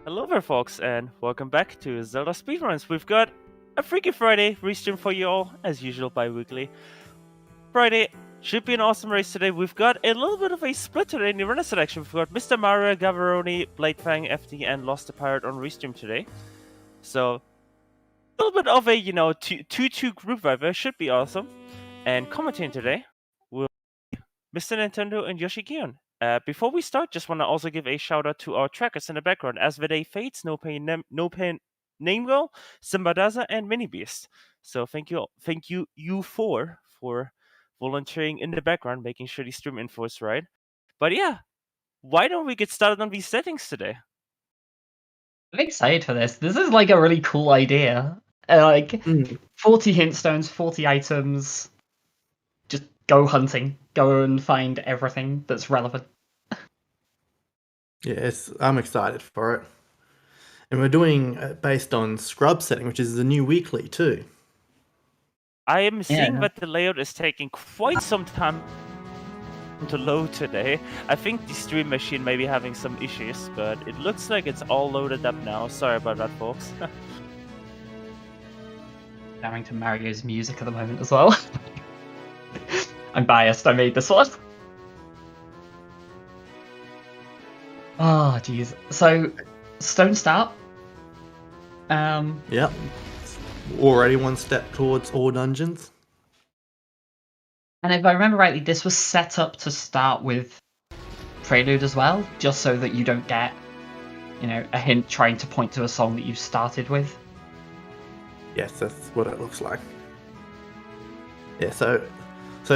Hello there, folks, and welcome back to Zelda Speedruns. We've got a Freaky Friday restream for you all, as usual, bi-weekly. Friday should be an awesome race today. We've got a little bit of a split today in the runner selection. We've got Mr. Mario, Gavaroni, Bladefang, FD, and Lost the Pirate on restream today. So, a little bit of a, 2-2 group vibe there should be awesome. And commentating today will be Mr. Nintendo and Yoshi Gion. Before we start, just want to also give a shout out to our trackers in the background, as the day fades, no pain, name girl, Simbadaza, and Mini Beast. So thank you for volunteering in the background, making sure the stream info is right. But yeah, why don't we get started on these settings today? I'm excited for this. This is like a really cool idea. 40 hint stones, 40 items. Just go hunting. Go and find everything that's relevant. Yes, I'm excited for it. And we're doing based on Scrub setting, which is the new weekly too. I am seeing that the layout is taking quite some time to load today. I think the stream machine may be having some issues, but it looks like it's all loaded up now. Sorry about that, folks. Jamming to Mario's music at the moment as well. I'm biased, I made this one. Oh, jeez. So, stone start. Yep. Already one step towards all dungeons. And if I remember rightly, this was set up to start with Prelude as well, just so that you don't get, a hint trying to point to a song that you started with. Yes, that's what it looks like. Yeah, so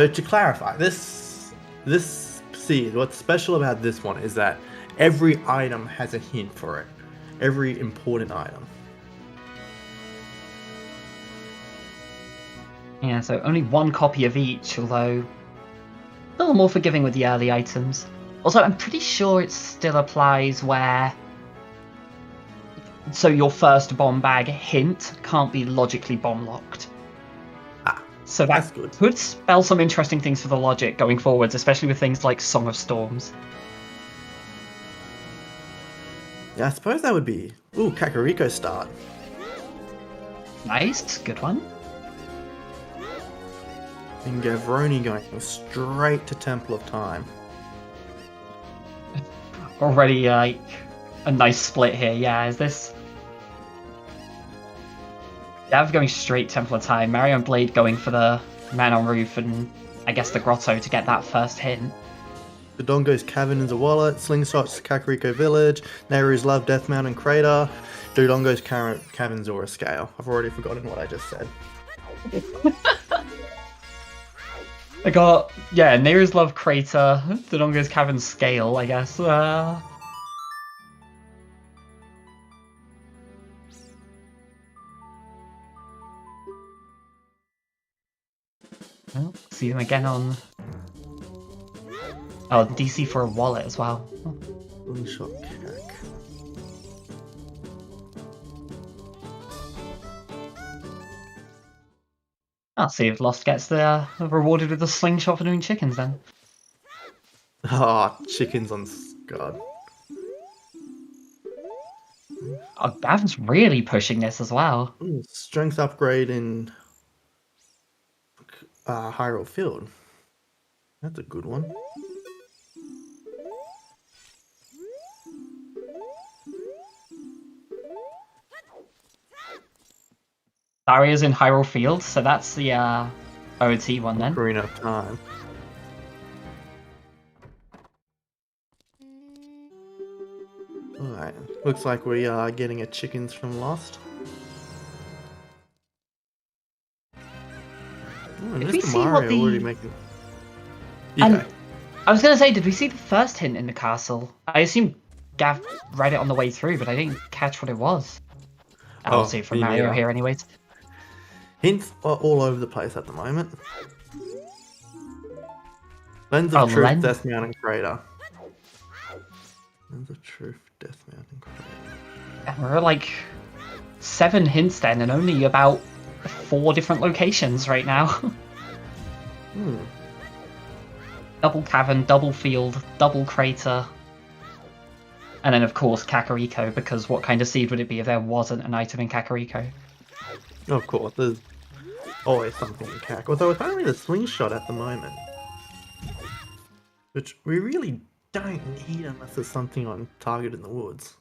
to clarify, this what's special about this one is that every item has a hint for it. Every important item. Yeah, so only one copy of each, although a little more forgiving with the early items. Also, I'm pretty sure it still applies where... So your first bomb bag hint can't be logically bomb locked. So that's good. Could spell some interesting things for the logic going forwards, especially with things like Song of Storms. Yeah, I suppose that would be... Ooh, Kakariko start. Nice, good one. And Gavroni going straight to Temple of Time. Already, a nice split here. Yeah, is this... Gav going straight Temple of Time. Mario and Blade going for the Man on Roof and, I guess, the Grotto to get that first hint. Dodongo's Cavern is a wallet, Slingshot's Kakariko Village, Nehru's Love Death Mountain Crater, Dodongo's Cavern's Aura Scale. I've already forgotten what I just said. I got, Nehru's Love Crater, Dodongo's Cavern Scale, I guess. Well, see them again on... Oh, DC for a wallet as well. Slingshot Cack. I'll see if Lost gets the rewarded with the slingshot for doing chickens then. Ah, chickens on... God. Oh, Gav's really pushing this as well. Ooh, strength upgrade in Hyrule Field. That's a good one. Daria's in Hyrule Field, so that's the OoT one then. Ocarina of Time. Alright, looks like we are getting a chickens from Lost. Oh, Did we Mr. see Mario what the... already making... And I was going to say, did we see the first hint in the castle? I assume Gav read it on the way through, but I didn't catch what it was. I'll see it from Mario here anyways. Hints are all over the place at the moment. Lens of Truth, Death Mountain Crater. Lens of Truth, Death Mountain Crater. We're at like 7 hints then, and only about 4 different locations right now. Double cavern, double field, double crater. And then, of course, Kakariko, because what kind of seed would it be if there wasn't an item in Kakariko? Of course, there's always something in Kak. Although it's only the slingshot at the moment. Which we really don't need unless there's something on target in the woods.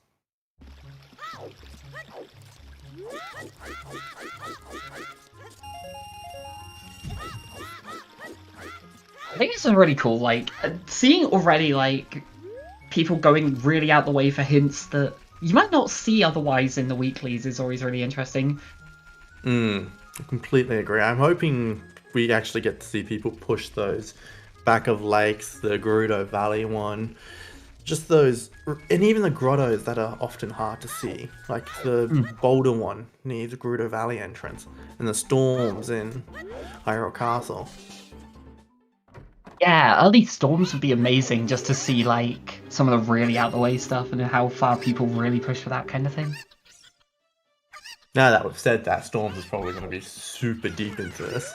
I think this is really cool, like, seeing already, like, people going really out the way for hints that you might not see otherwise in the weeklies is always really interesting. I completely agree. I'm hoping we actually get to see people push those back of lakes, the Gerudo Valley one, just those, and even the grottos that are often hard to see, like the boulder one near the Gerudo Valley entrance, and the storms in Hyrule Castle. Yeah, early storms would be amazing just to see, like, some of the really out the way stuff and how far people really push for that kind of thing. Now that we've said that, storms is probably going to be super deep into this.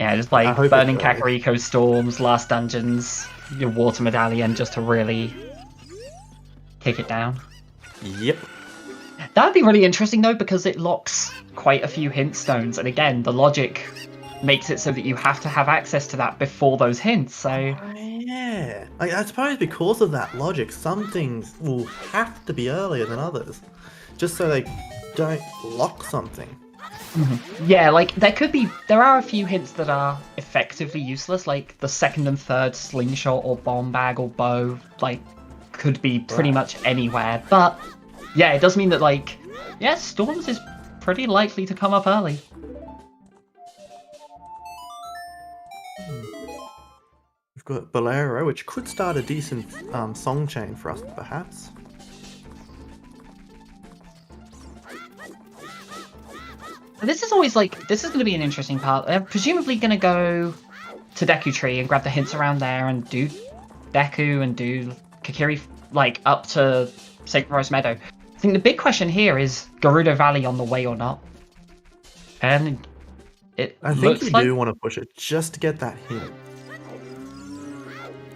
Yeah, just like hope burning it's early. Kakariko storms, last dungeons, your water medallion, just to really kick it down. Yep. That'd be really interesting though, because it locks quite a few hint stones, and again, the logic makes it so that you have to have access to that before those hints, so... Yeah. Like, I suppose because of that logic, some things will have to be earlier than others, just so they don't lock something. Yeah, like, there are a few hints that are effectively useless, like the second and third slingshot or bomb bag or bow, like, could be pretty much anywhere, but yeah, it does mean that, like, yeah, storms is pretty likely to come up early. We've got Bolero, which could start a decent song chain for us, perhaps. This is always like, this is going to be an interesting part. They're presumably going to go to Deku Tree and grab the hints around there and do Deku and do Kakiri, like, up to Sacred Forest Meadow. I think the big question here is Gerudo Valley on the way or not? And it I think looks we like... do want to push it just to get that hint.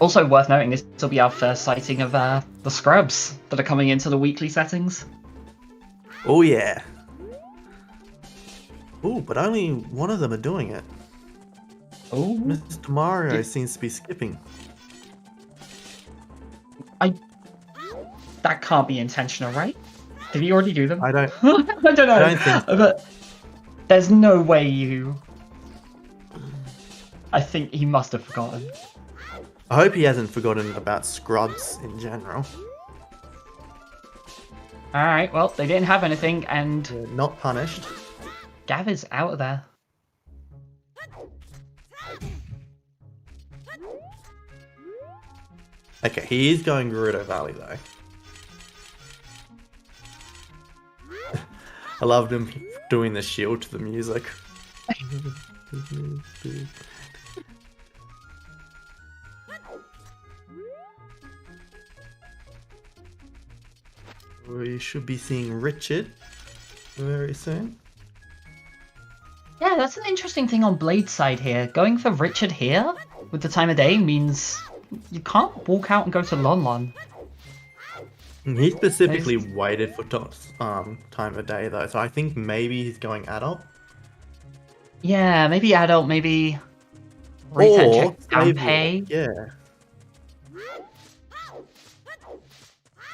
Also worth noting, this will be our first sighting of the scrubs that are coming into the weekly settings. Oh yeah. Oh, but only one of them are doing it. Oh, Mr. Mario seems to be skipping. that can't be intentional, right? Did he already do them? I don't. I don't know. I don't think so. But there's no way you... I think he must have forgotten. I hope he hasn't forgotten about scrubs in general. Alright, well, they didn't have anything, and They're not punished. Gav is out of there. Okay, he is going Gerudo Valley though. I loved him doing the shield to the music. We should be seeing Richard very soon. Yeah, that's an interesting thing on Blade's side here. Going for Richard here, with the time of day, means you can't walk out and go to Lon Lon. He specifically waited for time of day though, so I think maybe he's going adult. Yeah, maybe adult, maybe... Or Return check save Danpei. Yeah.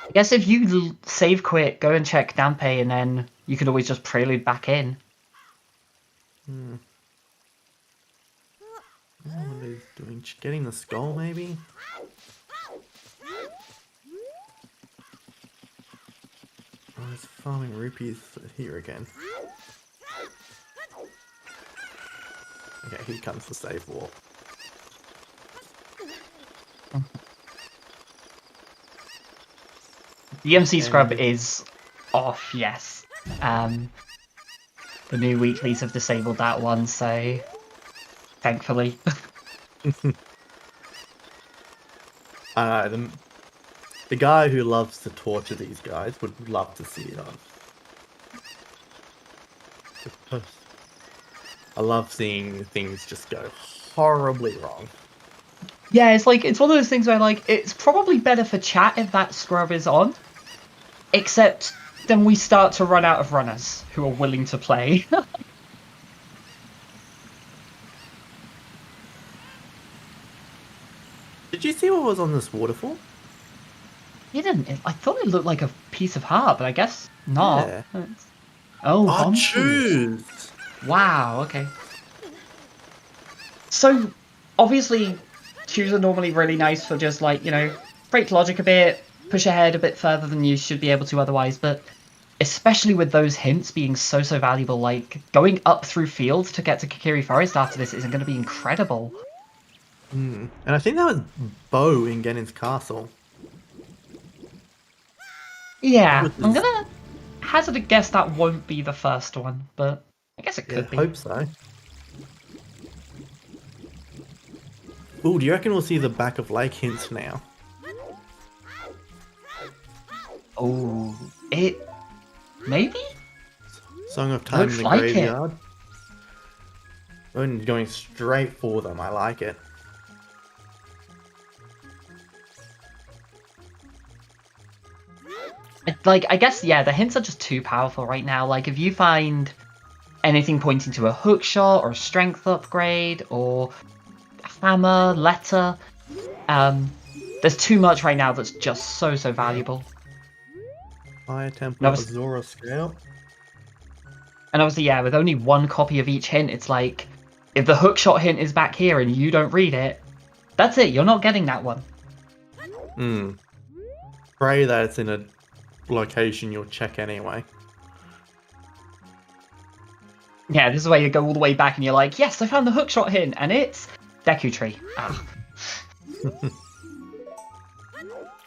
I guess if you save quit, go and check Danpei, and then you could always just prelude back in. What is doing? Getting the skull, maybe? Oh, he's farming rupees here again. Okay, here comes the save wall. The MC Scrub is off, yes. The new weeklies have disabled that one, so thankfully. I know, the guy who loves to torture these guys would love to see it on. I love seeing things just go horribly wrong. Yeah, it's like, it's one of those things where, like, it's probably better for chat if that scrub is on, except then we start to run out of runners who are willing to play. Did you see what was on this waterfall? It didn't. I thought it looked like a piece of heart, but I guess not. Yeah. Oh, Oh, bomb choose! Wow, okay. So, obviously, shoes are normally really nice for just, like, you know, break logic a bit, push ahead a bit further than you should be able to otherwise, but especially with those hints being so valuable, like, going up through fields to get to Kakiri Forest after this isn't going to be incredible. And I think that was Bo in Ganon's castle. Yeah, I'm gonna hazard a guess that won't be the first one, but I guess it could be. I hope so. Ooh, do you reckon we'll see the back of Lake hints now? Oh, it... maybe? Song of Time Looks in the like it. Graveyard. And going straight for them, I like it. Like, I guess, yeah, the hints are just too powerful right now. Like, if you find anything pointing to a hook shot or a strength upgrade or a hammer, letter, there's too much right now that's just so valuable. Fire Temple, No, Azora Scale. And obviously, yeah, with only one copy of each hint, it's like, if the hookshot hint is back here and you don't read it, that's it, you're not getting that one. Pray that it's in a location you'll check anyway. Yeah, this is where you go all the way back and you're like, yes, I found the hookshot hint, and it's Deku Tree. Ah.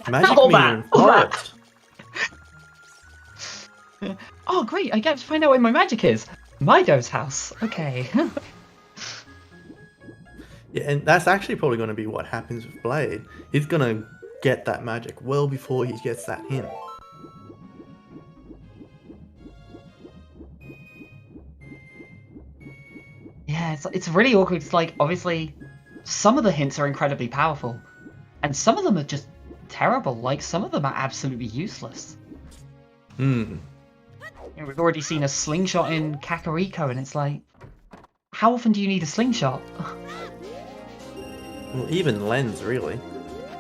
Magic All meter that, in all that. forest. Oh, great, I get to find out where my magic is. Mido's house. Okay. Yeah, and that's actually probably going to be what happens with Blade. He's going to get that magic well before he gets that hint. Yeah, it's really awkward. It's like, obviously, some of the hints are incredibly powerful, and some of them are just terrible. Like, some of them are absolutely useless. You know, we've already seen a slingshot in Kakariko, and it's like, how often do you need a slingshot? Well, even Lens, really.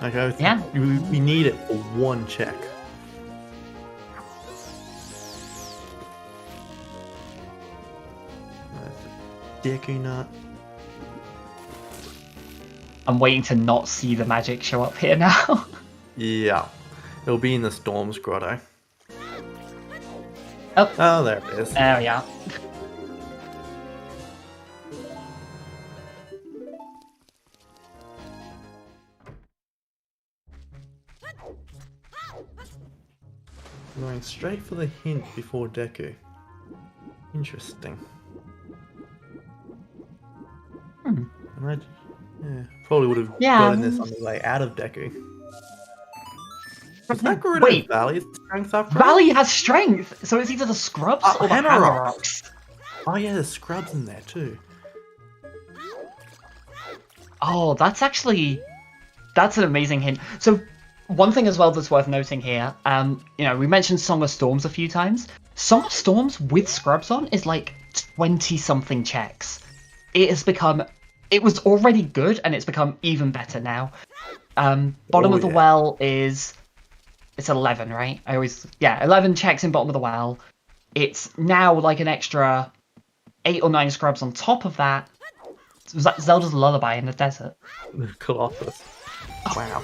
Like, Yeah. we need it for one check. Deku Nut. I'm waiting to not see the magic show up here now. Yeah. It'll be in the Storm's Grotto. Oh. Oh, there it is. There we are. Going straight for the hint before Deku. Interesting. Imagine, yeah, probably would have gotten this on the way out of Deku. Is that Gerudo's Wait. Valley's strength upgrade? Valley has strength, so it's either the scrubs or the Hammer hammer Rocks. rocks. Oh yeah, there's scrubs in there too. Oh, that's an amazing hint. So one thing as well that's worth noting here, you know, we mentioned Song of Storms a few times. Song of Storms with scrubs on is like 20-something checks. It was already good, and it's become even better now. Bottom of the well it's 11, right? 11 checks in bottom of the well. It's now like an extra 8 or 9 scrubs on top of that. Zelda's Lullaby in the desert. Colossus. Wow.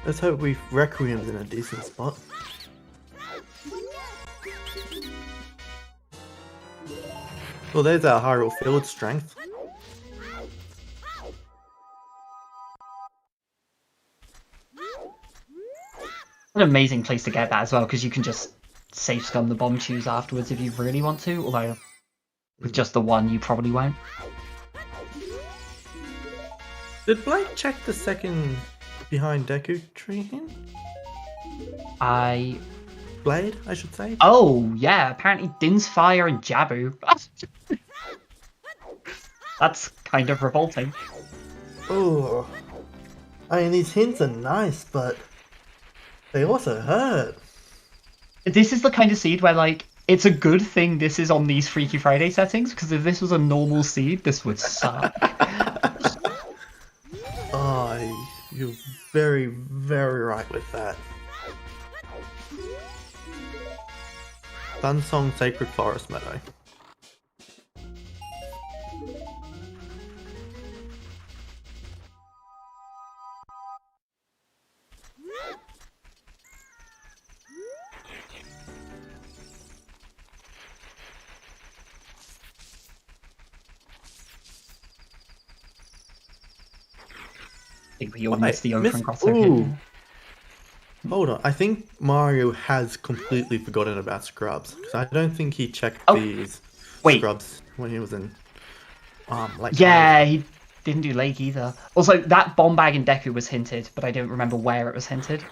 Let's hope Requiem's in a decent spot. Well, there's our Hyrule Field strength. An amazing place to get that as well, because you can just safe scum the bomb chews afterwards if you really want to, although with just the one you probably won't. Did Blake check the second behind Deku tree hint? Blade, I should say. Oh, yeah, apparently Din's Fire and Jabu. That's kind of revolting. Oh, I mean, these hints are nice, but they also hurt. This is the kind of seed where, like, it's a good thing this is on these Freaky Friday settings, because if this was a normal seed, this would suck. Oh, you're very, very right with that. Sunsong Sacred Forest Meadow. I think we all missed the Miss- open grotto Ooh. here. Hold on, I think Mario has completely forgotten about scrubs, because I don't think he checked Oh, these wait. scrubs when he was in Lake Yeah, Hylia. he didn't do Lake either. Also, that bomb bag in Deku was hinted, but I don't remember where it was hinted.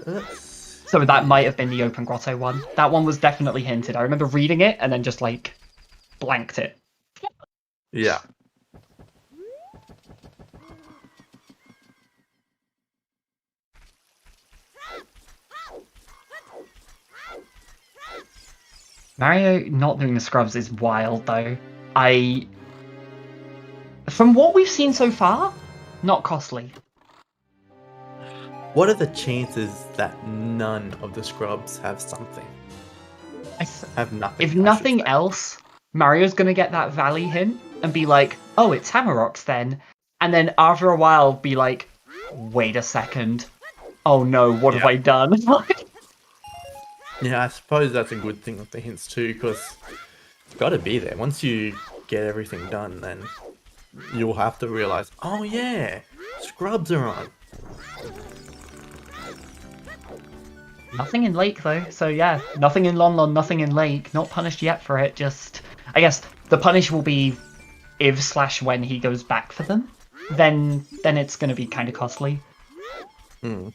Let's... So that might have been the open grotto one. That one was definitely hinted. I remember reading it and then just, like, blanked it. Yeah. Mario not doing the scrubs is wild, though. From what we've seen so far, not costly. What are the chances that none of the scrubs have something? Have nothing. If I should nothing say. else, Mario's gonna get that Valley hint and be like, oh, it's Hammerrocks then. And then after a while be like, wait a second. Oh no, what have Yeah. I done? Yeah, I suppose that's a good thing with the hints too, because it's got to be there. Once you get everything done, then you'll have to realize, oh yeah, scrubs are on. Nothing in Lake, though. So yeah, nothing in Lon Lon, nothing in Lake. Not punished yet for it, just... I guess the punish will be if/when he goes back for them. Then it's going to be kind of costly. Hmm.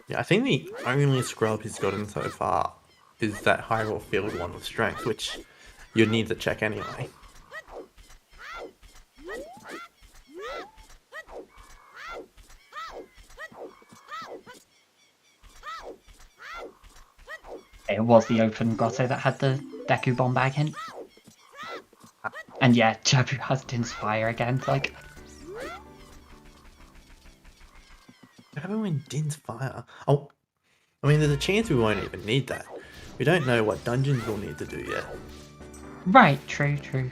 Yeah, I think the only scrub he's gotten so far is that Hyrule Field one with strength, which you'd need to check anyway. It was the open grotto that had the Deku bomb bag hint. And yeah, Jabu has Din's Fire again. Like, What happened when Din's Fire? Oh, I mean, there's a chance we won't even need that. We don't know what dungeons we'll need to do yet. right, true. And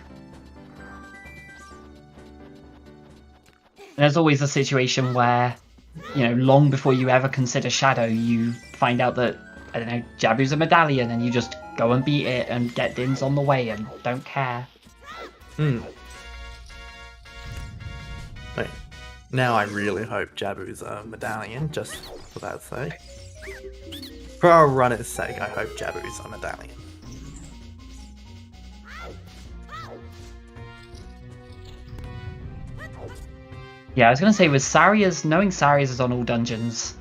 there's always a situation where, you know, long before you ever consider Shadow, you find out that, I don't know, Jabu's a medallion, and you just go and beat it and get Din's on the way and don't care. Hmm. Wait, now I really hope Jabu's a medallion, just for that sake. For our runner's sake, I hope Jabu's a medallion. Yeah, I was going to say, with Saria's, knowing Saria's is on all dungeons,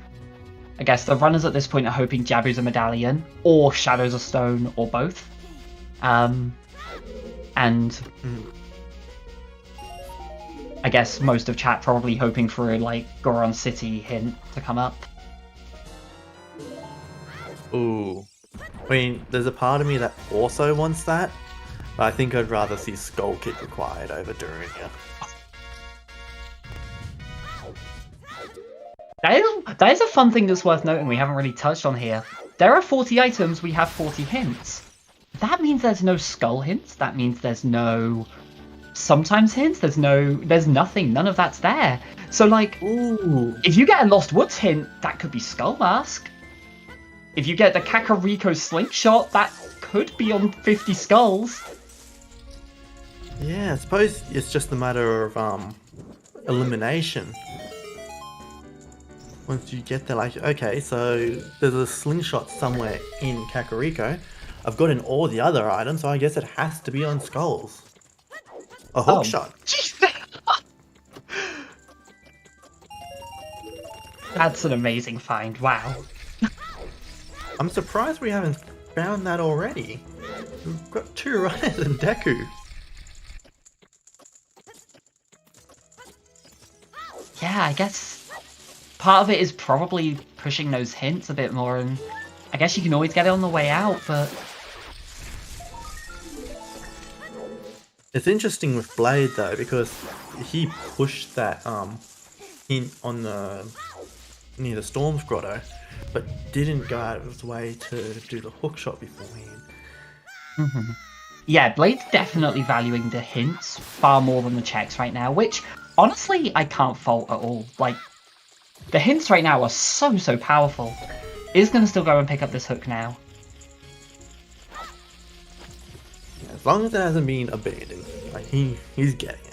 I guess the runners at this point are hoping Jabu's a medallion, or Shadow's a stone, or both. And I guess most of chat probably hoping for a, like, Goron City hint to come up. Ooh. I mean, there's a part of me that also wants that, but I think I'd rather see Skull Kid required over Darunia. That is a fun thing that's worth noting we haven't really touched on here. There are 40 items, we have 40 hints. That means there's no skull hints, that means there's no sometimes hints, there's nothing, none of that's there. So, like, Ooh. if you get a Lost Woods hint, that could be Skull Mask. If you get the Kakariko Slingshot, that could be on 50 skulls. Yeah, I suppose it's just a matter of elimination. Once you get there, like, okay, so there's a slingshot somewhere in Kakariko. I've gotten all the other items, so I guess it has to be on skulls. A hook shot. That's an amazing find, wow. I'm surprised we haven't found that already. We've got 2 runners and Deku. Yeah, I guess part of it is probably pushing those hints a bit more, and I guess you can always get it on the way out, but... It's interesting with Blade though, because he pushed that hint on near the Storm's Grotto, but didn't go out of his way to do the hook shot beforehand. Yeah, Blade's definitely valuing the hints far more than the checks right now, which honestly I can't fault at all. Like, the hints right now are so powerful. Is gonna still go and pick up this hook now. As long as it hasn't been abandoned, like he's getting it.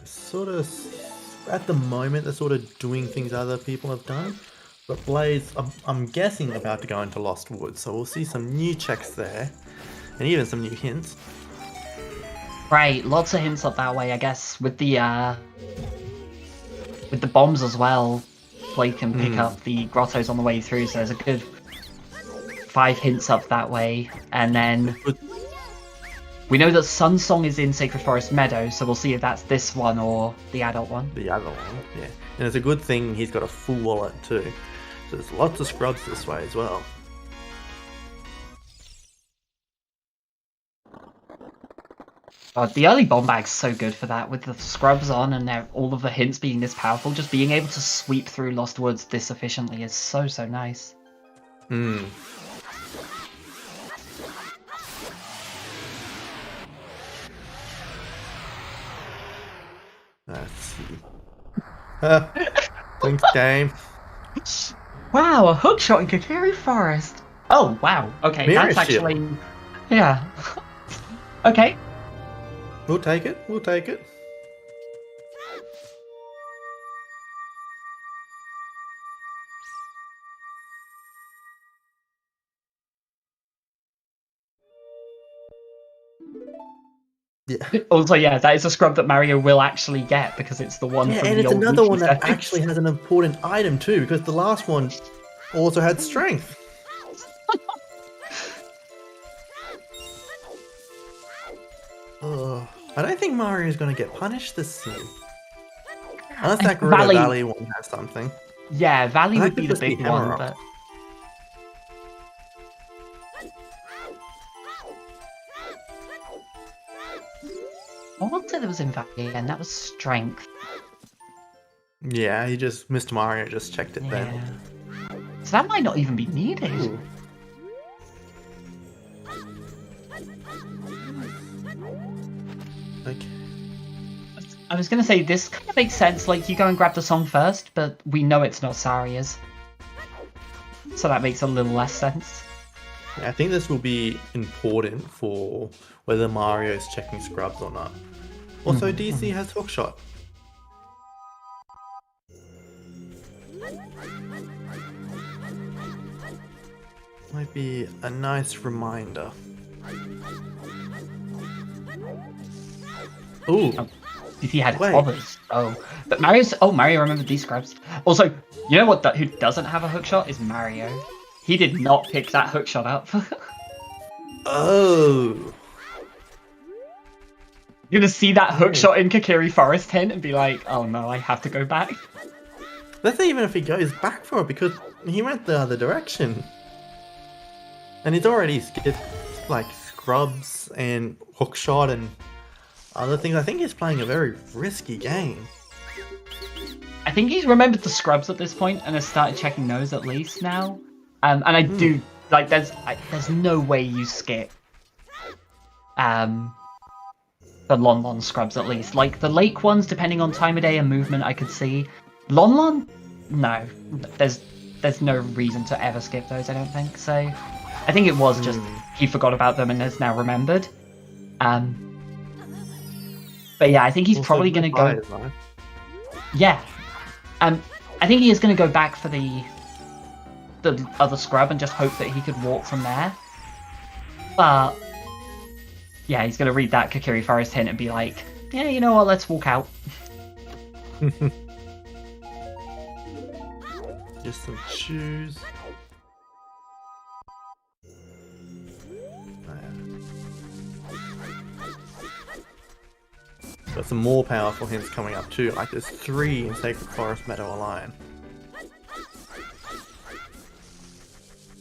Sort of, at the moment, they're sort of doing things other people have done. But Blade's, I'm guessing, about to go into Lost Woods, so we'll see some new checks there, and even some new hints. Right, lots of hints up that way, I guess, with the bombs as well. Blade can pick up the grottos on the way through, so there's a good 5 hints up that way, and then we know that Sunsong is in Sacred Forest Meadow, so we'll see if that's this one or the adult one. The other one, yeah. And it's a good thing he's got a full wallet too. So there's lots of scrubs this way as well. God, the early bomb bag's so good for that, with the scrubs on and all of the hints being this powerful. Just being able to sweep through Lost Woods this efficiently is so nice. Let's see. Thanks, game. Wow, a hookshot in Kakiri Forest. Oh, wow. Okay, Mirror that's shield. actually... Yeah. Okay. We'll take it. We'll take it. Yeah. Also, yeah, that is a scrub that Mario will actually get, because it's the one Yeah, from and the it's old another Wiki one that settings. actually has an important item too, because the last one also had strength. I don't think Mario's going to get punished this soon. Unless that Gerudo Valley one has something. Yeah, Valley That would could be the just be big one, Hammer but... What was it that was in Valley again? That was Strength. Yeah, he just Mr. Mario just checked it Yeah. then. So that might not even be needed. Ooh. Okay. I was gonna say, this kind of makes sense, like, you go and grab the song first, but we know it's not Saria's. So that makes a little less sense. I think this will be important for whether Mario is checking scrubs or not. Also, DC has hookshot. Might be a nice reminder. Ooh, If he had Wait. others. Oh. But Mario remembered these scrubs. Also, you know what? Who doesn't have a hookshot is Mario. He did not pick that hookshot up. oh. You're gonna see that hookshot in Kakiri Forest hint and be like, oh no, I have to go back. Let's say even if he goes back for it, because he went the other direction. And he's already skipped, like, scrubs and hookshot and other things. I think he's playing a very risky game. I think he's remembered the scrubs at this point and has started checking those at least now. And I do, like, there's no way you skip the Lon scrubs at least. Like, the lake ones, depending on time of day and movement, I could see. Lon, no. There's no reason to ever skip those, I don't think. So I think it was just he forgot about them and has now remembered. But yeah, I think he's Also, probably going to go... good players, though. Yeah. I think he is going to go back for the the other scrub and just hope that he could walk from there. But yeah, he's gonna read that Kokiri Forest hint and be like, yeah, you know what, let's walk out. Just some shoes. Got some more powerful hints coming up too, like there's 3 in Sacred Forest Meadow Alliance.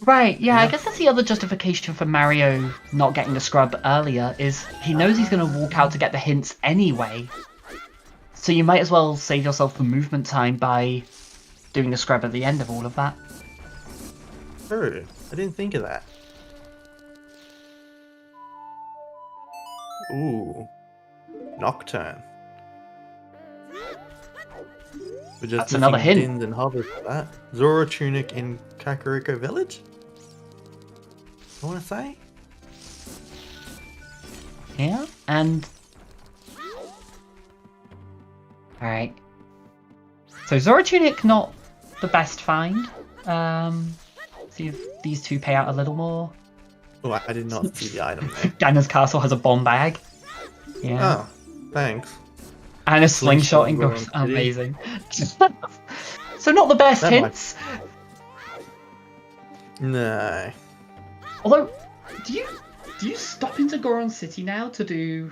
Right, yeah, I guess that's the other justification for Mario not getting the scrub earlier, is he knows he's going to walk out to get the hints anyway. So you might as well save yourself the movement time by doing the scrub at the end of all of that. True, I didn't think of that. Ooh. Nocturne. We're just That's another missing hint. Dins and hovers for that. Zora Tunic in Kakariko Village? I want to say? Yeah, and... Alright. So Zora Tunic, not the best find. See if these two pay out a little more. Oh, I did not see the item there. Ganon's castle has a bomb bag. Yeah. Oh, thanks. And a slingshot in Slingshot Goron. Amazing. So not the best That hints. No. Although, do you stop into Goron City now to do...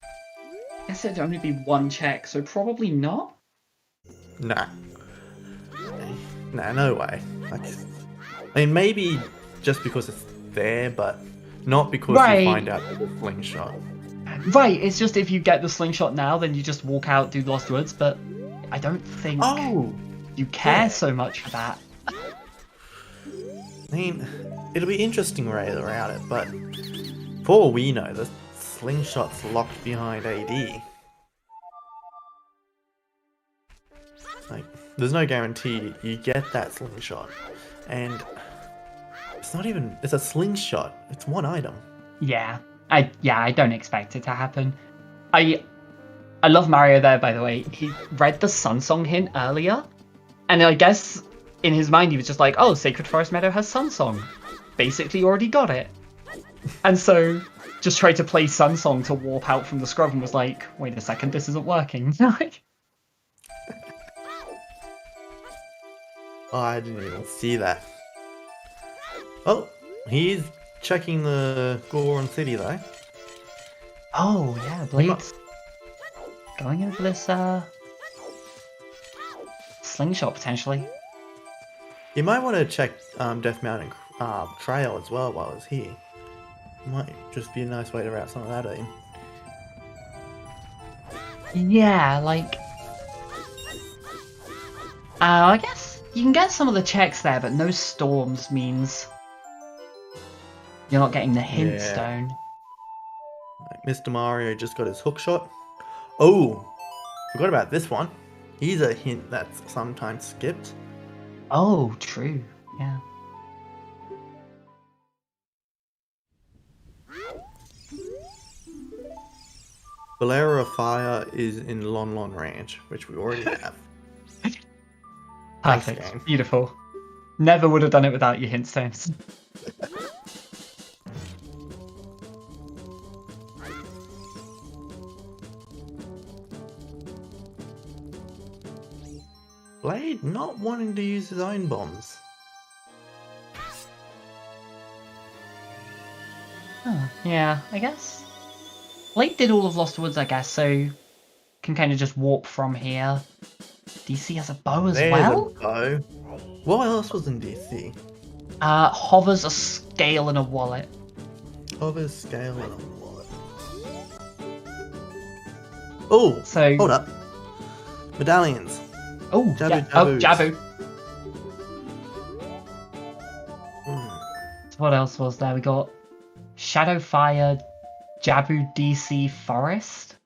I guess it'd only be one check, so probably not? Nah. Nah, no way. Like, I mean, maybe just because it's there, but not because Right. you find out that it's slingshot. Right, it's just if you get the slingshot now, then you just walk out, do Lost Woods, but I don't think you care yeah. so much for that. I mean, it'll be interesting rather around it, but for all we know, the slingshot's locked behind AD. Like, there's no guarantee you get that slingshot, and it's not even. It's a slingshot. It's one item. Yeah, I don't expect it to happen. I love Mario there, by the way. He read the Sun Song hint earlier, and I guess in his mind he was just like, oh, Sacred Forest Meadow has Sun Song. Basically already got it. And so just tried to play Sun Song to warp out from the scrub and was like, wait a second, this isn't working. Oh, I didn't even see that. Oh, he's checking the Goron City though. Oh, yeah, Blade's going in for this slingshot potentially. You might want to check Death Mountain Trail as well while it's here. Might just be a nice way to route some of that in. Yeah, like... I guess you can get some of the checks there, but no storms means you're not getting the hint Yeah. stone. Like, Mr. Mario just got his hook shot. Oh, forgot about this one. Here's a hint that's sometimes skipped. Oh, true. Yeah. Bolero of Fire is in Lon Lon Ranch, which we already have. Thanks, Perfect. game. Beautiful. Never would have done it without your hint stones. Blade not wanting to use his own bombs. Huh, yeah, I guess. Blade did all of Lost Woods, I guess, so can kind of just warp from here. DC has a bow as There's well? a bow. What else was in DC? Hovers, a scale, and a wallet. Hover, scale, and a wallet. Oh, So, hold up. Medallions. oh, Jabu, oh, Jabus. Jabu. Hmm. So what else was there? We got Shadow Fire, Jabu DC Forest.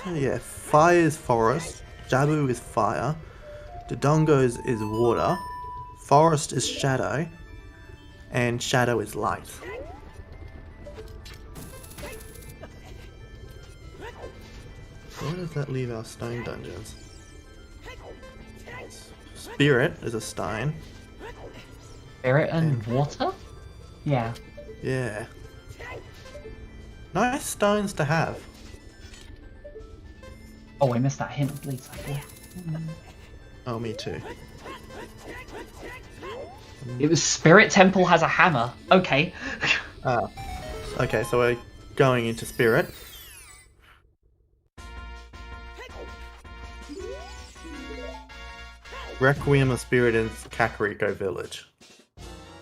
So yeah, fire is forest, Jabu is fire, Dodongos is water, forest is shadow, and shadow is light. Where does that leave our stone dungeons? Spirit is a stein. Spirit and water? Yeah. Yeah. Nice stones to have. Oh, I missed that hint, please. Oh, me too. It was Spirit Temple has a hammer. Okay. Okay, so we're going into Spirit. Requiem of Spirit in Kakariko Village.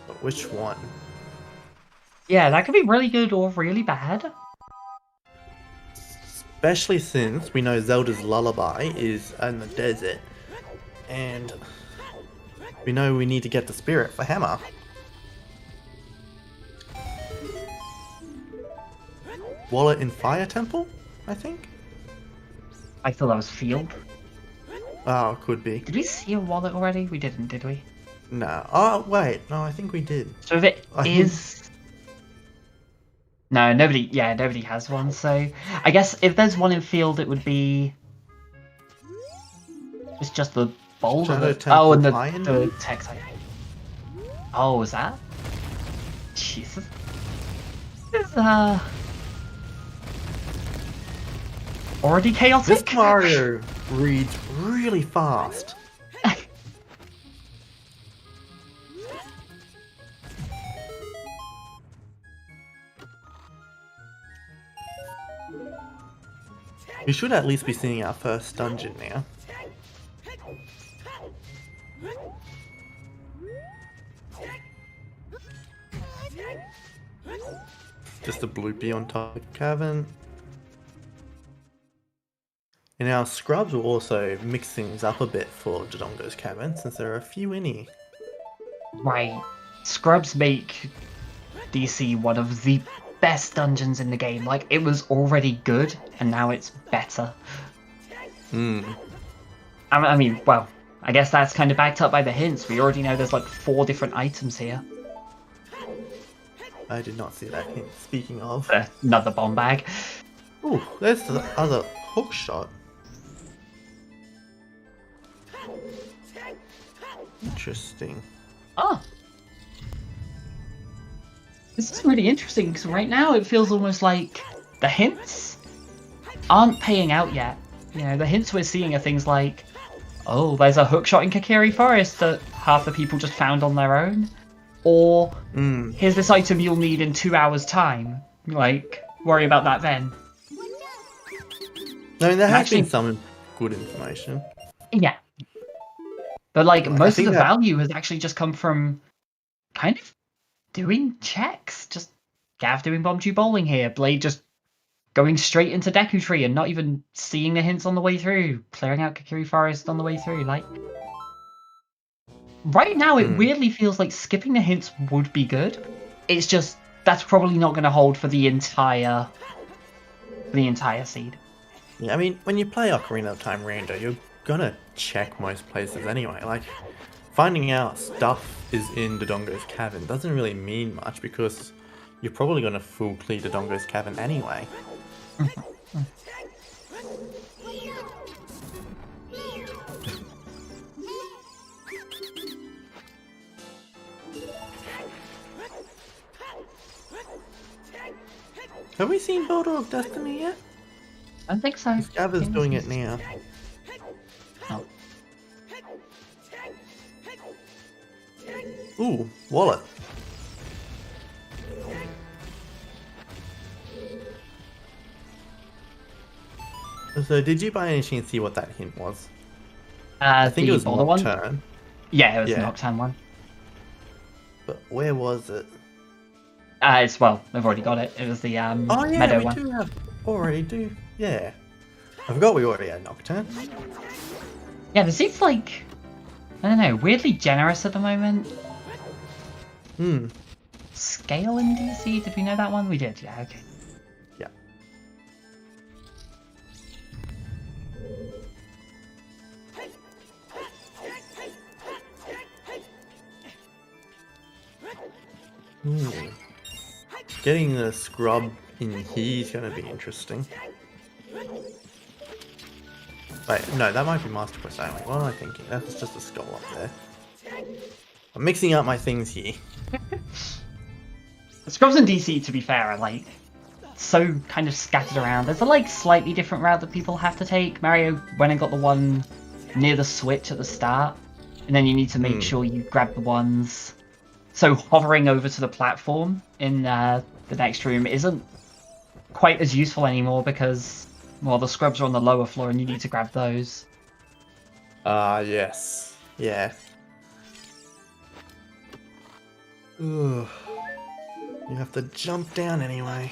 But which one? Yeah, that could be really good or really bad. Especially since we know Zelda's Lullaby is in the desert. And we know we need to get the Spirit for Hammer. Wallet in Fire Temple, I think? I thought that was Field. Oh, could be. Did we see a wallet already? We didn't, did we? No. Oh, wait. No, I think we did. So if it I is... No, nobody has one, so... I guess if there's one in Field, it would be... It's just the boulder. Shadow that... Temple Oh, and Iron? the text item. Oh, is that? Jesus. This is, already chaotic? This Mario reads really fast. We should at least be seeing our first dungeon now. Just a bloopy on top of the cavern. And our scrubs will also mix things up a bit for Dodongo's Cavern, since there are a few in here. Right. Scrubs make DC one of the best dungeons in the game. Like, it was already good, and now it's better. I mean, well, I guess that's kind of backed up by the hints. We already know there's like 4 different items here. I did not see that hint. Speaking of... Another bomb bag. Ooh, there's the other hook shot. Interesting. Oh. This is really interesting, because right now it feels almost like the hints aren't paying out yet. You know, the hints we're seeing are things like, oh, there's a hookshot in Kakiri Forest that half the people just found on their own. Or, here's this item you'll need in 2 hours' time. Like, worry about that then. I mean, there has been some good information. Yeah. But, like, most of the that... value has actually just come from kind of doing checks. Just Gav doing Bomb Tube Bowling here. Blade just going straight into Deku Tree and not even seeing the hints on the way through. Clearing out Kakiri Forest on the way through. Like, right now, it weirdly feels like skipping the hints would be good. It's just, that's probably not going to hold for the entire seed. Yeah, I mean, when you play Ocarina of Time Rando, you're gonna check most places anyway. Like, finding out stuff is in Dodongo's Cavern doesn't really mean much because you're probably gonna full clear Dodongo's Cavern anyway. Have we seen Boulder of Destiny yet? I don't think so. Gavin's doing it now. Oh. Ooh, wallet. So, did you by any chance see what that hint was? I think it was Nocturne. One? Yeah, it was the Nocturne one. But where was it? It's, well, I've already got it. It was the Meadow one. Do have already. Yeah. I forgot we already had Nocturne. Yeah, this seems like, I don't know, weirdly generous at the moment. Scale in DC? Did we know that one? We did, yeah, okay. Yeah. Getting the scrub in here is going to be interesting. Wait, no, that might be Master Quest only. What am I thinking? That's just a skull up there. I'm mixing up my things here. The scrubs in DC, to be fair, are like so kind of scattered around. There's a like slightly different route that people have to take. Mario went and got the one near the switch at the start, and then you need to make sure you grab the ones. So hovering over to the platform in the next room isn't quite as useful anymore because, well, the scrubs are on the lower floor and you need to grab those. Yes. Yeah. Ugh. You have to jump down anyway.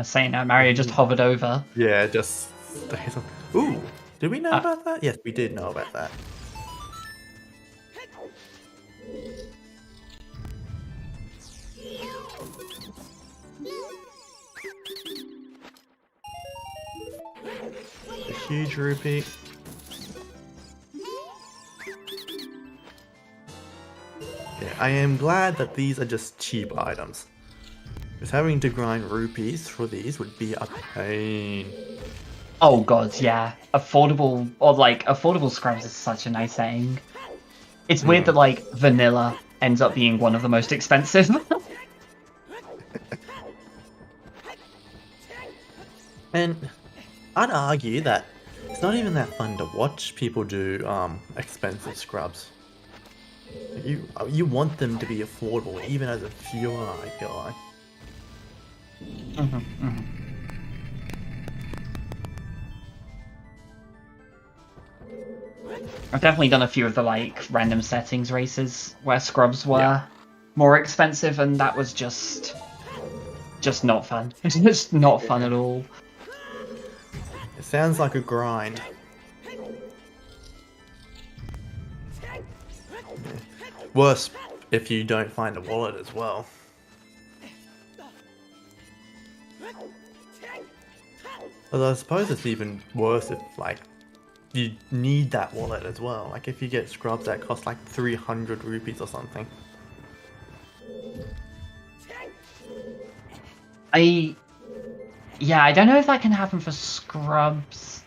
Saying that, Mario just hovered over. Yeah, just stays on. Ooh, did we know about that? Yes, we did know about that. A huge rupee. Yeah, I am glad that these are just cheap items. Because having to grind rupees for these would be a pain. Oh god, yeah. Affordable scrubs is such a nice saying. It's weird that like vanilla ends up being one of the most expensive. And I'd argue that it's not even that fun to watch people do expensive scrubs. You want them to be affordable, even as a viewer, I feel like. I've definitely done a few of the like random settings races where scrubs were more expensive, and that was just not fun. It's just not fun at all. It sounds like a grind. Yeah. Worse if you don't find a wallet as well. Although I suppose it's even worse if, like, you need that wallet as well. Like, if you get scrubs that cost, like, 300 rupees or something. I don't know if that can happen for scrubs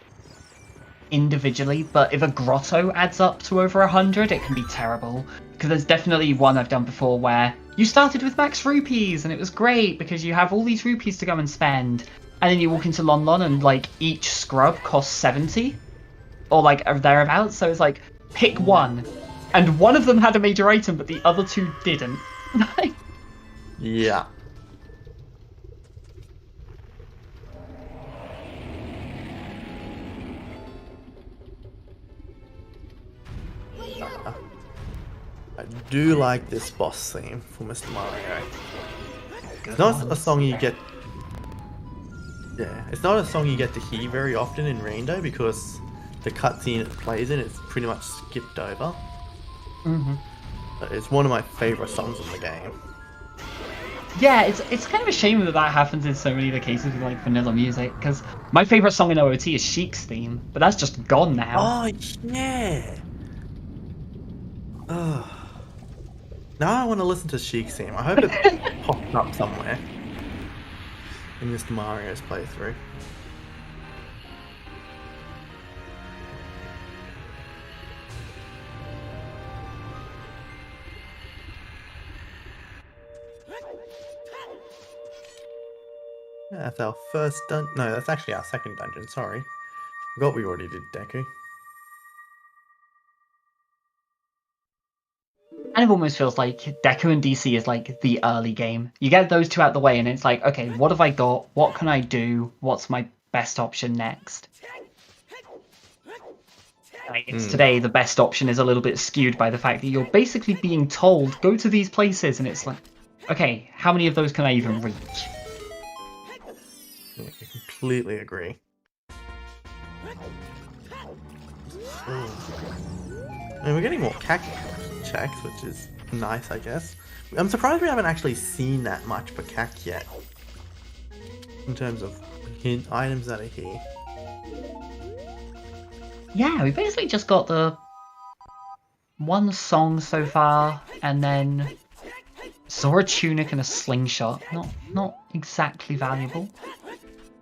individually, but if a grotto adds up to over 100, it can be terrible. Because there's definitely one I've done before where you started with max rupees, and it was great because you have all these rupees to go and spend. And then you walk into Lon Lon and like each scrub costs 70 or like thereabouts. So it's like pick one, and one of them had a major item, but the other two didn't. Yeah. I do like this boss theme for Mr. Mario. It's not a song you get. Yeah, it's not a song you get to hear very often in Rainbow because the cutscene it plays in is pretty much skipped over. But it's one of my favorite songs in the game. Yeah, it's kind of a shame that that happens in so many of the cases with like vanilla music, because my favorite song in OOT is Sheik's theme, but that's just gone now. Oh yeah. Oh. Now I want to listen to Sheik's theme. I hope it pops up somewhere in Mr. Mario's playthrough. Yeah, that's our first dungeon. No, that's actually our second dungeon. Sorry. Forgot we already did Deku. And it almost feels like Deku and DC is like the early game. You get those two out the way and it's like, okay, what have I got? What can I do? What's my best option next? Today, the best option is a little bit skewed by the fact that you're basically being told, go to these places, and it's like, okay, how many of those can I even reach? Yeah, I completely agree. And we're getting more cactus checks, which is nice, I guess. I'm surprised we haven't actually seen that much for cac yet. In terms of hint items that are here. Yeah, we basically just got the one song so far, and then Saw a tunic and a slingshot. Not exactly valuable.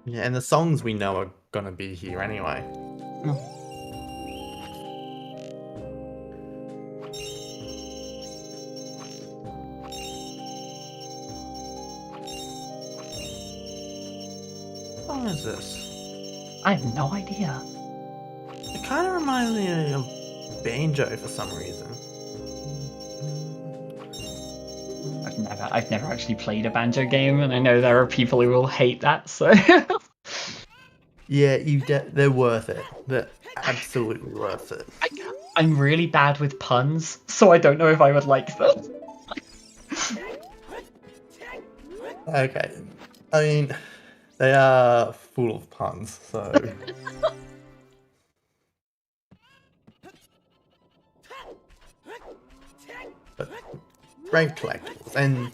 Yeah, and the songs we know are gonna be here anyway. No. What is this? I have no idea. It kind of reminds me of Banjo for some reason. I've never actually played a banjo game, and I know there are people who will hate that. So Yeah, they're worth it. They're absolutely worth it. I'm really bad with puns, so I don't know if I would like them. Okay, I mean, they are full of puns, so. But great collectibles, and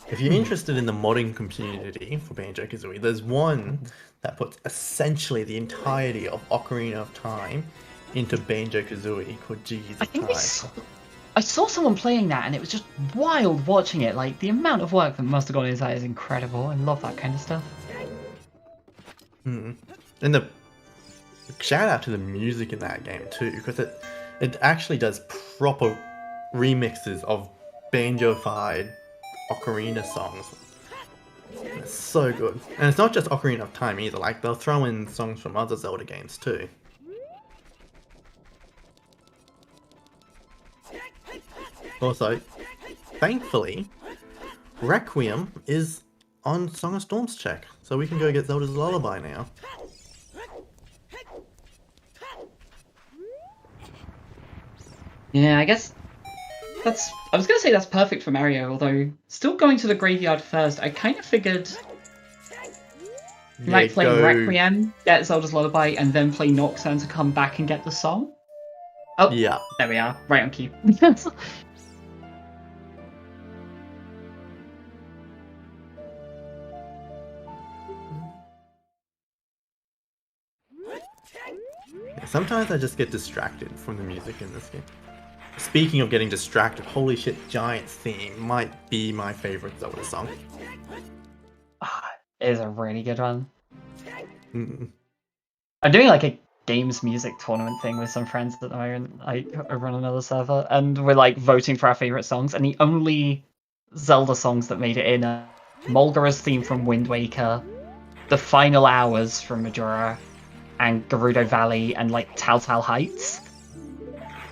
if you're interested in the modding community for Banjo-Kazooie, there's one that puts essentially the entirety of Ocarina of Time into Banjo-Kazooie called G's I of think Time. I saw someone playing that, and it was just wild watching it. Like, the amount of work that must have gone into that is incredible. I love that kind of stuff. And the shout out to the music in that game too, because it actually does proper remixes of banjo-fied Ocarina songs. It's so good. And it's not just Ocarina of Time either, like they'll throw in songs from other Zelda games too. Also, thankfully, Requiem is on Song of Storms check, so we can go get Zelda's Lullaby now. Yeah, I guess that's... I was going to say that's perfect for Mario, although still going to the graveyard first, I kind of figured... like playing Requiem, get Zelda's Lullaby, and then play Nocturne to come back and get the song? Oh, yeah. There we are, right on cue. Sometimes I just get distracted from the music in this game. Speaking of getting distracted, holy shit, Giant's theme might be my favorite Zelda song. It is a really good one. Mm. I'm doing like a games music tournament thing with some friends at the moment. I run another server, and we're like voting for our favorite songs, and the only Zelda songs that made it in are Mulgara's theme from Wind Waker, The Final Hours from Majora, and Gerudo Valley, and like Telltale Heights.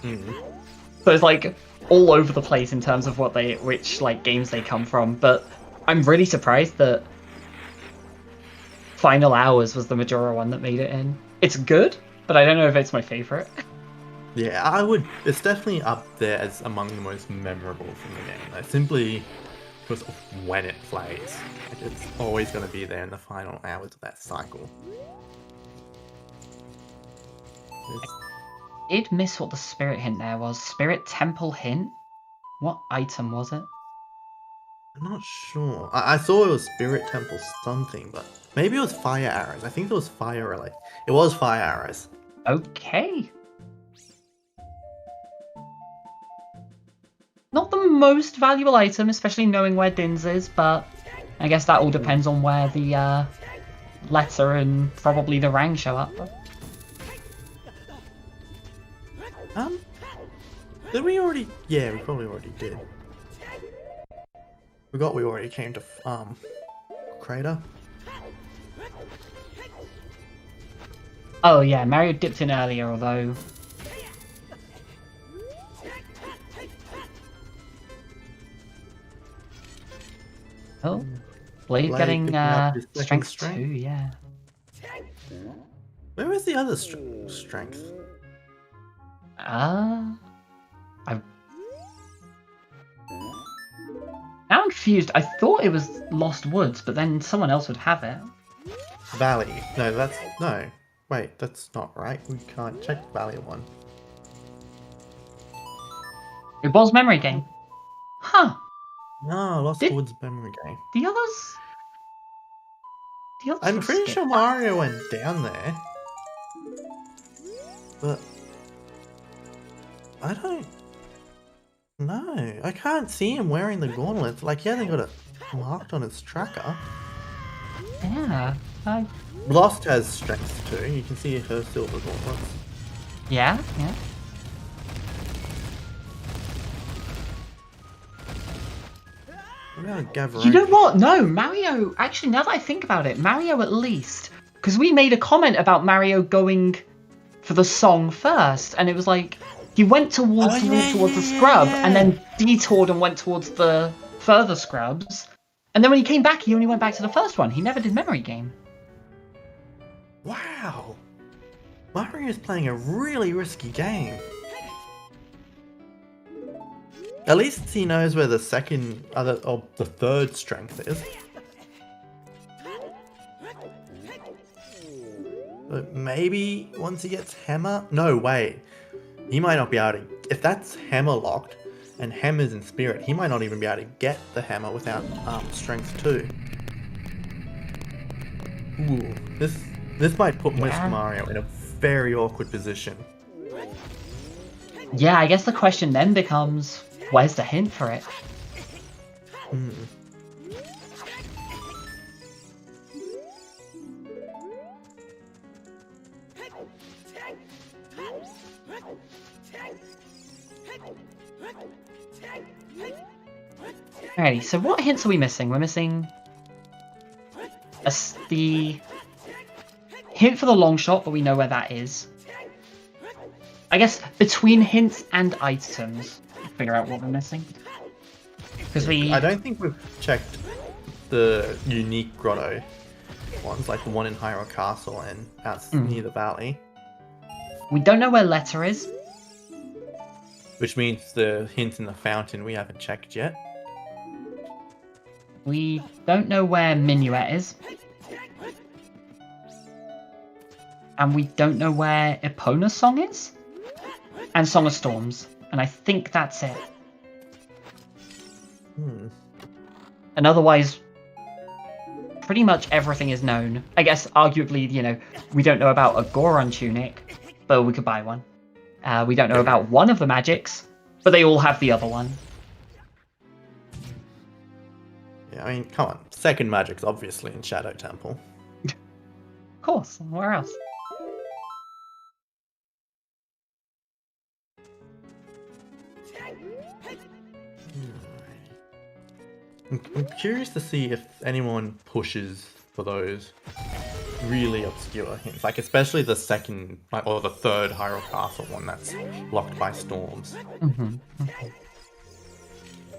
So it's like all over the place in terms of which like games they come from, but I'm really surprised that Final Hours was the Majora one that made it in. It's good, but I don't know if it's my favorite. Yeah, it's definitely up there as among the most memorable from the game, though, simply because of when it plays. Like, it's always going to be there in the final hours of that cycle. I did miss what the spirit hint there was. Spirit Temple hint? What item was it? I'm not sure. I saw it was Spirit Temple something, but maybe it was Fire Arrows. I think it was Fire Related. It was Fire Arrows. Okay. Not the most valuable item, especially knowing where Din's is, but I guess that all depends on where the letter and probably the rang show up. Did we already? Yeah, we probably already did. Forgot we already came to Crater. Oh yeah, Mario dipped in earlier, although... Oh, Blade getting strength 2, yeah. Where is the other strength? Now I'm confused. I thought it was Lost Woods, but then someone else would have it. Valley. No. Wait, that's not right. We can't check the Valley one. It was Memory Game. Huh. No, Lost Woods memory game. The others I'm pretty sure Mario went down there. But I don't... No, I can't see him wearing the gauntlets. Like, he hasn't got it marked on his tracker. Yeah. Lost has strength too. You can see her silver gauntlets. Yeah. What about Gavroni? You know what? No, Mario. Actually, now that I think about it, Mario at least, because we made a comment about Mario going for the song first, and it was like he went towards the scrub, and then detoured and went towards the further scrubs, and then when he came back, he only went back to the first one. He never did memory game. Wow, Mario's playing a really risky game. At least he knows where the the third strength is. But maybe once he gets hammer... No, wait. He might not be able to... If that's hammer locked, and hammer's in spirit, he might not even be able to get the hammer without strength 2. Ooh, this might put Mr. Mario in a very awkward position. Yeah, I guess the question then becomes, where's the hint for it? Alrighty, so what hints are we missing? We're missing the hint for the long shot, but we know where that is. I guess between hints and items, figure out what we're missing. Because I don't think we've checked the unique grotto ones, like the one in Hyrule Castle and out near the valley. We don't know where letter is. Which means the hint in the fountain we haven't checked yet. We don't know where Minuet is. And we don't know where Epona's song is. And Song of Storms. And I think that's it. And otherwise, pretty much everything is known. I guess, arguably, you know, we don't know about a Goron tunic, but we could buy one. We don't know about one of the magics, but they all have the other one. Yeah, I mean, come on. Second magic's obviously in Shadow Temple. Of course, where else? I'm curious to see if anyone pushes for those really obscure hints, like especially the second, or the third Hyrule Castle one that's locked by storms.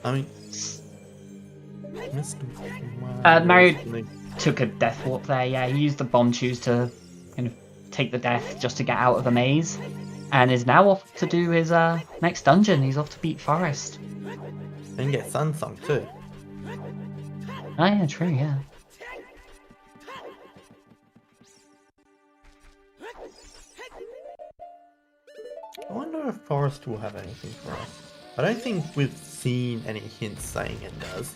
I mean, Mario took a death warp there. Yeah, he used the bomb choose to kind of take the death just to get out of the maze, and is now off to do his next dungeon. He's off to beat Forest. And get Sunsong too. Oh yeah, true, yeah. I wonder if Forest will have anything for us. I don't think we've seen any hints saying it does.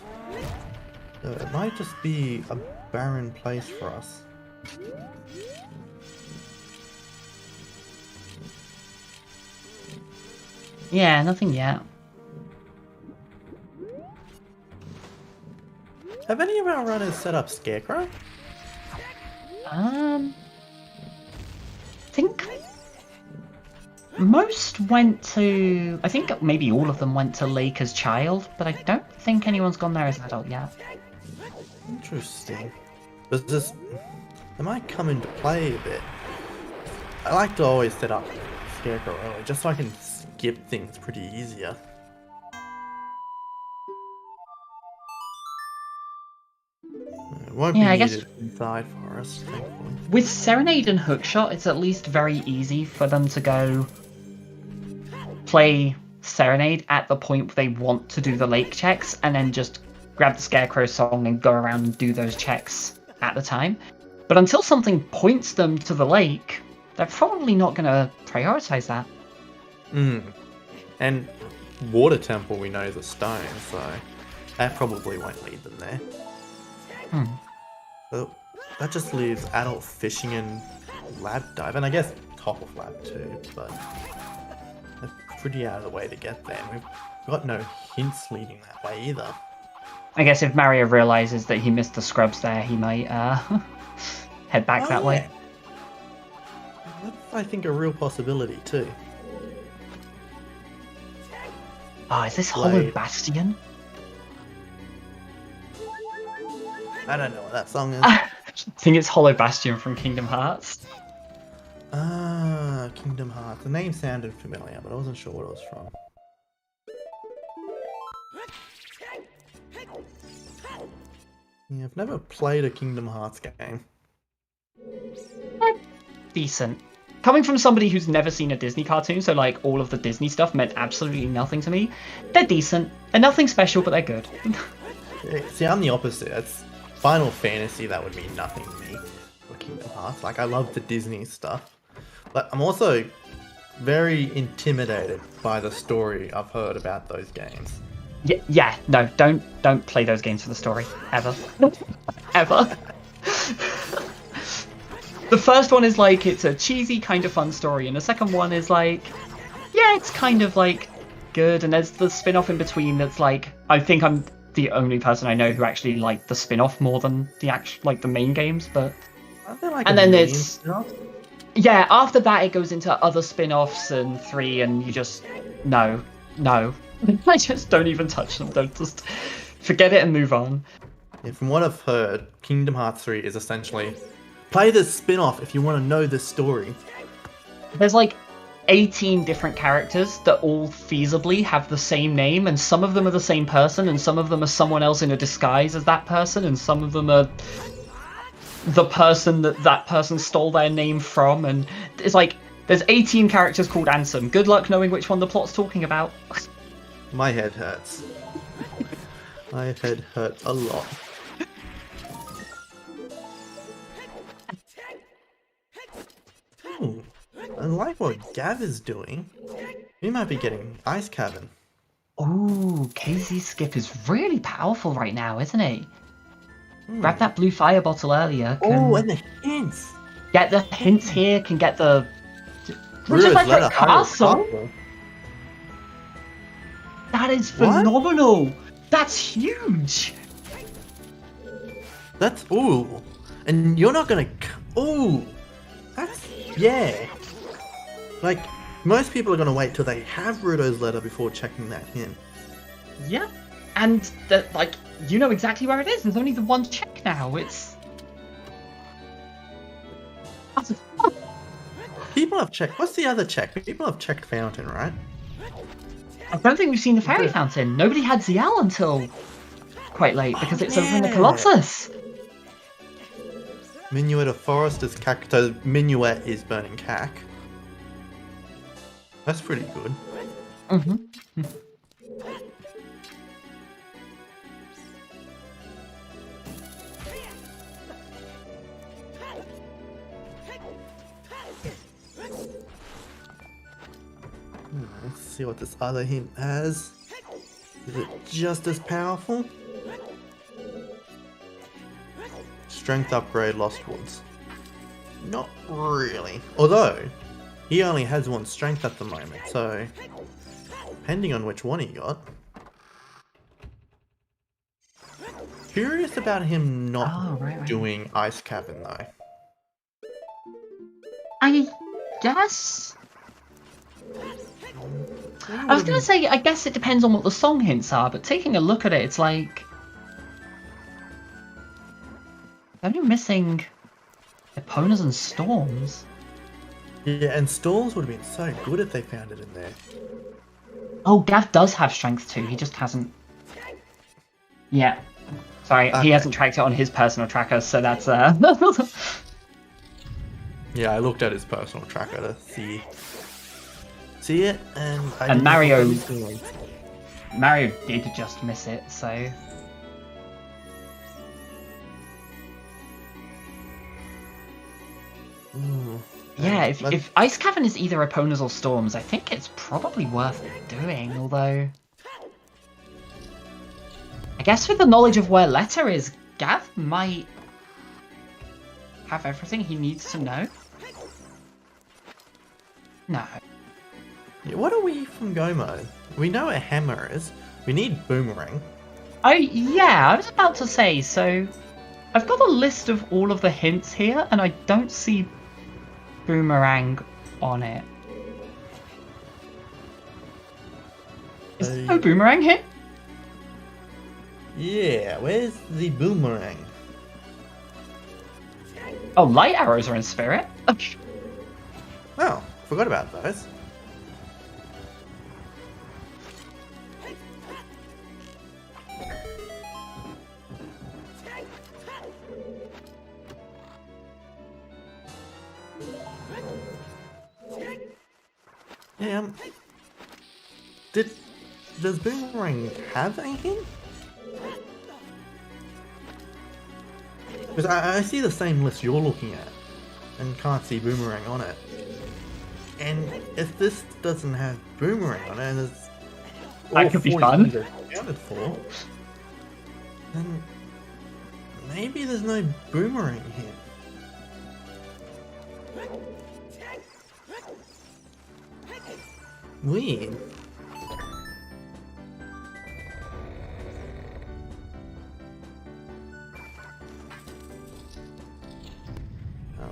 It might just be a barren place for us. Yeah, nothing yet. Have any of our runners set up Scarecrow? I think most went to... I think maybe all of them went to Lake as child, but I don't think anyone's gone there as adult yet. Interesting. Does this... It might come into play a bit. I like to always set up Scarecrow early, just so I can skip things pretty easier. It won't be needed inside Forest, thankfully. With Serenade and Hookshot, it's at least very easy for them to go play Serenade at the point where they want to do the lake checks, and then just grab the Scarecrow song and go around and do those checks at the time. But until something points them to the lake, they're probably not going to prioritize that. And Water Temple we know is a stone, so that probably won't lead them there. So that just leaves adult fishing and lab dive, and I guess top of lab too, but pretty out of the way to get there. We've got no hints leading that way either. I guess if Mario realizes that he missed the scrubs there, he might head back that way. That's, I think, a real possibility too. Oh, is this Hollow Bastion? I don't know what that song is. I think it's Hollow Bastion from Kingdom Hearts. Ah, Kingdom Hearts. The name sounded familiar, but I wasn't sure what it was from. Yeah, I've never played a Kingdom Hearts game. Decent. Coming from somebody who's never seen a Disney cartoon, so like all of the Disney stuff meant absolutely nothing to me, they're decent. They're nothing special, but they're good. See, I'm the opposite. It's Final Fantasy that would mean nothing to me for Kingdom Hearts. Like, I love the Disney stuff. But I'm also very intimidated by the story I've heard about those games. Yeah, no, don't play those games for the story. Ever. Ever. The first one is like, it's a cheesy kind of fun story, and the second one is like, yeah, it's kind of like good, and there's the spin-off in between that's like, I think I'm the only person I know who actually liked the spin-off more than the actual, like, the main games, but... And then it's... Yeah, after that it goes into other spin-offs and 3, and you just... No. I just don't even touch them, don't just... Forget it and move on. Yeah, from what I've heard, Kingdom Hearts 3 is essentially... Play this spin-off if you want to know the story. There's like 18 different characters that all feasibly have the same name, and some of them are the same person, and some of them are someone else in a disguise as that person, and some of them are the person that person stole their name from, and it's like, there's 18 characters called Ansem. Good luck knowing which one the plot's talking about. My head hurts. My head hurts a lot. Ooh, I like what Gav is doing. We might be getting Ice Cavern. Ooh, KZ Skip is really powerful right now, isn't he? Grab that blue fire bottle earlier. Oh, and the hints! Get the hints here, can get the... Ruda's like Letter a castle? That is phenomenal! What? That's huge! That's... Ooh! And you're not gonna... Ooh! That's... Yeah! Like, most people are gonna wait till they have Rudo's letter before checking that hint. Yeah. And, like, you know exactly where it is. There's only the one check now. It's... People have checked... What's the other check? People have checked Fountain, right? I don't think we've seen the Fairy Fountain. Nobody had ZL until quite late, because it's over in the Colossus. Minuet of Forest is cack. So Minuet is burning cack. That's pretty good. Mm-hmm. Let's see what this other hint has. Is it just as powerful? Strength upgrade Lost Woods. Not really. Although, he only has one strength at the moment, so... Depending on which one he got. Curious about him not doing Ice Cavern, though. I guess... I was going to say, I guess it depends on what the song hints are, but taking a look at it, it's like... Are you missing Eponas and Storms? Yeah, and Storms would have been so good if they found it in there. Oh, Gav does have Strength too, he just hasn't... Yeah. Sorry, he hasn't tracked it on his personal tracker, so that's... Yeah, I looked at his personal tracker to see it, and I and Mario did just miss it, so... Ooh. Yeah, if Ice Cavern is either Eponas or Storms, I think it's probably worth doing, although... I guess with the knowledge of where Letter is, Gav might have everything he needs to know? No. What are we from Go mode? We know what a hammer is. We need boomerang. Yeah, I was about to say, so I've got a list of all of the hints here, and I don't see boomerang on it. Is there no boomerang here? Yeah, where's the boomerang? Oh, light arrows are in spirit. Oh, forgot about those. Yeah, does boomerang have anything? Because I see the same list you're looking at, and can't see boomerang on it. And if this doesn't have boomerang on it, and it's that could be fun. Accounted for, then maybe there's no boomerang here. Weird.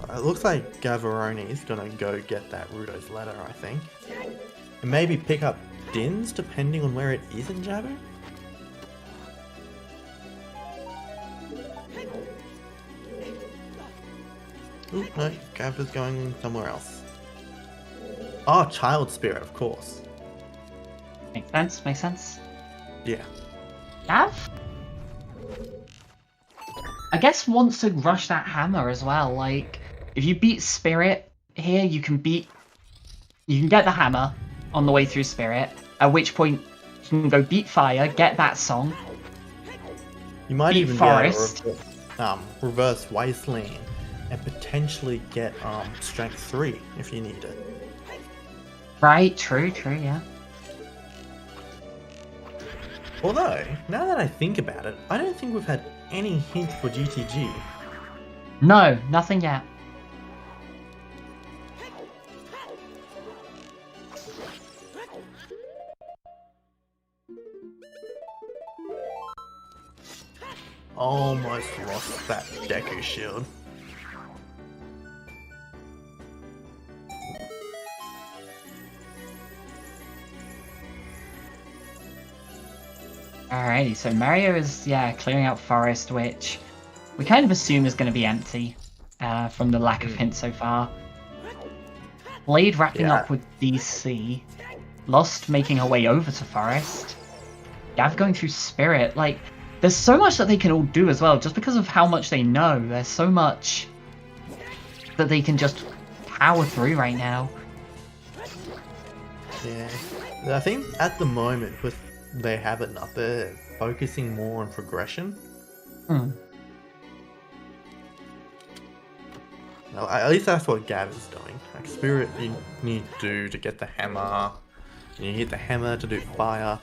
It looks like Gavaroni's gonna go get that Rudo's letter, I think. And maybe pick up Din's depending on where it is in Jabu? Ooh, no, Gav is going somewhere else. Oh, Child Spirit, of course. Makes sense, makes sense. Yeah. Gav? I guess wants to rush that hammer as well. Like, if you beat Spirit here, you can get the hammer on the way through Spirit, at which point you can go beat Fire, get that song. You might beat even Forest. get a reverse Wasteland and potentially get Strength 3 if you need it. Right, true, yeah. Although, now that I think about it, I don't think we've had any hint for GTG. No, nothing yet. Almost lost that Deku Shield. Alrighty, so Mario is, clearing out Forest, which we kind of assume is going to be empty from the lack of hints so far. Blade wrapping up with DC. Lost making her way over to Forest. Gav going through Spirit. Like, there's so much that they can all do as well, just because of how much they know. There's so much that they can just power through right now. Yeah. I think at the moment, with they have enough, they're focusing more on progression. Well, at least that's what Gav is doing. Like Spirit, you need to do to get the hammer. You hit the hammer to do fire.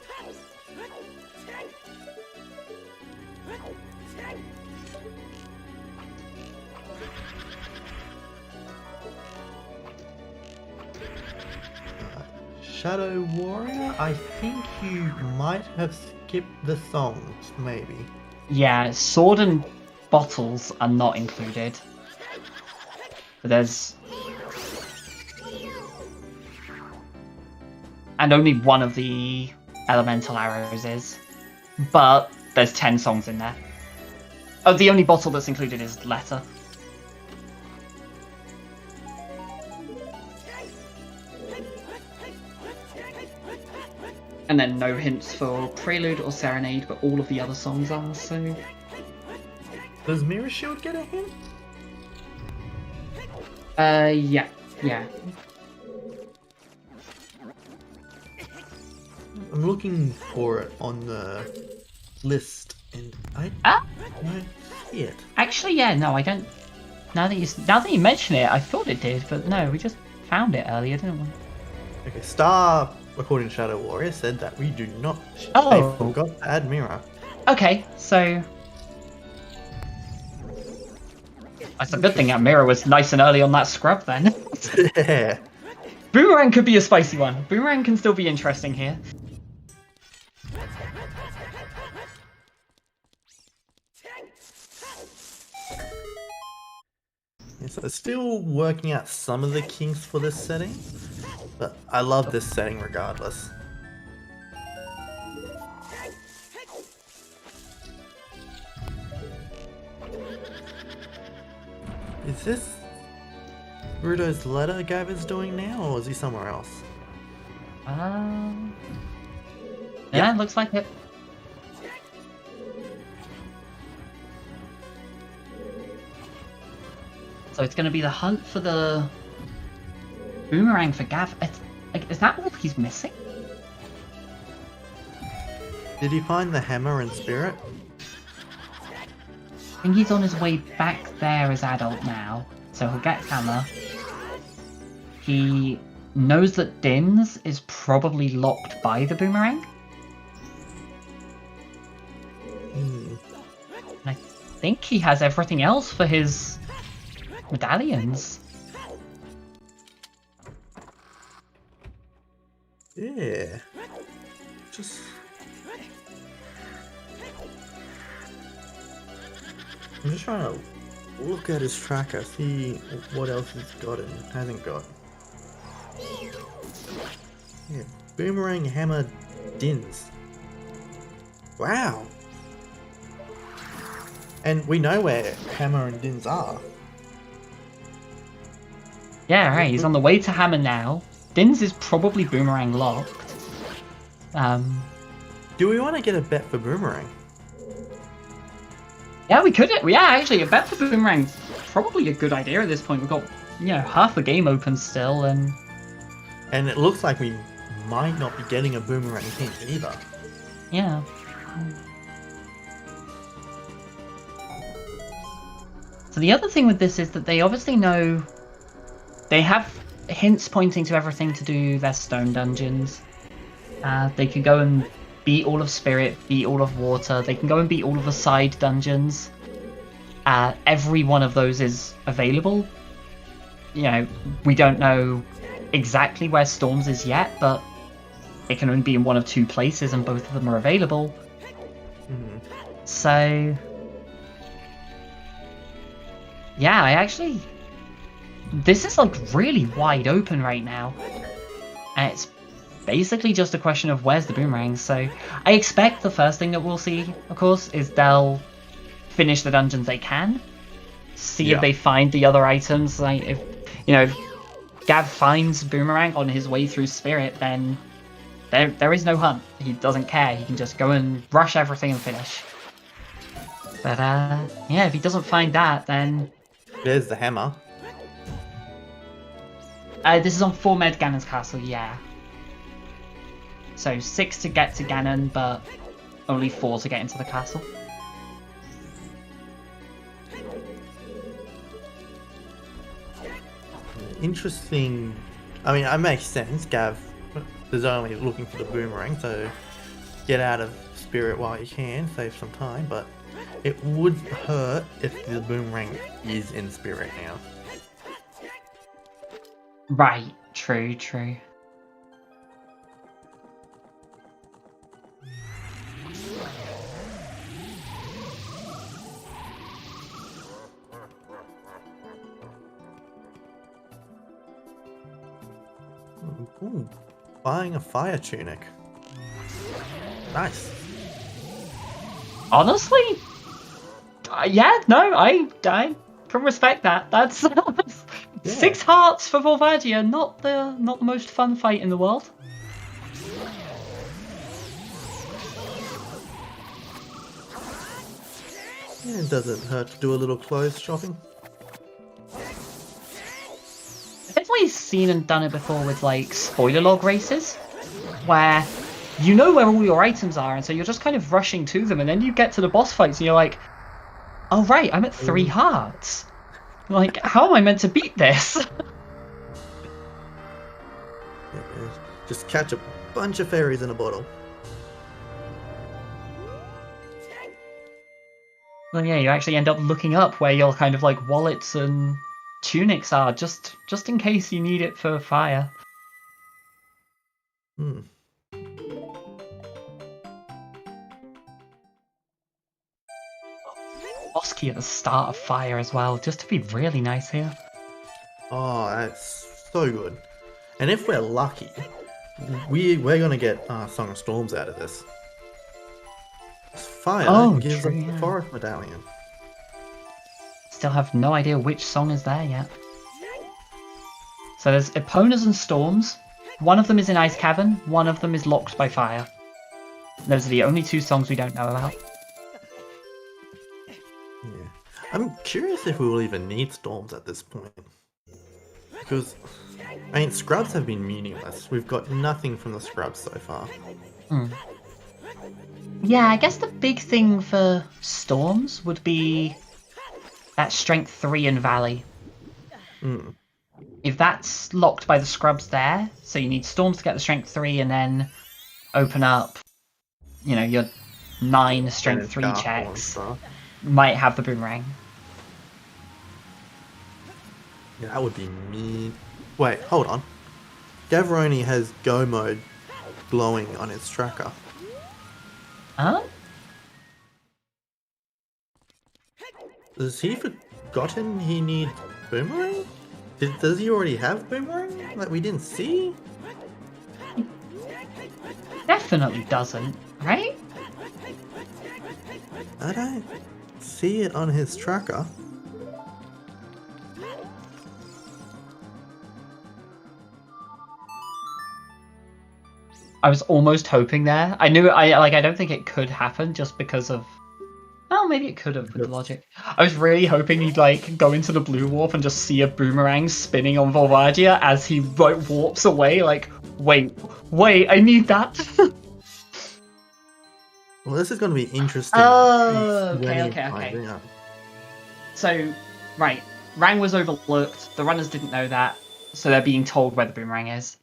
Shadow Warrior, I think you might have skipped the songs, maybe. Yeah, sword and bottles are not included. But there's... And only one of the elemental arrows is. But there's 10 songs in there. Oh, the only bottle that's included is letter. And then no hints for Prelude or Serenade, but all of the other songs are, so... Does Mirror Shield get a hint? Yeah. I'm looking for it on the list, and I don't see it. Actually, yeah, no, I don't... Now that you mention it, I thought it did, but no, we just found it earlier, didn't we? Okay, Star, according to Shadow Warrior, said that we do not. Oh. They forgot to add Mirror. Okay, so... That's a good thing that mirror was nice and early on that scrub then. Yeah. Boomerang could be a spicy one. Boomerang can still be interesting here. Yeah, so still working out some of the kinks for this setting, but I love this setting regardless. Is this Rudo's letter Gavin's doing now, or is he somewhere else? Yeah, it looks like it. So it's going to be the hunt for the boomerang for Gav. Is that all he's missing? Did he find the hammer and spirit? I think he's on his way back there as adult now. So he'll get hammer. He knows that Din's is probably locked by the boomerang. Hmm. And I think he has everything else for his medallions. Yeah. Just... I'm just trying to look at his tracker, see what else he's got and hasn't got. Yeah. Boomerang, hammer, Dins. Wow. And we know where hammer and Dins are. Yeah, right. He's on the way to hammer now. Din's is probably boomerang locked. Do we want to get a bet for boomerang? Yeah, we could. Yeah, actually, a bet for boomerang's probably a good idea at this point. We've got, half the game open still, and it looks like we might not be getting a boomerang hint either. yeah. So the other thing with this is that they obviously know they have hints pointing to everything to do their stone dungeons. They can go and beat all of Spirit, beat all of Water. They can go and beat all of the side dungeons. Every one of those is available. We don't know exactly where Storms is yet, but it can only be in one of two places, and both of them are available. Mm-hmm. So, yeah, this is like really wide open right now, and it's basically just a question of where's the boomerang. So I expect the first thing that we'll see, of course, is they'll finish the dungeons they can, see if they find the other items. Like if Gav finds boomerang on his way through Spirit, then there is no hunt. He doesn't care. He can just go and rush everything and finish. But yeah, if he doesn't find that, then There's the hammer. This is on 4 med Ganon's castle, yeah. So 6 to get to Ganon, but only 4 to get into the castle. Interesting. I mean, it makes sense. Gav is only looking for the boomerang, so get out of Spirit while you can, save some time, but it would hurt if the boomerang is in Spirit now. Right, true. Ooh, buying a fire tunic. Nice. Honestly, I can respect that. That's 6 hearts for Volvagia, not the most fun fight in the world. Yeah, it doesn't hurt to do a little clothes shopping. I've definitely seen and done it before with like spoiler log races, where you know where all your items are, and so you're just kind of rushing to them, and then you get to the boss fights and you're like, oh right, I'm at 3 hearts. Like, how am I meant to beat this? Yeah, just catch a bunch of fairies in a bottle. Well, yeah, you actually end up looking up where your kind of like wallets and tunics are, just in case you need it for fire. Hmm. Bosky at the start of fire as well, just to be really nice here. Oh, that's so good. And if we're lucky, we're gonna get Song of Storms out of this. Fire gives true, us the yeah. Forest Medallion. Still have no idea which song is there yet. So there's Eponas and Storms. One of them is in Ice Cavern, one of them is locked by fire. Those are the only two songs we don't know about. Yeah. I'm curious if we will even need storms at this point. Because, I mean, scrubs have been meaningless. We've got nothing from the scrubs so far. Yeah, I guess the big thing for Storms would be that Strength 3 in Valley. If that's locked by the scrubs there, so you need Storms to get the Strength 3 and then open up, you know, your 9 Strength 3 checks, might have the Boomerang. Yeah, that would be mean. Wait, hold on. Gavroni has Go Mode glowing on his tracker. Huh? Has he forgotten he needs Boomerang? Does he already have Boomerang that we didn't see? Definitely doesn't, right? I don't see it on his tracker. I was almost hoping there. I don't think it could happen just because of... Oh, maybe it could have with logic. I was really hoping he'd like go into the blue warp and just see a Boomerang spinning on Volvagia as he like warps away. Like, wait, I need that. Well, this is going to be interesting. Oh, okay. So, right, Rang was overlooked. The runners didn't know that, so they're being told where the Boomerang is.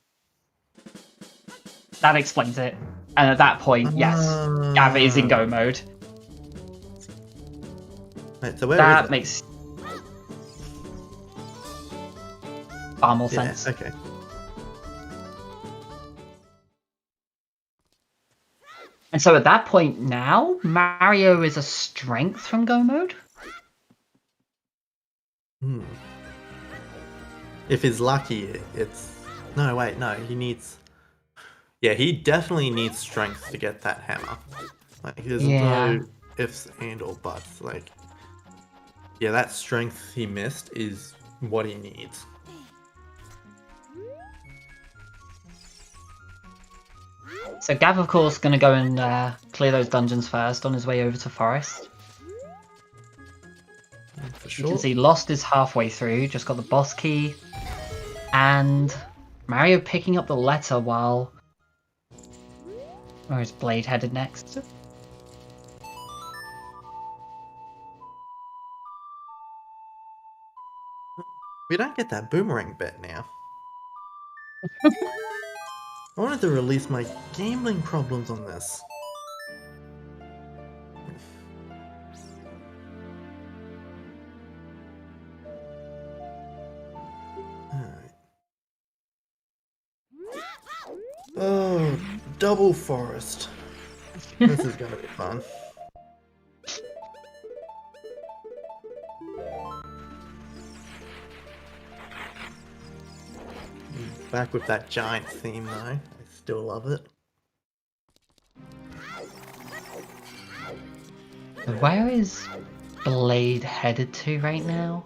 That explains it. And at that point, yes, Gav is in Go mode. Right, so where that is it? Makes far more sense. Okay. And so at that point now, Mario is a strength from Go mode? If he's lucky, it's... No, wait, no, he needs... Yeah, he definitely needs strength to get that hammer. Like, there's no ifs and or buts. Like, yeah, that strength he missed is what he needs. So Gav, of course, going to go and clear those dungeons first on his way over to Forest. For You sure. can see Lost is halfway through, just got the boss key. And Mario picking up the letter while... Where is Blade headed next? We don't get that boomerang bet now. I wanted to release my gambling problems on this. Alright. Oh, double forest. This is gonna be fun. Back with that giant theme though. I still love it. Where is Blade headed to right now?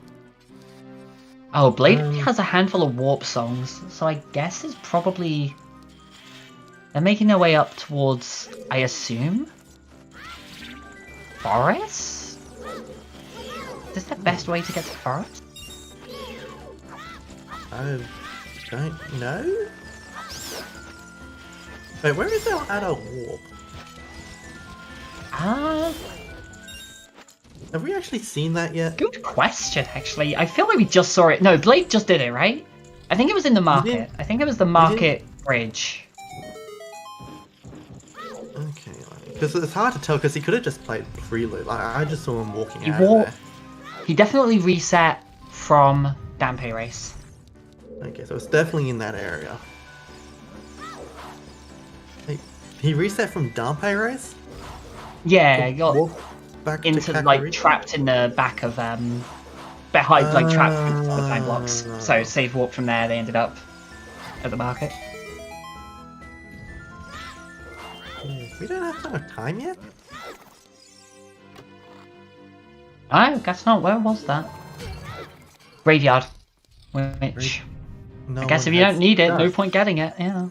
Oh, Blade has a handful of warp songs, so I guess it's probably... They're making their way up towards, I assume, Forest? Is this the best way to get to Forest? I don't know. Wait, where is our adult warp? Have we actually seen that yet? Good question, actually. I feel like we just saw it. No, Blade just did it, right? I think it was in the market. I think it was the market bridge. Okay, because it's hard to tell because he could have just played prelude. Like I just saw him walking out of there. He definitely reset from Dampe Race. Okay, so it's definitely in that area. he reset from Dampe Race? Yeah, got Walk back into to like Kakariko? trapped in the back of behind like trapped in the time blocks. So Ah. save walk from there. They ended up at the market. We don't have enough time yet? I guess not. Where was that? Graveyard. Which No I guess one if you has don't need it, no done. point getting it. Yeah.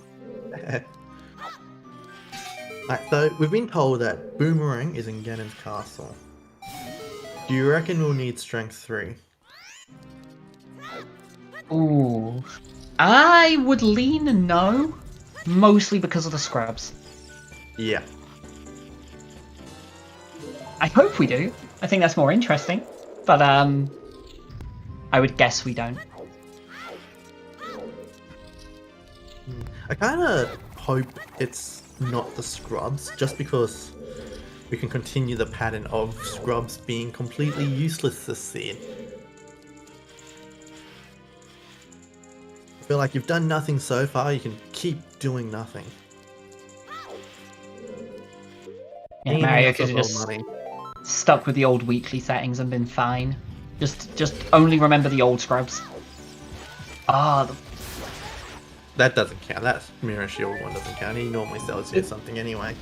Right, so we've been told that Boomerang is in Ganon's castle. Do you reckon we'll need Strength 3? Ooh. I would lean no, mostly because of the scrubs. Yeah. I hope we do. I think that's more interesting. But I would guess we don't. I kind of hope it's not the scrubs, just because we can continue the pattern of scrubs being completely useless this seed. I feel like you've done nothing so far, you can keep doing nothing. Yeah, Ain't Mario enough could have of just money. stuck with the old weekly settings and been fine. Just only remember the old scrubs. Ah, That doesn't count. That Mirror Shield one doesn't count. He normally sells you something anyway.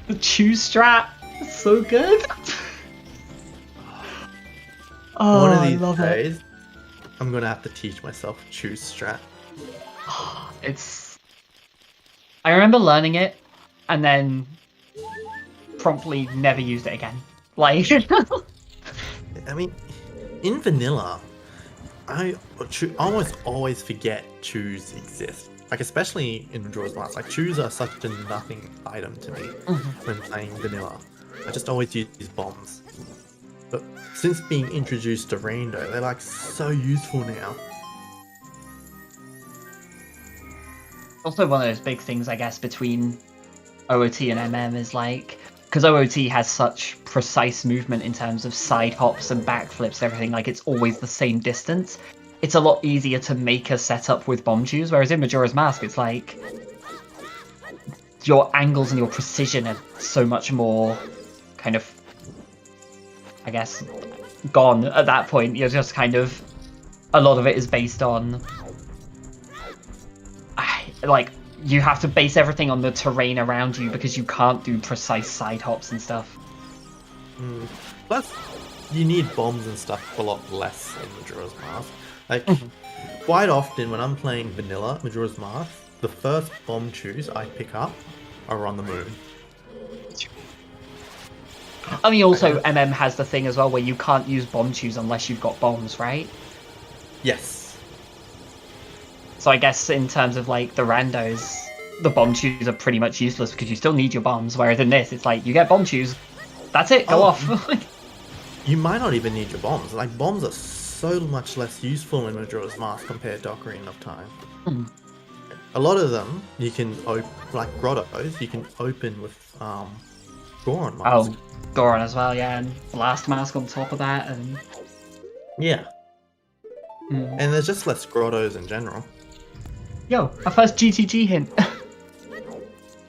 the choose strat. It's so good. Oh, One of I these love it. days, I'm gonna have to teach myself choose strat. It's. I remember learning it, and then promptly never used it again. Like, I mean, in vanilla, I almost always forget choose exists. Like, especially in Majora's Mask, like choose are such a nothing item to me when playing vanilla. I just always use these bombs. But since being introduced to Rando, they're like so useful now. also one of those big things, I guess, between OOT and MM is like, because OOT has such precise movement in terms of side hops and backflips, everything, like it's always the same distance. It's a lot easier to make a setup with bomb choose, whereas in Majora's Mask, it's like your angles and your precision are so much more kind of, I guess, gone at that point. You're just kind of, a lot of it is based on, like, you have to base everything on the terrain around you because you can't do precise side hops and stuff. Plus, you need bombs and stuff a lot less in Majora's Mask. Like, quite often when I'm playing vanilla Majora's Mask, the first bomb choose I pick up are on the moon. I mean, also, MM has the thing as well where you can't use bomb choose unless you've got bombs, right? Yes. So I guess in terms of, like, the randos, the bomb choose are pretty much useless because you still need your bombs, whereas in this, it's like, you get bomb choose, that's it, go off. You might not even need your bombs. Like, bombs are so much less useful in Majora's Mask compared to Ocarina of Time. A lot of them, you can like grottos, you can open with Goron Mask. Oh, Goron as well, yeah, and Blast Mask on top of that, and... Yeah. And there's just less grottos in general. Yo, our first GTG hint.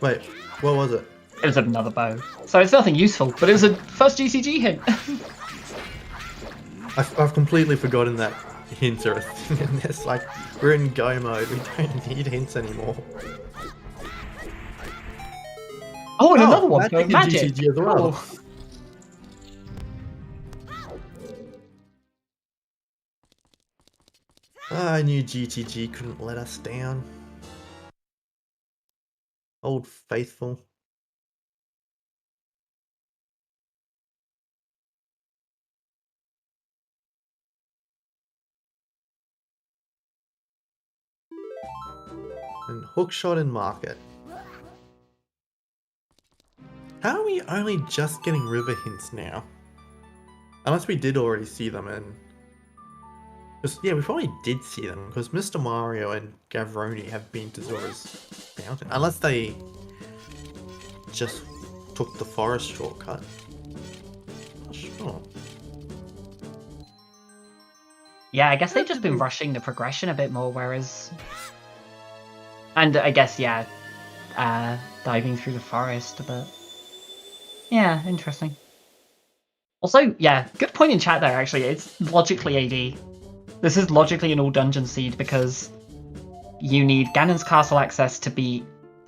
Wait, what was it? It was another bow. So it's nothing useful, but it was a first GTG hint. I've completely forgotten that hints are a thing in this. Like, we're in go mode, we don't need hints anymore. Oh, and another one for Magic magic. and GTG as well. Oh. I knew GTG couldn't let us down. Old Faithful. And Hookshot and Market. How are we only just getting river hints now? Unless we did already see them in... Yeah, we probably did see them, because Mr. Mario and Gavroni have been to Zora's Mountain. Unless they just took the forest shortcut. Not sure. Yeah, I guess they've just been rushing the progression a bit more, whereas... And I guess, yeah, diving through the forest, but yeah, interesting. Also, yeah, good point in chat there, actually. It's logically AD. This is logically an all-dungeon seed because you need Ganon's castle access to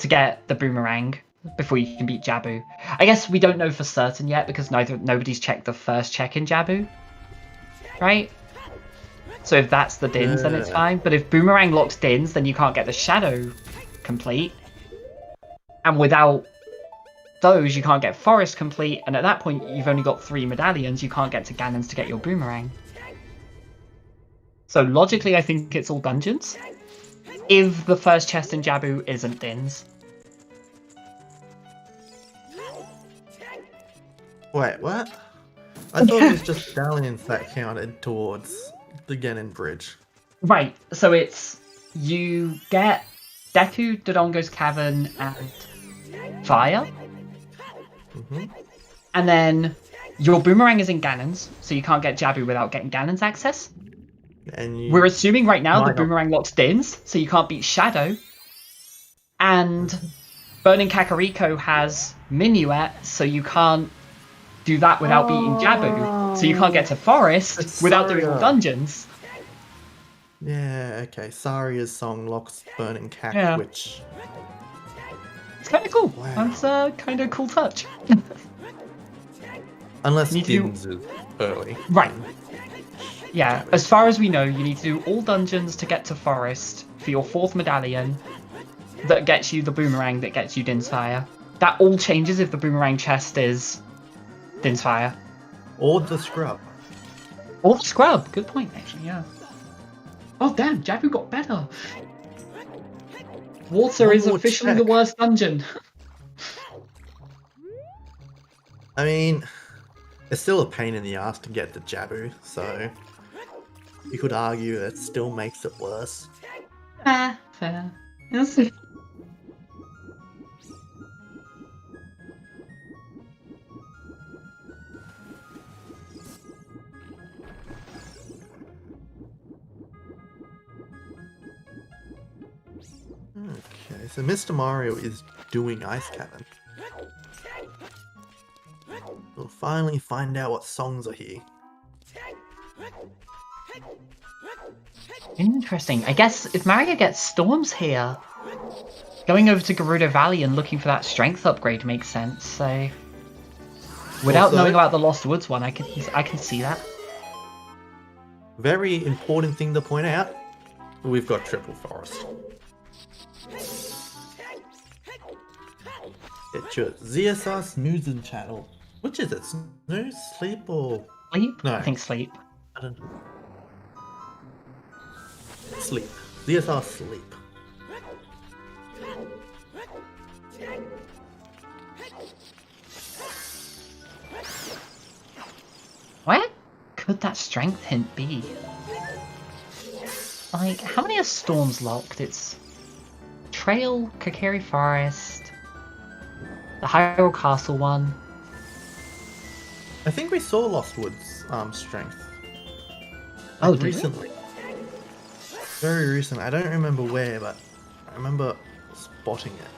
get the boomerang before you can beat Jabu. I guess we don't know for certain yet because nobody's checked the first check in Jabu, right? So if that's the Dins, then it's fine. But if Boomerang locks Dins, then you can't get the Shadow complete. And without those, you can't get Forest complete. And at that point, you've only got 3 medallions. You can't get to Ganon's to get your Boomerang. So logically, I think it's all dungeons. If the first chest in Jabu isn't Dins. Wait, what? I thought it was just medallions that counted towards the Ganon Bridge. Right, so it's... You get Deku, Dodongo's Cavern, and Fire. Mm-hmm. And then your Boomerang is in Ganon's, so you can't get Jabu without getting Ganon's access. And We're assuming right now the might not- Boomerang locks Dins, so you can't beat Shadow. And Burning Kakariko has Minuet, so you can't do that without beating Jabu. So you can't get to Forest It's without doing all Saria. dungeons. Yeah, okay. Saria's song locks Burning Cack, Yeah. which... It's kind of cool. Wow. That's a kind of cool touch. Unless You do- Dins is early. Right. Yeah, as far as we know, you need to do all dungeons to get to Forest for your 4th medallion that gets you the Boomerang that gets you Din's Fire. That all changes if the Boomerang chest is Din's Fire. Or the Scrub. Or the Scrub. Good point, actually, yeah. Oh, damn, Jabu got better. Water One is more officially check. the worst dungeon. I mean, it's still a pain in the ass to get the Jabu, so... You could argue it still makes it worse. Fair. Yes. Okay, so Mr. Mario is doing Ice Cavern. We'll finally find out what songs are here. Interesting. I guess if Mario gets Storms here, going over to Gerudo Valley and looking for that strength upgrade makes sense. So, without Also- knowing about the Lost Woods one, I can see that. Very important thing to point out, we've got Triple Forest. Get your ZSR snoozing channel. Which is it? Snooze, sleep, or... Sleep? No. I think sleep. I don't know. Sleep. ZSR sleep. Where could that strength hint be? Like, how many are Storms locked? It's Trail, Kokiri Forest, the Hyrule Castle one. I think we saw Lost Woods strength. Oh, Like, did we? recently. Very recent. I don't remember where, but I remember spotting it.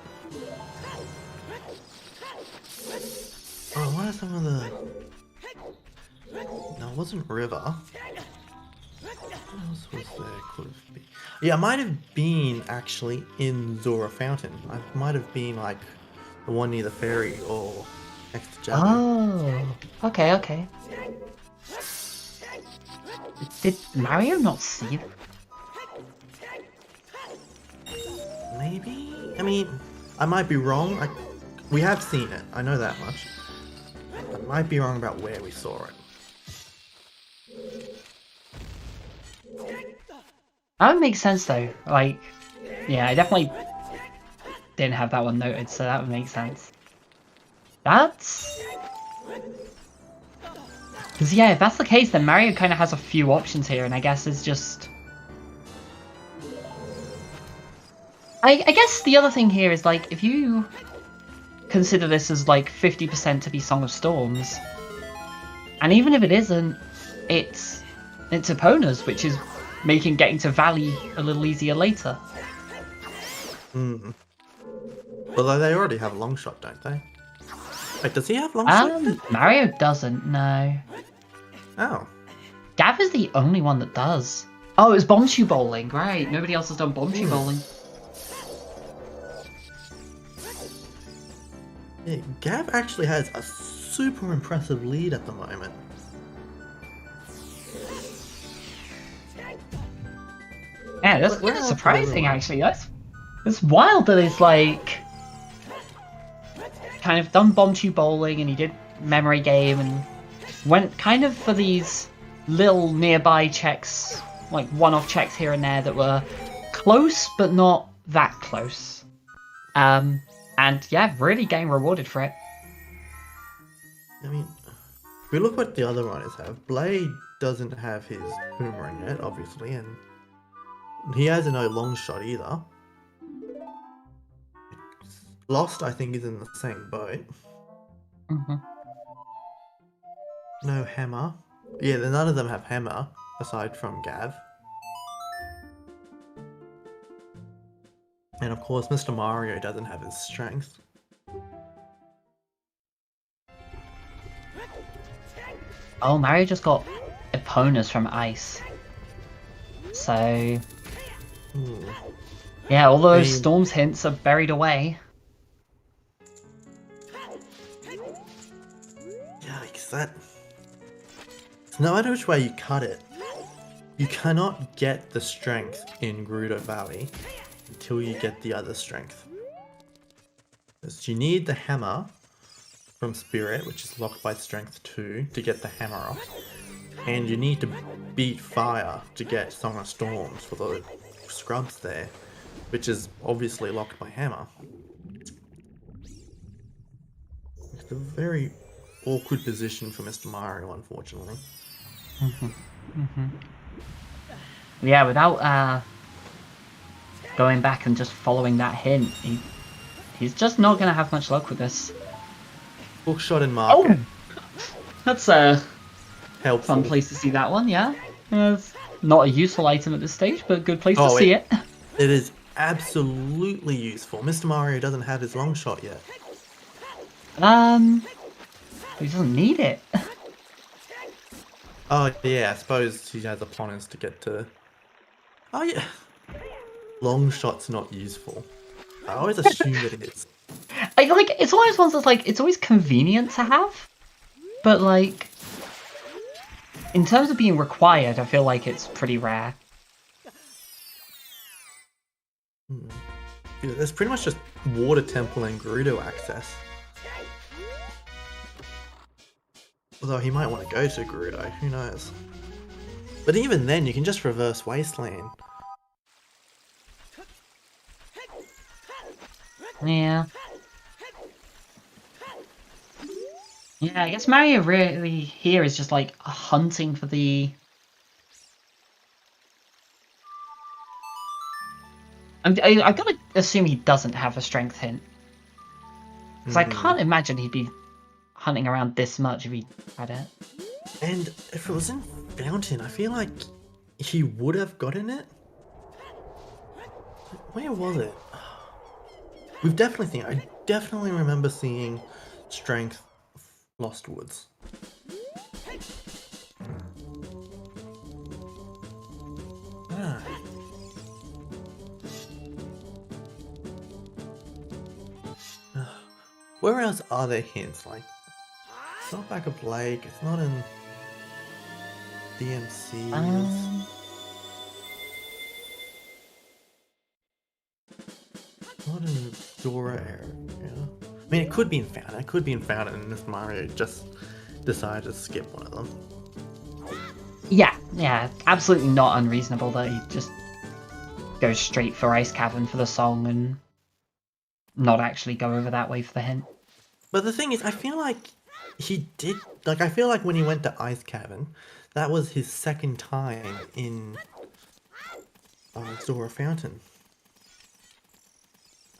Oh, what are some of the... No, it wasn't River. What else was there? Could have been... Yeah, it might have been actually in Zora Fountain. I might have been like the one near the ferry or next to Jabu. Oh, okay. Did Mario not see that? Maybe? I mean, I might be wrong. We have seen it. I know that much. I might be wrong about where we saw it. That would make sense though. Like, yeah, I definitely didn't have that one noted, so that would make sense. That's... Because yeah, if that's the case, then Mario kind of has a few options here, and I guess it's just... I guess the other thing here is, like, if you consider this as, like, 50% to be Song of Storms, and even if it isn't, it's Epona's, which is making getting to Valley a little easier later. Hmm. Although they already have long shot, don't they? Wait, does he have long shot? Mario doesn't, no. Oh. Gav is the only one that does. Oh, it was bomb shoe bowling, right. Nobody else has done bomb shoe bowling. Yeah, Gav actually has a super impressive lead at the moment. Yeah, that's kind of surprising, actually. It's wild that it's like kind of done bomb tube bowling and he did memory game and went kind of for these little nearby checks, like one-off checks here and there that were close but not that close. And yeah, really getting rewarded for it. I mean, if we look what the other runners have, Blade doesn't have his boomerang yet, obviously, and he has no long shot either. Lost, I think, is in the same boat. No hammer. Yeah, none of them have hammer, aside from Gav. And of course, Mr. Mario doesn't have his strength. Oh, Mario just got opponents from ice. So... yeah, all those Storm's hints are buried away. Yikes, that... no matter which way you cut it, you cannot get the strength in Gerudo Valley until you get the other strength. Because you need the hammer from Spirit, which is locked by strength 2, to get the hammer off. And you need to beat Fire to get Song of Storms for the scrubs there, which is obviously locked by hammer. It's a very awkward position for Mr. Mario, unfortunately. Yeah, without going back and just following that hint, he's just not going to have much luck with this. Hookshot and market. Oh! That's a helpful. Fun place to see that one, yeah. It's not a useful item at this stage, but a good place to see it. It is absolutely useful. Mr. Mario doesn't have his long shot yet. He doesn't need it. Oh yeah, I suppose he has opponents to get to... oh yeah. Long shot's not useful. I always assume that it is. Like, it's always ones that's like, it's always convenient to have, but like, in terms of being required, I feel like it's pretty rare. Yeah, there's pretty much just Water Temple and Gerudo access. Although he might want to go to Gerudo, who knows. But even then, you can just reverse Wasteland. Yeah. Yeah, I guess Mario really here is just like hunting for the... I've got to assume he doesn't have a strength hint. Because I can't imagine he'd be hunting around this much if he had it. And if it was in Fountain, I feel like he would have gotten it. Where was it? I definitely remember seeing Strength Lost Woods. Ah. Where else are there hints? Like, it's not back of Lake, it's not in DMC. Not in Dora area. I mean, it could be in Fountain. It could be in Fountain, and this Mario just decided to skip one of them. Yeah, absolutely not unreasonable that he just goes straight for Ice Cavern for the song and not actually go over that way for the hint. But the thing is, I feel like he did. Like, I feel like when he went to Ice Cavern, that was his second time in Zora Fountain.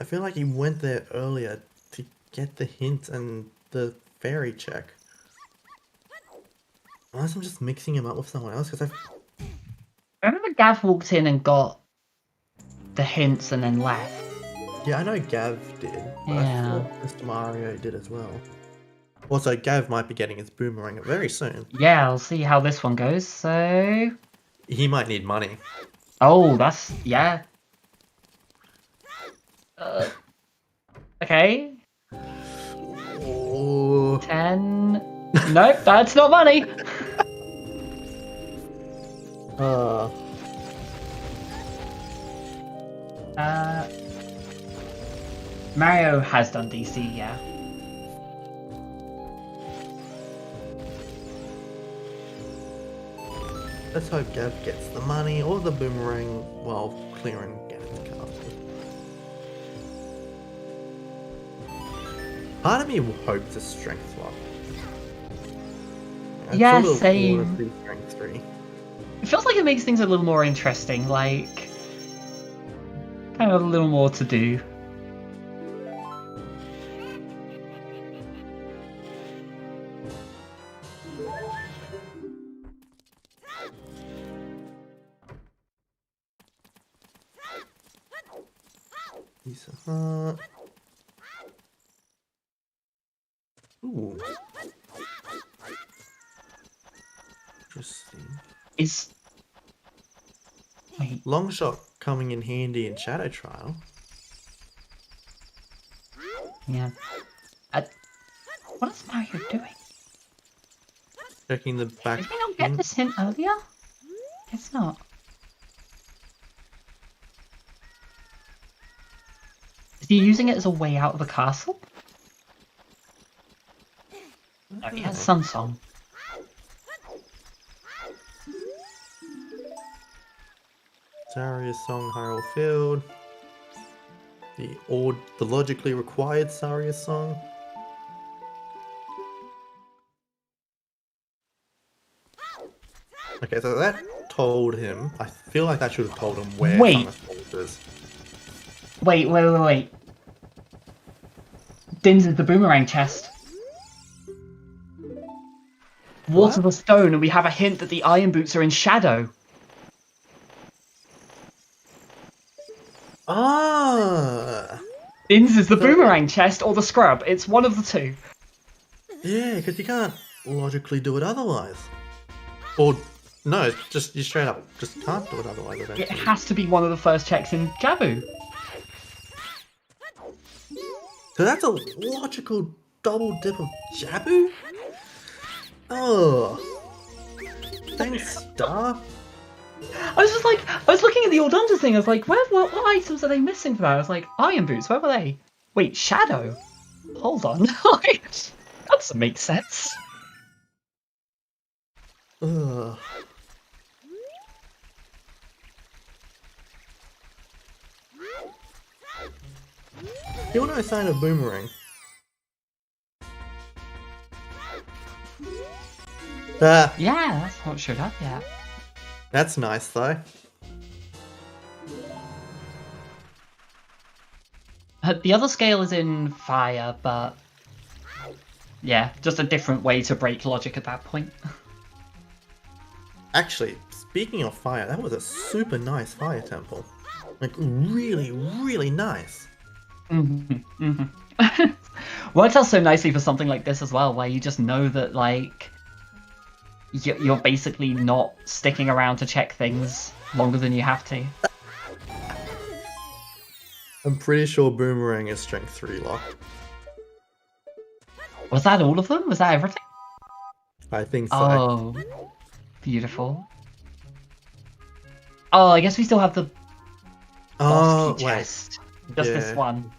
I feel like he went there earlier to get the hint and the fairy check. Unless I'm just mixing him up with someone else, because I remember Gav walked in and got the hints and then left. Yeah, I know Gav did, but I Yeah. thought Mr. Mario did as well. Also, Gav might be getting his boomerang very soon. Yeah, I'll see how this one goes. So, He might need money. oh, that's yeah. Okay, Oh. 10. Nope, that's not money. Mario has done DC, yeah. Let's hope Gav gets the money or the boomerang while clearing Ganon's castle. Part of me hopes a strength swap. Yeah, sort of same. wanna see strength 3. It feels like it makes things a little more interesting, like kind of a little more to do. Piece of heart. Ooh. Interesting. Is wait, Long shot coming in handy in Shadow Trial. yeah. What is Mario doing? Checking the back. Did we not get this hint earlier? Guess not. Is he using it as a way out of the castle? No, he has Sun Song. Zarya's song, Hyrule Field. The logically required Zarya song. Okay, so that told him. I feel like that should have told him where Wait. Summer is. Wait. Din's is the boomerang chest. Water the stone, and we have a hint that the iron boots are in shadow. Ah! Din's is the boomerang chest or the scrub. It's one of the two. Yeah, because you can't logically do it otherwise. Or, no, just you straight up just can't do it otherwise. It has to be one of the first checks in Jabu. So that's a logical double dip of Jabu? Oh. Thanks, Star. I was looking at the Ordunda thing. I was like, what items are they missing for that? I was like, iron boots. Where were they? Wait, shadow. Hold on. That doesn't make sense. Ugh. Still no sign of boomerang. Ah, Yeah, that's what showed up. Yeah. that's nice though. The other scale is in fire, but yeah, just a different way to break logic at that point. Actually, speaking of fire, that was a super nice fire temple. Like, really, really nice. Works out so nicely for something like this as well, where you just know that, like, you're basically not sticking around to check things longer than you have to. I'm pretty sure boomerang is strength 3 locked. Was that all of them? Was that everything? I think so. Oh, beautiful. Oh, I guess we still have the boss key chest. Just this Yeah. one.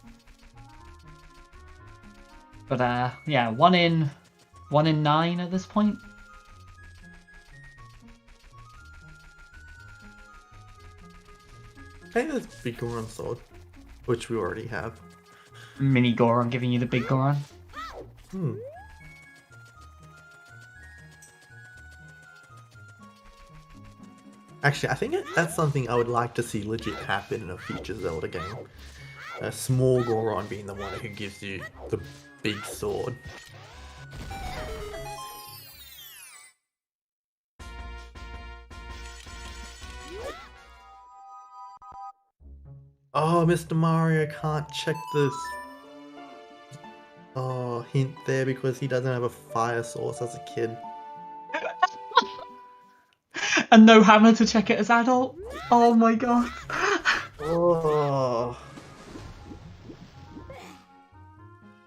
But yeah, one in 9 at this point. I think that's big Goron sword, which we already have. Mini Goron giving you the big Goron. Hmm. Actually, I think that's something I would like to see legit happen in a future Zelda game. A small Goron being the one who gives you the big sword. Oh, Mr. Mario can't check this. Oh, hint there because he doesn't have a fire source as a kid. And no hammer to check it as adult. Oh my god. Oh.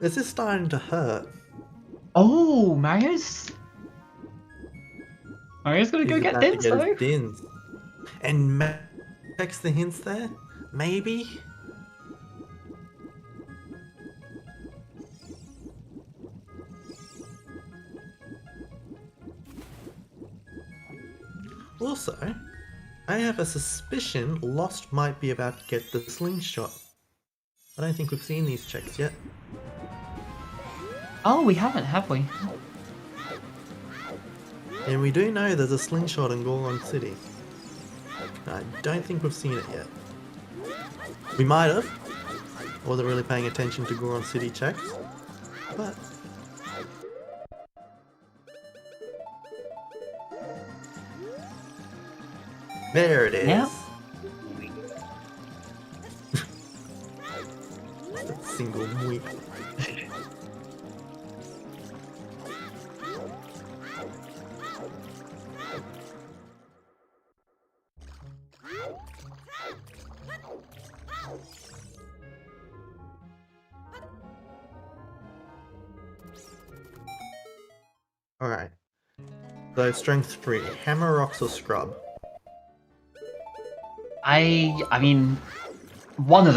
This is starting to hurt. Oh, Mario's gonna go He's get about to Dins get though. his dins. And checks the hints there? Maybe? Also, I have a suspicion Lost might be about to get the slingshot. I don't think we've seen these checks yet. Oh, we haven't, have we? And we do know there's a slingshot in Goron City. I don't think we've seen it yet. We might have. I wasn't really paying attention to Goron City checks. But... there it is. Yeah. That single week. Alright. So strength 3, hammer, rocks, or scrub? I mean, one of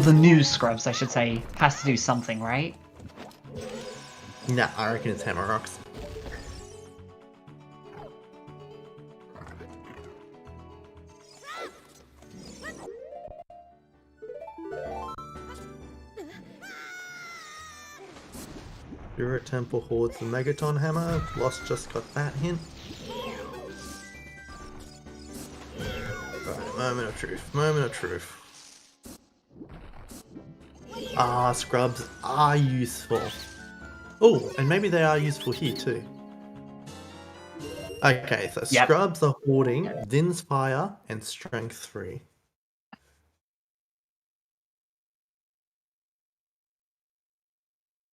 the new scrubs, I should say, has to do something, right? Nah, I reckon it's hammer rocks. Spirit Temple hoards the Megaton Hammer. Lost just got that hint. Right, moment of truth. Moment of truth. Ah, scrubs are useful. Oh, and maybe they are useful here too. Okay, so Yep. scrubs are hoarding Din's Fire and Strength 3.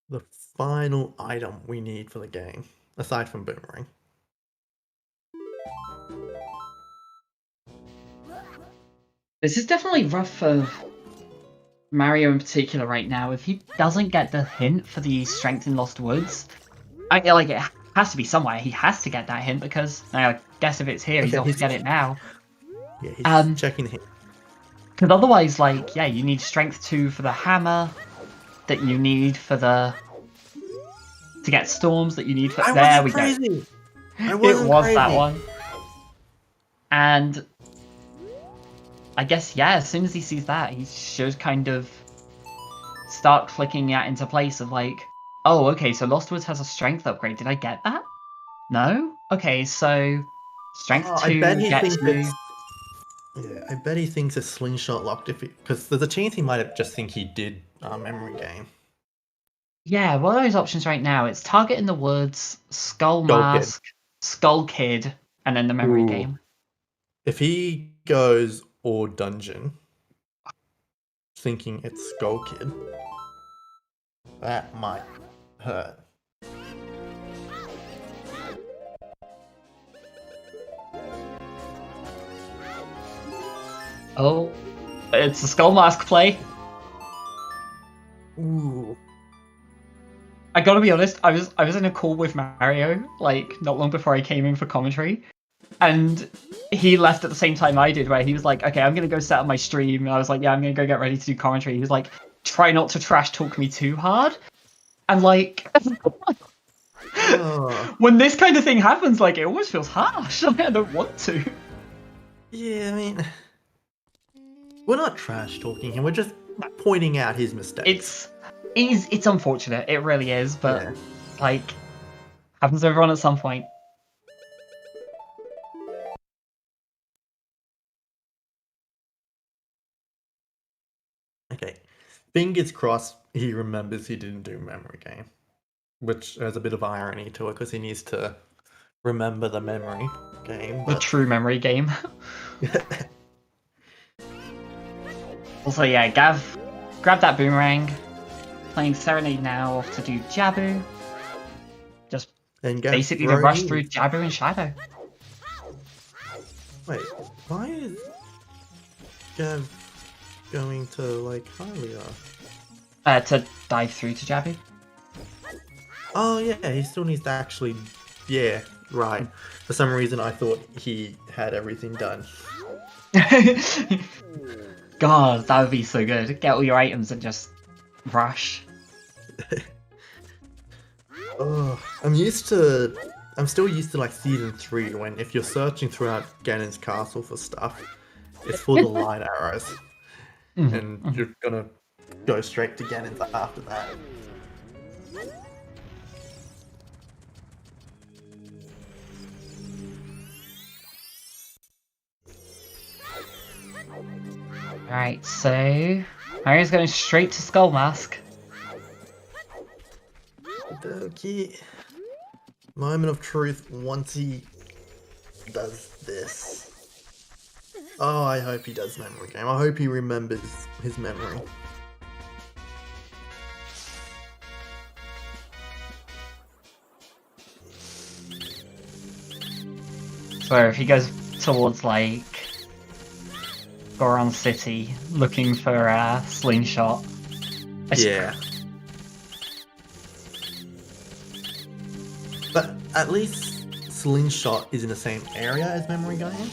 The final item we need for the game, aside from Boomerang. This is definitely rough for Mario in particular right now. If he doesn't get the hint for the strength in Lost Woods, like it has to be somewhere. He has to get that hint because I guess if it's here, he's off to get it now. Yeah, he's checking the hint. Because otherwise, like, yeah, you need strength 2 for the hammer, that you need for the to get storms, that you need for there we go. It Was that one. And I guess, yeah, as soon as he sees that, he should kind of start clicking that into place of like, oh, okay, so Lost Woods has a strength upgrade. Did I get that? No? Okay, so strength 2 I bet he gets thinks you... Yeah, I bet he thinks it's slingshot locked because there's a chance he might just think he did memory game. Yeah, what are those options right now? It's Target in the Woods, Skull Skull Mask, Skull Kid, and then the memory Ooh. game. If he goes or dungeon, thinking it's Skull Kid, that might hurt. Oh, it's a Skull Mask play. Ooh. I gotta be honest, I was in a call with Mario, like, not long before I came in for commentary, and he left at the same time I did, where he was like, okay, I'm gonna go set up my stream, and I was like, yeah, I'm gonna go get ready to do commentary. He was like, try not to trash talk me too hard, and like, when this kind of thing happens, like, it almost feels harsh. I don't want to. Yeah, I mean, we're not trash talking him, we're just pointing out his mistakes. It's unfortunate, it really is, but, Yeah. like, happens to everyone at some point. Okay, fingers crossed he remembers he didn't do memory game, which has a bit of irony to it because he needs to remember the memory game. The But... true memory game. Also, yeah, Gav, grab that boomerang. Playing Serenade now off to do Jabu. Just And Gav basically the rush through Jabu and Shadow. Wait, why is Gav going to like Hylia? To dive through to Jabu. Oh yeah, he still needs to actually. Yeah, right. For some reason, I thought he had everything done. God, that would be so good. Get all your items and just rush. Oh, I'm still used to like season 3 when if you're searching throughout Ganon's castle for stuff, it's full of light arrows, and you're gonna go straight to Ganon's after that. Alright, so Mario's going straight to Skull Mask. Okay. Moment of truth once he does this. Oh, I hope he does memory game. I hope he remembers his memory. So if he goes towards like Goron City looking for a slingshot. Yeah. But at least Slingshot is in the same area as Memory Game.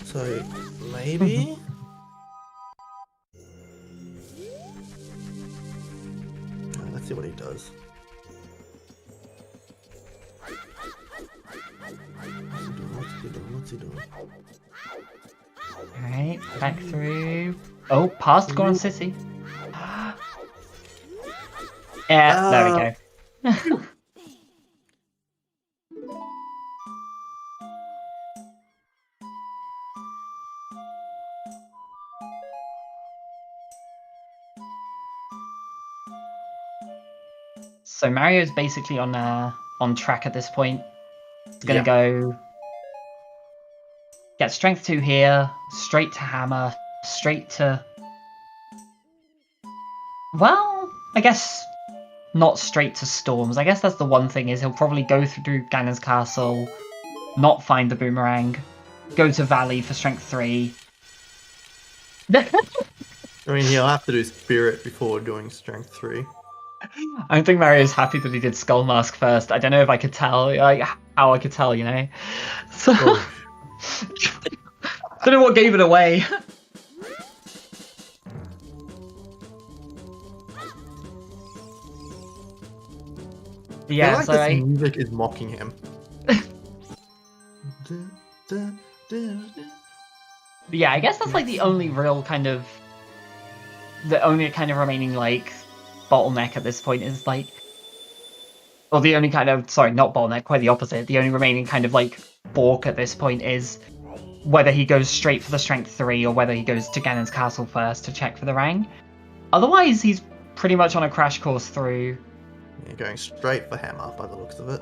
So maybe? Let's see what he does. What's he doing? Alright, back through. Oh, past Goron City. Yeah, there we go. So Mario's basically on track at this point. He's gonna go get strength 2 here, straight to hammer, straight to. Well, I guess not straight to storms. I guess that's the one thing is he'll probably go through Ganon's castle, not find the boomerang, go to Valley for strength 3. I mean, he'll have to do Spirit before doing Strength 3. I don't think Mario's happy that he did Skull Mask first. I don't know if I could tell, like, how I could tell, you know? So... Oh. don't know what gave it away. Yeah, I like so this music is mocking him. Yeah, I guess that's like the only real kind of... The only kind of remaining, like, bottleneck at this point is, like... Or the only kind of... Sorry, not bottleneck, quite the opposite. The only remaining kind of, like, balk at this point is whether he goes straight for the Strength 3 or whether he goes to Ganon's castle first to check for the Rang. Otherwise, he's pretty much on a crash course through... You're going straight for Hammer by the looks of it.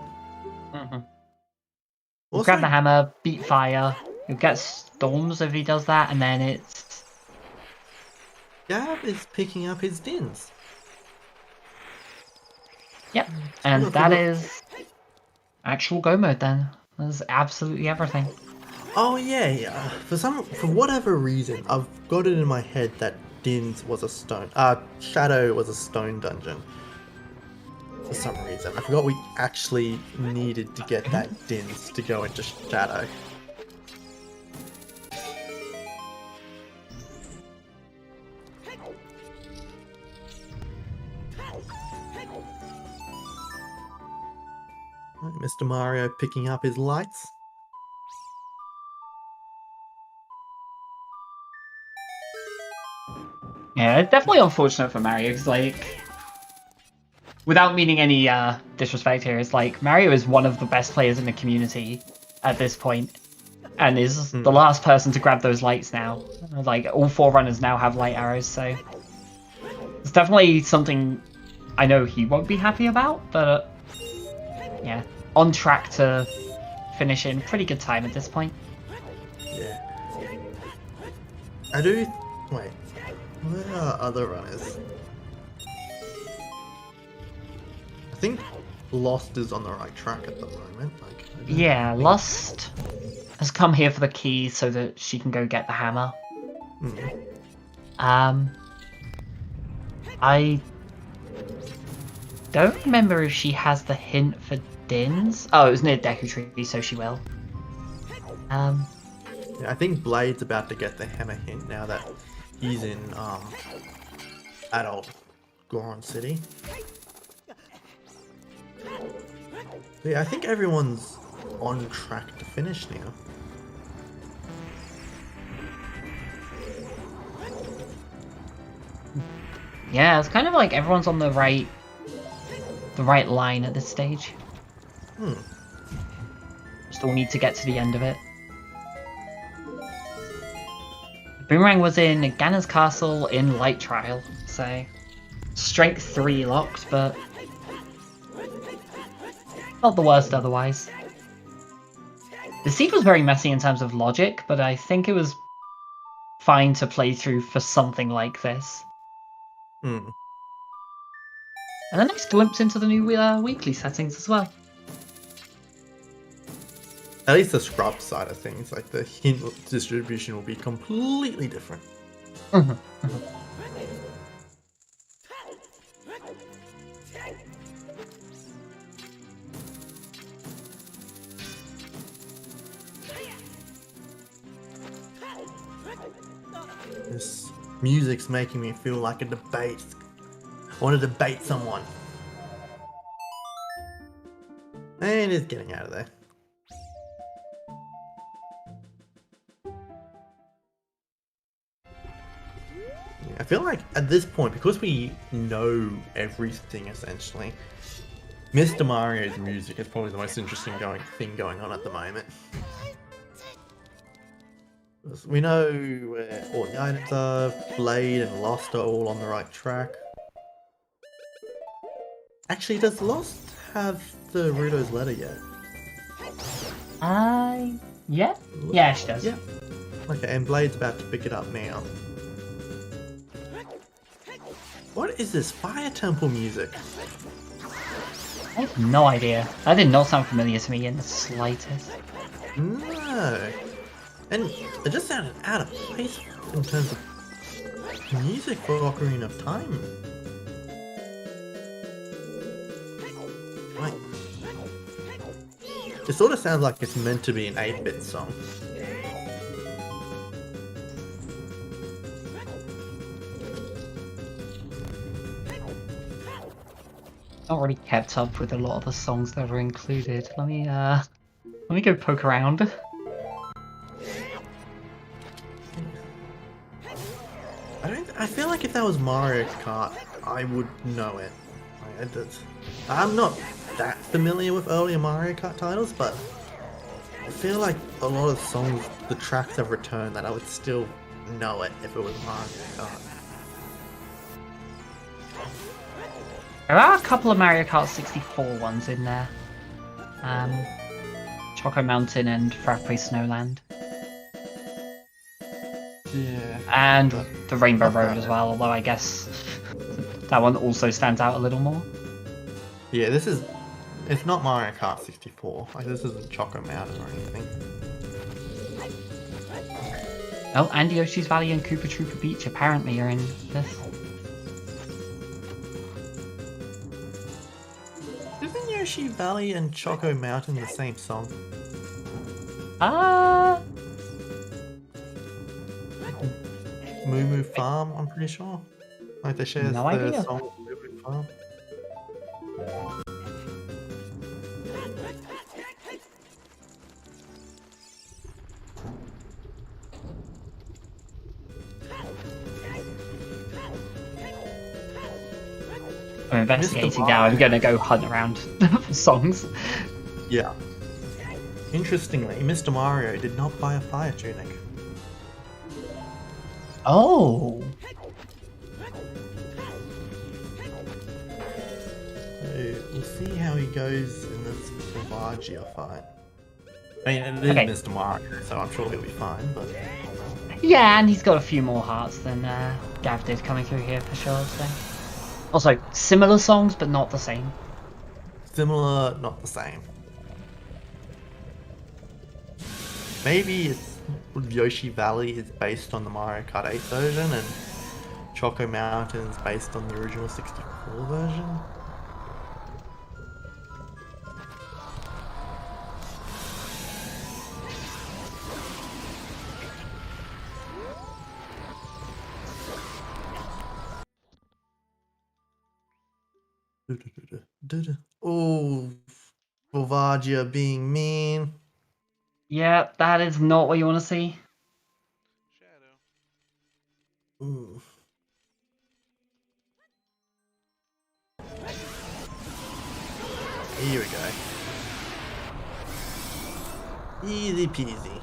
He'll grab the hammer, beat fire. He'll get storms if he does that, and then it's... Gav is picking up his dins. Yep, and that is actual go mode then. That's absolutely everything. Oh yeah. For whatever reason, I've got it in my head that Dins was a stone. Shadow was a stone dungeon. For some reason, I forgot we actually needed to get that Dins to go into Shadow. Mr. Mario picking up his lights. Yeah, it's definitely unfortunate for Mario, because, like, without meaning any disrespect here, it's like, Mario is one of the best players in the community at this point, and is the last person to grab those lights now. Like, all 4 runners now have light arrows, so... It's definitely something I know he won't be happy about, but... yeah, on track to finish in pretty good time at this point. Yeah. I do... Wait. Where are other runners? I think Lost is on the right track at the moment. Like, Yeah, Lost has come here for the key so that she can go get the hammer. I don't remember if she has the hint for Din's. Oh, it was near Deku Tree, so she will. Yeah, I think Blade's about to get the hammer hint now that he's in adult Goron City. But yeah, I think everyone's on track to finish now. Yeah, it's kind of like everyone's on the right line at this stage. Still need to get to the end of it. Boomerang was in Ganon's Castle in Light Trial, so strength 3 locked, but not the worst otherwise. The seed was very messy in terms of logic, but I think it was fine to play through for something like this. And a nice glimpse into the new weekly settings as well. At least the scrub side of things, like the hint distribution will be completely different. This music's making me feel like a debate. I want to debate someone. And it's getting out of there. I feel like at this point, because we know everything essentially, Mr. Mario's music is probably the most interesting thing going on at the moment. We know where all the items are, Blade and Lost are all on the right track. Actually, does Lost have the Ruto's letter yet? Yeah? Yeah, she does. Yeah. Okay, and Blade's about to pick it up now. What is this Fire Temple music? I have no idea. That did not sound familiar to me in the slightest. No. And it just sounded out of place in terms of music for Ocarina of Time. Like, it sort of sounds like it's meant to be an 8-bit song. Not really kept up with a lot of the songs that were included. Let me go poke around. I feel like if that was Mario Kart, I would know it. I'm not that familiar with earlier Mario Kart titles, but I feel like a lot of songs, the tracks have returned that I would still know it if it was Mario Kart. There are a couple of Mario Kart 64 ones in there. Choco Mountain and Frappe Snowland. Yeah. And the Rainbow Road as well, although I guess that one also stands out a little more. Yeah, it's not Mario Kart 64. Like, this isn't Choco Mountain or anything. Oh, and Yoshi's Valley and Koopa Troopa Beach apparently are in this. Isn't Yoshi Valley and Choco Mountain the same song? Moo Moo Farm, I'm pretty sure. Like, they share No the idea. song Moo Moo Farm. I'm investigating now. I'm gonna go hunt around for songs. Yeah. Interestingly, Mr. Mario did not buy a fire tunic. Oh. So we'll see how he goes in this Bavagia fight. I mean, it is Okay. Mr. Mario, so I'm sure he'll be fine, but... Yeah, and he's got a few more hearts than Gav did coming through here for sure. So. Also, similar songs, but not the same. Similar, not the same. Maybe it's Yoshi Valley is based on the Mario Kart 8 version, and Choco Mountain is based on the original 64 version. Oh, Volvagia being mean. Yeah, that is not what you want to see. Shadow. Ooh. Here we go. Easy peasy.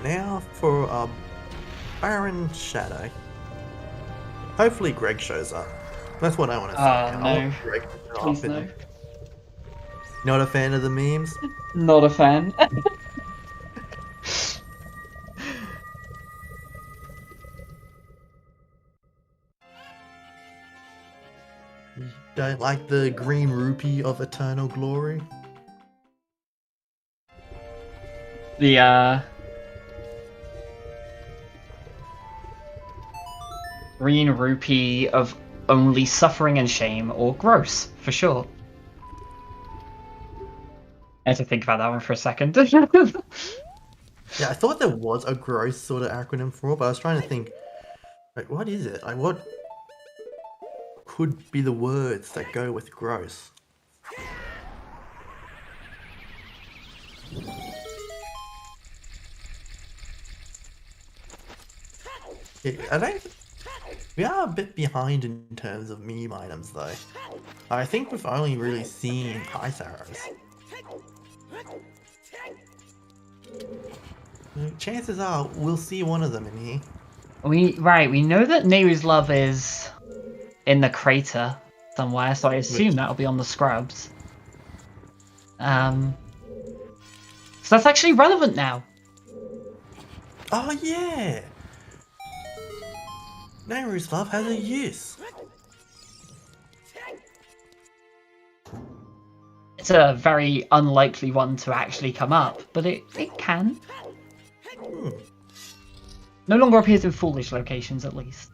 Now for a Baron Shadow. Hopefully Greg shows up. That's what I want to see. I No. want Greg to show Please up no. and- Not a fan of the memes? Not a fan. Don't like the green rupee of eternal glory? The green rupee of only suffering and shame, or gross, for sure. I had to think about that one for a second. Yeah, I thought there was a gross sort of acronym for it, but I was trying to think, like, what is it? Like, what could be the words that go with gross? I don't. We are a bit behind in terms of meme items, though. I think we've only really seen ice arrows. Chances are we'll see one of them in here. we know that Nehru's love is in the crater somewhere, so I assume that'll be on the scrubs. So that's actually relevant now. Oh yeah! Nehru's love has a use. It's a very unlikely one to actually come up, but it can. No longer appears in foolish locations, at least.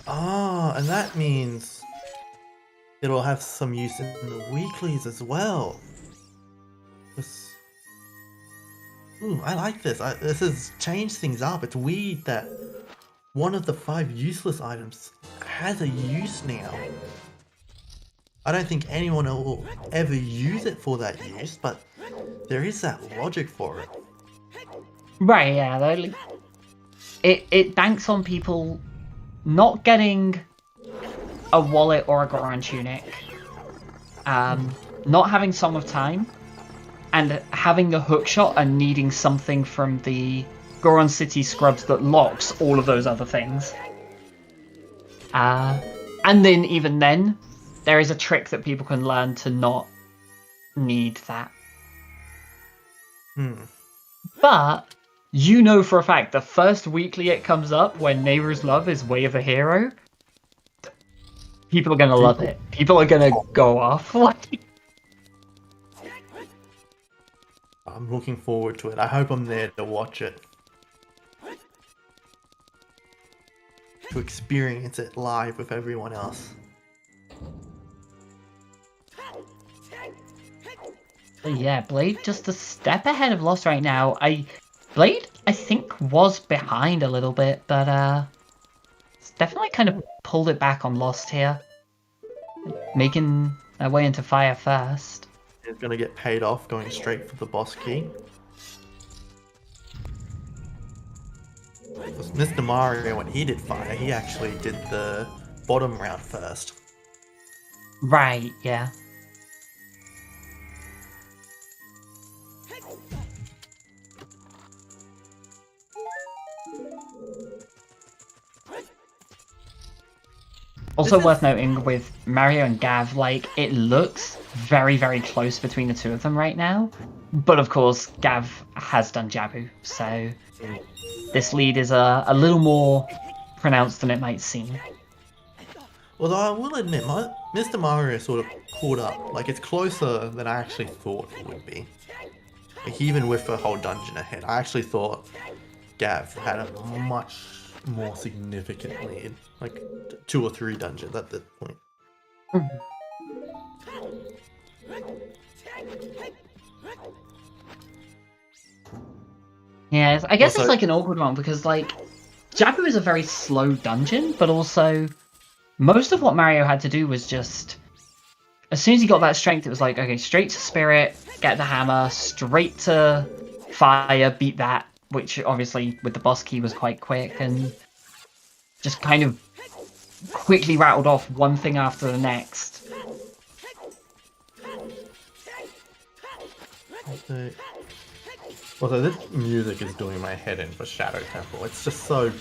Ah, and that means it'll have some use in the weeklies as well. I like this. This has changed things up. It's weird that one of the 5 useless items has a use now. I don't think anyone will ever use it for that use, but there is that logic for it. Right, yeah. It banks on people not getting a wallet or a Goron tunic, not having Song of Time, and having the hookshot and needing something from the Goron City scrubs that locks all of those other things. And then, even then, there is a trick that people can learn to not need that. But you know for a fact the first weekly it comes up when Nehru's love is Way of a Hero, people are gonna love it. People are gonna go off. I'm looking forward to it. I hope I'm there to watch it. To experience it live with everyone else. Yeah, Blade just a step ahead of Lost right now. Blade, I think, was behind a little bit, but it's definitely kind of pulled it back on Lost here. Making their way into Fire first. It's gonna get paid off going straight for the boss key. Because Mr. Mario, when he did Fire, he actually did the bottom round first. Right, yeah. Also This worth is- noting with Mario and Gav, like, it looks very, very close between the two of them right now. But of course, Gav has done Jabu, so this lead is a little more pronounced than it might seem. Although I will admit, Mr. Mario sort of caught up. Like, it's closer than I actually thought it would be. Like, even with a whole dungeon ahead, I actually thought Gav had a much more significant lead. Like, 2 or 3 dungeons at that point. Yeah, I guess Also- it's like an awkward one because, like, Jabu is a very slow dungeon, but also most of what Mario had to do was just, as soon as he got that strength, it was like, okay, straight to Spirit, get the hammer, straight to Fire, beat that, which obviously with the boss key was quite quick, and just kind of quickly rattled off one thing after the next. Also, this music is doing my head in for Shadow Temple. It's just so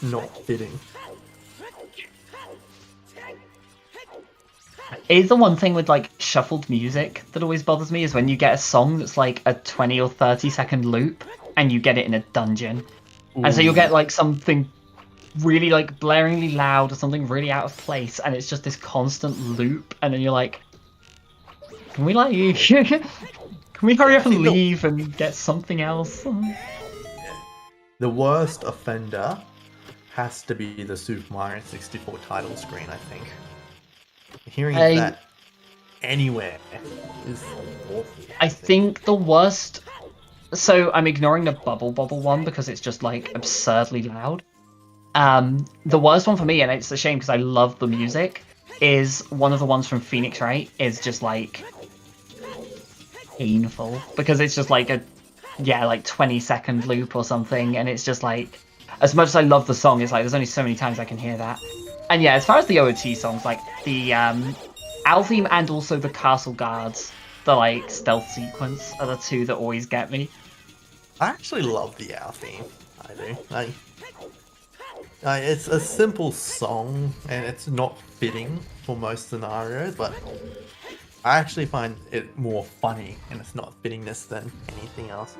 not fitting. It's the one thing with like shuffled music that always bothers me is when you get a song that's like a 20 or 30-second loop and you get it in a dungeon. And so you'll get like something really like blaringly loud or something really out of place and it's just this constant loop and then you're like, can we like can we hurry up and leave and get something else? The worst offender has to be the Super Mario 64 title screen, I think. Hearing that anywhere is awful. I think the worst... So I'm ignoring the Bubble Bobble one because it's just like absurdly loud. The worst one for me, and it's a shame because I love the music, is one of the ones from Phoenix Wright is just like painful because it's just like a 20-second loop or something, and it's just like, as much as I love the song, it's like there's only so many times I can hear that. And yeah, as far as the OoT songs, like the Owl theme and also the Castle Guards, the like stealth sequence are the two that always get me. I actually love the Owl theme. I do. It's a simple song and it's not fitting for most scenarios, but I actually find it more funny and it's not fittingness than anything else.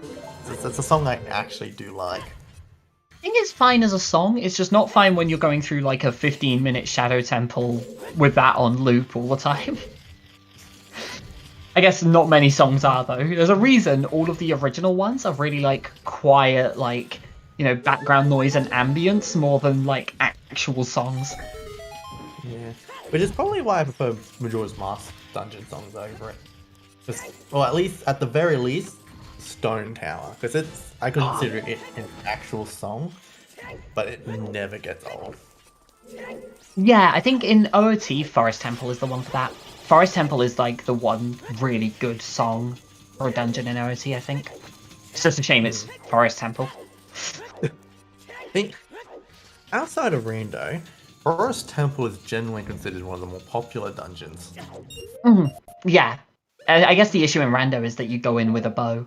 It's a song I actually do like. I think it's fine as a song, it's just not fine when you're going through like a 15-minute Shadow Temple with that on loop all the time. I guess not many songs are though. There's a reason all of the original ones are really like quiet, like, you know, background noise and ambience more than like actual songs. Yeah, which is probably why I prefer Majora's Mask dungeon songs over it. Or at the very least, Stone Tower, because I consider it an actual song, but it never gets old. Yeah, I think in OoT, Forest Temple is the one for that. Forest Temple is like the one really good song for a dungeon in OoT, I think. It's just a shame it's Forest Temple. I think outside of Rando, Forest Temple is generally considered one of the more popular dungeons. Yeah, I guess the issue in Rando is that you go in with a bow.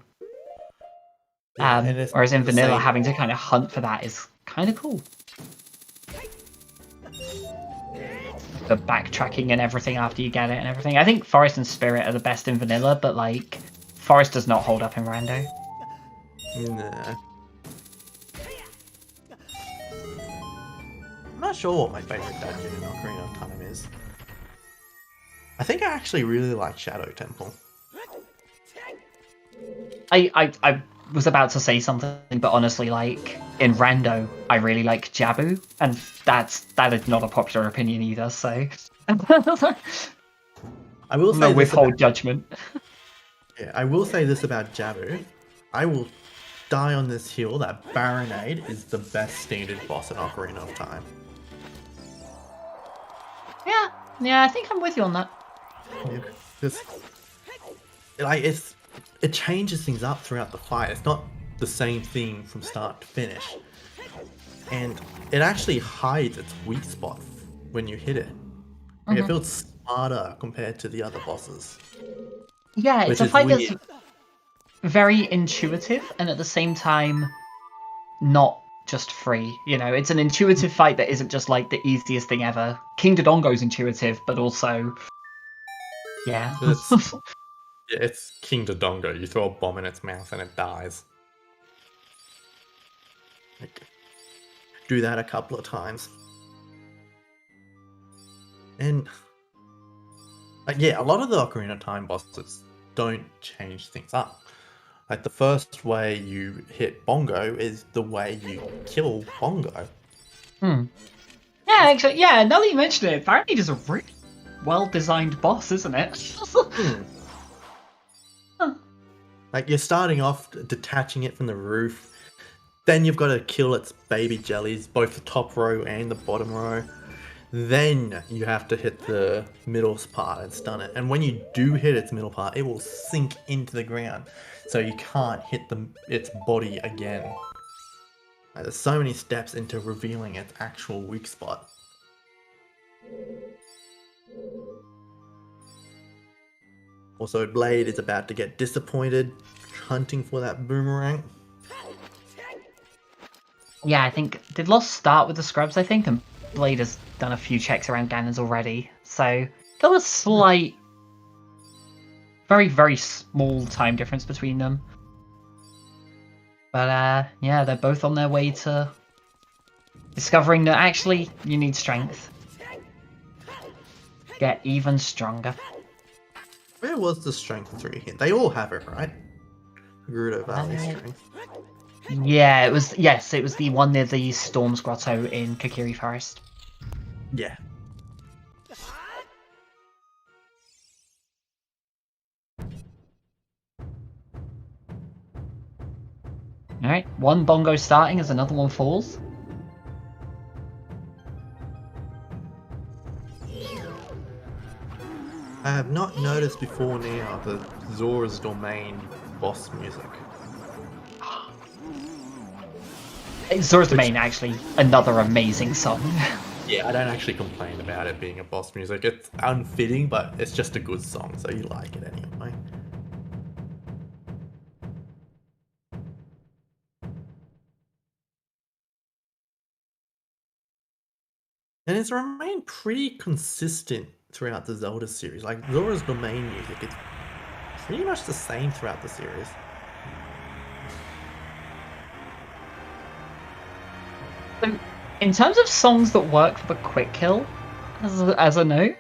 And Whereas in the Vanilla, same- having to kind of hunt for that is kind of cool. The backtracking and everything after you get it and everything. I think Forest and Spirit are the best in Vanilla, but like, Forest does not hold up in Rando. Nah. I'm not sure what my favorite dungeon in Ocarina of Time is. I think I actually really like Shadow Temple. I was about to say something, but honestly, like, in Rando, I really like Jabu, and that is not a popular opinion either, so... I will say no this withhold about, judgment. yeah, I will say this about Jabu. I will die on this hill that Baronade is the best standard boss in Ocarina of Time. Yeah, I think I'm with you on that. Yeah, it changes things up throughout the fight. It's not the same thing from start to finish. And it actually hides its weak spot when you hit it. Like, it feels smarter compared to the other bosses. Yeah, it's Which a is fight weird. that's very intuitive, and at the same time, not just free. You know, it's an intuitive fight that isn't just like the easiest thing ever. King Dodongo's intuitive, but also, yeah. It's King Dodongo. You throw a bomb in its mouth and it dies. Like, do that a couple of times. And yeah, a lot of the Ocarina of Time bosses don't change things up. Like the first way you hit Bongo is the way you kill Bongo. Yeah, actually, yeah, now that you mention it, apparently it's a really well-designed boss, isn't it? Like you're starting off detaching it from the roof, then you've got to kill its baby jellies, both the top row and the bottom row. Then you have to hit the middle part and stun it. And when you do hit its middle part, it will sink into the ground, so you can't hit its body again. Like, there's so many steps into revealing its actual weak spot. Also, Blade is about to get disappointed, hunting for that boomerang. Yeah, I think, did Lost start with the scrubs, I think, and Blade has done a few checks around Ganon's already, so got a slight, very, very small time difference between them. But yeah, they're both on their way to discovering that actually you need strength. Get even stronger. Where was the strength 3 hit? They all have it, right? Gerudo Valley strength. Yeah, it was the one near the Storm's Grotto in Kokiri Forest. Yeah. Alright, one bongo starting as another one falls. I have not noticed before now the Zora's Domain boss music. Zora's Domain, actually, another amazing song. Yeah, I don't actually complain about it being a boss music. It's unfitting, but it's just a good song, so you like it anyway. And it's remained pretty consistent throughout the Zelda series. Like, Zora's Domain music is pretty much the same throughout the series. So, in terms of songs that work for the quick kill, as a note,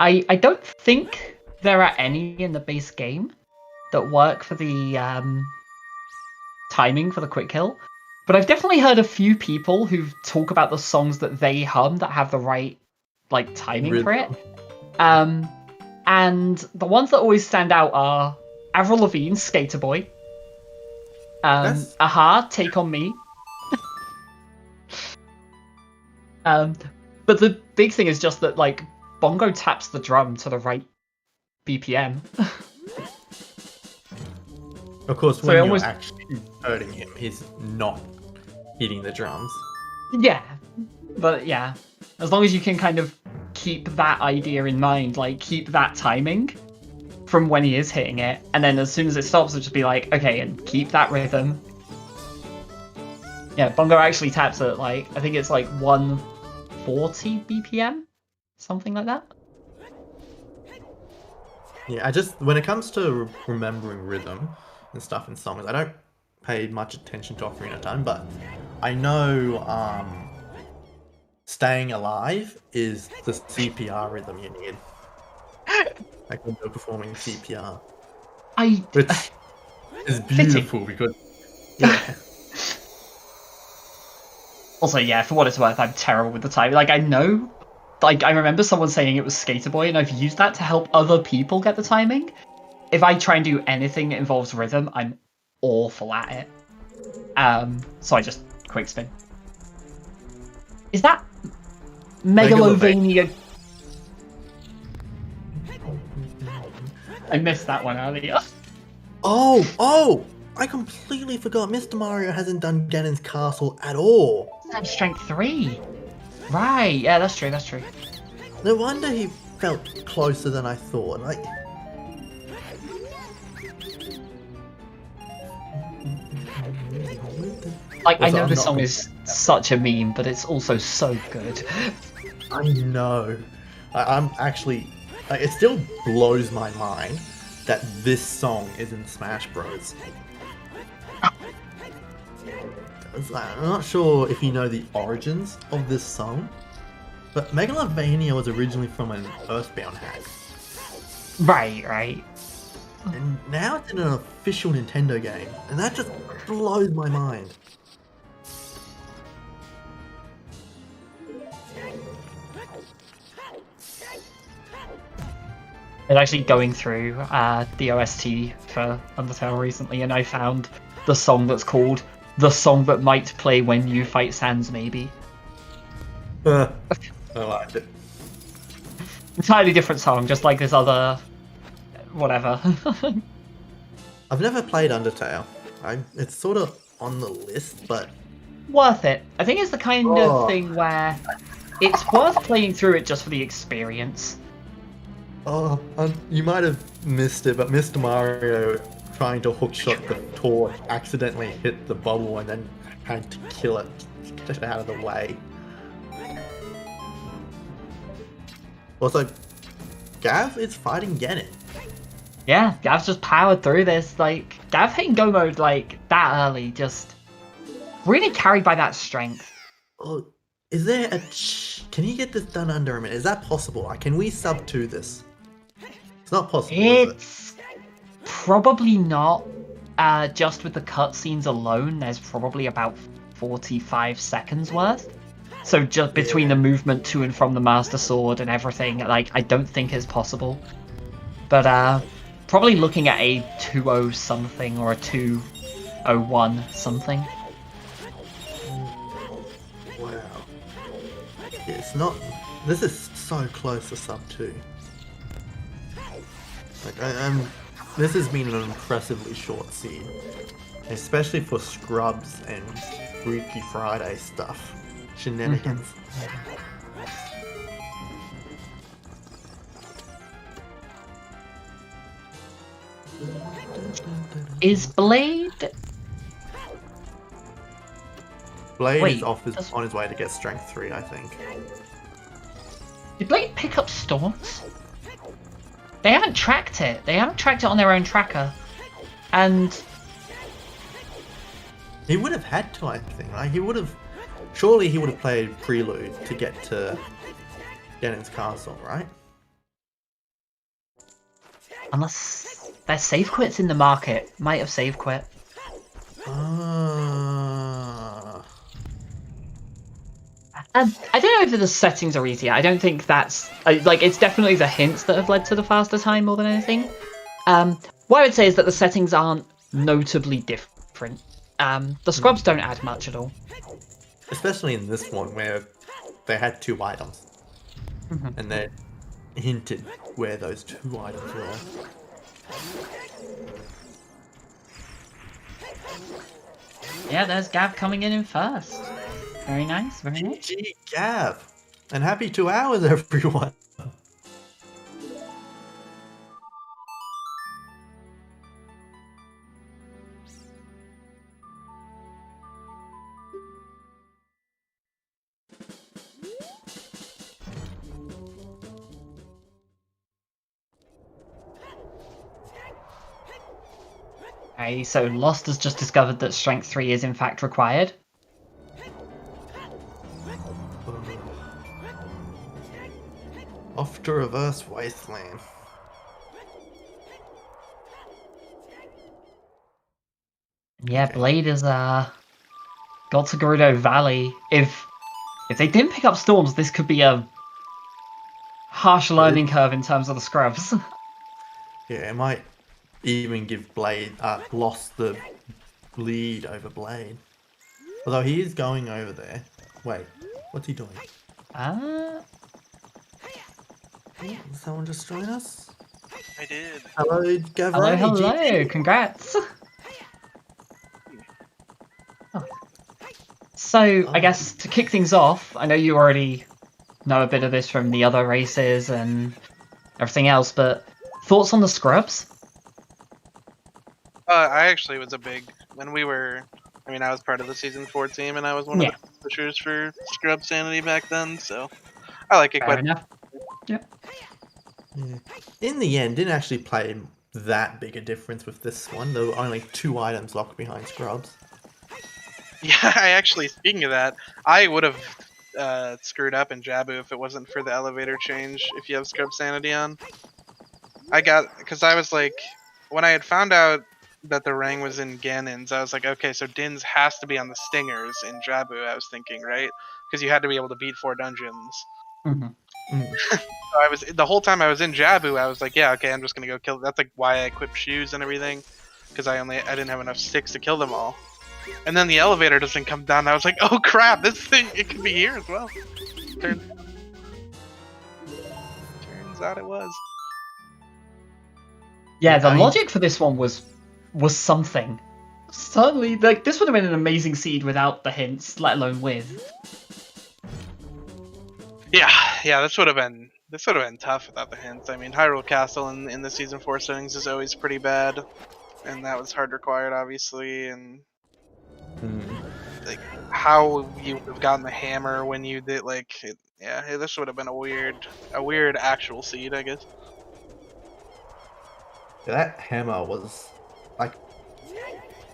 I don't think there are any in the base game that work for the timing for the quick kill. But I've definitely heard a few people who talk about the songs that they hum that have the right like timing for it. And the ones that always stand out are Avril Lavigne's Skater Boy, Aha, Take On Me. But the big thing is just that like Bongo taps the drum to the right BPM. Of course, So when it you're almost- actually hurting him, he's not hitting the drums. Yeah, but yeah, as long as you can kind of keep that idea in mind, like keep that timing from when he is hitting it, and then as soon as it stops, it'll just be like, okay, and keep that rhythm. Yeah, Bongo actually taps at like, I think it's like 140 BPM, something like that. Yeah, when it comes to remembering rhythm and stuff in songs, I don't pay much attention to Ocarina of Time, but I know Staying Alive is the CPR rhythm you need. Like when they're performing CPR. Which is beautiful because... Yeah. Also, yeah, for what it's worth, I'm terrible with the timing. Like, I know, like, I remember someone saying it was Skater Boy, and I've used that to help other people get the timing. If I try and do anything that involves rhythm, I'm awful at it. So I just quick spin. Is that Megalovania? I missed that one earlier. Oh! I completely forgot Mr. Mario hasn't done Ganon's castle at all. That's strength 3. Right, yeah, that's true, that's true. No wonder he felt closer than I thought. Like... Like, I Also, know I'm this not song gonna- is such a meme, but it's also so good. I know. I'm actually. Like, it still blows my mind that this song is in Smash Bros. It's like, I'm not sure if you know the origins of this song, but Megalovania was originally from an Earthbound hack, Right. and now it's in an official Nintendo game, and that just blows my mind. I was actually going through the OST for Undertale recently, and I found the song that's called "The Song That Might Play When You Fight Sans Maybe." I liked it. Entirely different song, just like this other whatever. I've never played Undertale. It's sort of on the list, but Worth it. I think it's the kind Oh. of thing where it's worth playing through it just for the experience. You might have missed it, but Mr. Mario trying to hookshot the torch accidentally hit the bubble and then had to kill it, get it out of the way. Also, Gav is fighting Ganon. Yeah, Gav's just powered through this. Like, Gav hitting go mode like that early, just really carried by that strength. Oh, is there can he get this done under a minute? Is that possible? Like, can we sub to this? It's not possible, is it? It's probably not. Just with the cutscenes alone, there's probably about 45 seconds worth. So just between the movement to and from the Master Sword and everything, like, I don't think it's possible. But probably looking at a 2.0 something or a 2.01 something. Wow. Yeah, it's not. This is so close to sub 2. Like, this has been an impressively short scene, especially for Scrubs and Freaky Friday stuff. Shenanigans. Is Blade... Blade Wait, is on his way to get Strength 3, I think. Did Blade pick up Storms? They haven't tracked it. They haven't tracked it on their own tracker. And He would have had to, I think. Like, surely he would have played Prelude to get to Ganon's castle, right? unless their save quits in the market, might have save quit. I don't know if the settings are easier. I don't think that's like, it's definitely the hints that have led to the faster time more than anything. What I would say is that the settings aren't notably different. The scrubs don't add much at all. Especially in this one where they had 2 items. And they hinted where those 2 items were. Yeah, there's Gav coming in first. Very nice, very nice. GG Gav! And happy 2 hours, everyone! Okay, so Lost has just discovered that Strength 3 is in fact required. Off to Reverse Wasteland. Yeah, Blade is got to Gerudo Valley. If they didn't pick up Storms, this could be a harsh learning curve in terms of the scrubs. Yeah, it might even give Lost the lead over Blade. Although he is going over there. Wait, what's he doing? Someone just join us? I did. Hello, Gavin. Hello, congrats. Oh. So, I guess to kick things off, I know you already know a bit of this from the other races and everything else, but thoughts on the scrubs? I actually was a big when we were, I mean, I was part of the season 4 team, and I was one of the pushers for Scrub Sanity back then, so I like it Fair quite. enough. Yep. Yeah. In the end, didn't actually play that big a difference with this one. There were only 2 items locked behind scrubs. Yeah, I actually, speaking of that, I would have screwed up in Jabu if it wasn't for the elevator change. If you have Scrub Sanity on, because I was like, when I had found out that the rang was in Ganon's, I was like, okay, so Din's has to be on the Stingers in Jabu. I was thinking, right? Because you had to be able to beat 4 dungeons. Mhm. So I was the whole time I was in Jabu, I was like, yeah, okay, I'm just gonna go kill. That's like why I equipped shoes and everything, because I didn't have enough sticks to kill them all. And then the elevator doesn't come down. I was like, oh crap, this thing, it could be here as well. Turns out it was. Yeah, the I- logic for this one was something. Certainly, like this would have been an amazing seed without the hints, let alone with. Yeah, this would have been tough without the hints. I mean, Hyrule Castle in the season 4 settings is always pretty bad, and that was hard required, obviously. And like how you would have gotten the hammer when you did this would have been a weird actual seed, I guess. That hammer was like,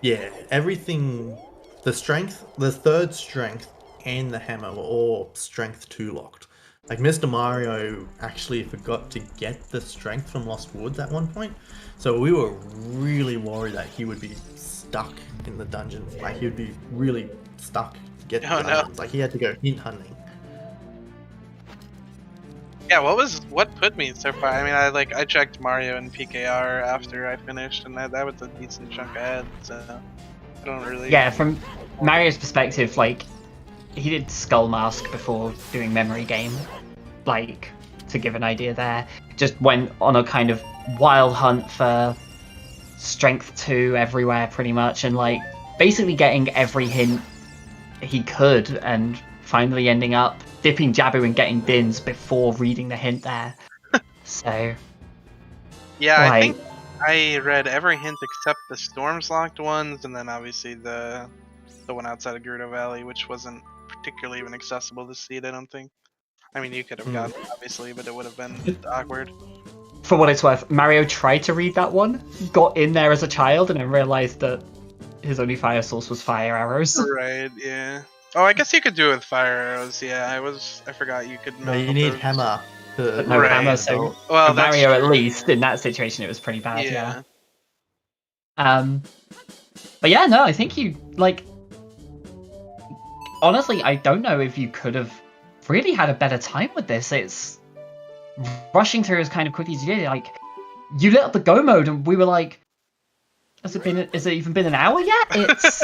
yeah, everything. The strength, the third strength, and the hammer were all strength 2 locked. Like Mr. Mario actually forgot to get the strength from Lost Woods at one point, so we were really worried that he would be stuck in the dungeon. Like he would be really stuck getting Oh, no. items. Like he had to go hint hunting. Yeah, what put me so far? I mean, I checked Mario and PKR after I finished, and that was a decent chunk ahead. So I don't really. Yeah, from Mario's perspective, like he did Skull Mask before doing Memory Game, like to give an idea there. Just went on a kind of wild hunt for strength 2 everywhere, pretty much, and like basically getting every hint he could, and finally ending up dipping Jabu and getting Dins before reading the hint there. So Yeah, like, I think I read every hint except the Storms locked ones, and then obviously the one outside of Gerudo Valley, which wasn't particularly even accessible to see it, I don't think. I mean, you could have gotten it, obviously, but it would have been awkward. for what it's worth, Mario tried to read that one, got in there as a child, and then realized that his only fire source was fire arrows. Right, yeah. Oh, I guess you could do it with fire arrows, yeah. I forgot you could No, you need hammer. But no Right. hammer, so Well, for that's Mario, at true. least, in that situation, it was pretty bad, Yeah. But yeah, no, I think you, like... Honestly, I don't know if you could have really had a better time with this. It's... Rushing through as kind of quickly as you did, like... You lit up the go mode, and we were like... Has it even been an hour yet? It's...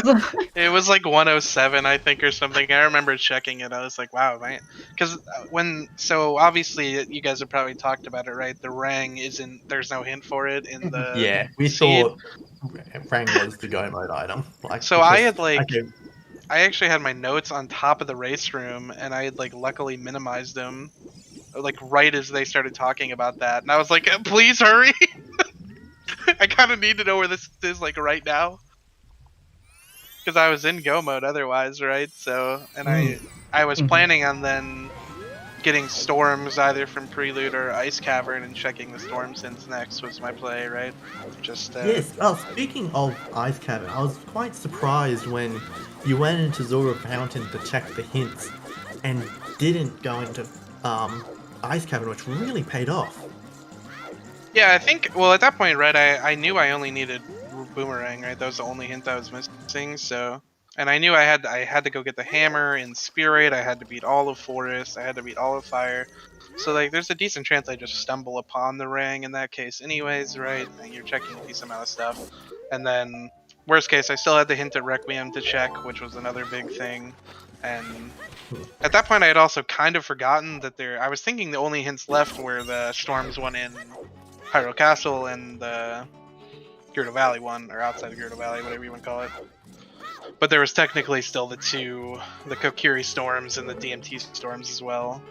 It was like 107, I think, or something. I remember checking it. I was like, wow, man. Because so obviously, you guys have probably talked about it, right? The rang there's no hint for it in the. Yeah, we seed. thought rang was the go mode item. Like, So because- I had okay, I actually had my notes on top of the race room, and I had luckily minimized them, right as they started talking about that, and I was like, please hurry. I kind of need to know where this is right now, because I was in go mode otherwise, right? So, and I was planning on then getting storms either from Prelude or Ice Cavern and checking the storm hints next was my play, right? Just Yes. Oh, speaking of Ice Cavern, I was quite surprised when you went into Zora Fountain to check the hints and didn't go into Ice Cavern, which really paid off. Yeah, I think, well, at that point, right, I knew I only needed Boomerang, right? That was the only hint I was missing, so... And I knew I had to go get the hammer in Spirit, I had to beat all of Forest, I had to beat all of Fire. So, there's a decent chance I just stumble upon the rang in that case anyways, right? And you're checking a decent amount of stuff. And then, worst case, I still had the hint at Requiem to check, which was another big thing. And at that point, I had also kind of forgotten that I was thinking the only hints left were the Storms one in Hyrule Castle and the Gerudo Valley one, or outside of Gerudo Valley, whatever you want to call it. But there was technically still the Kokiri Storms and the DMT Storms as well.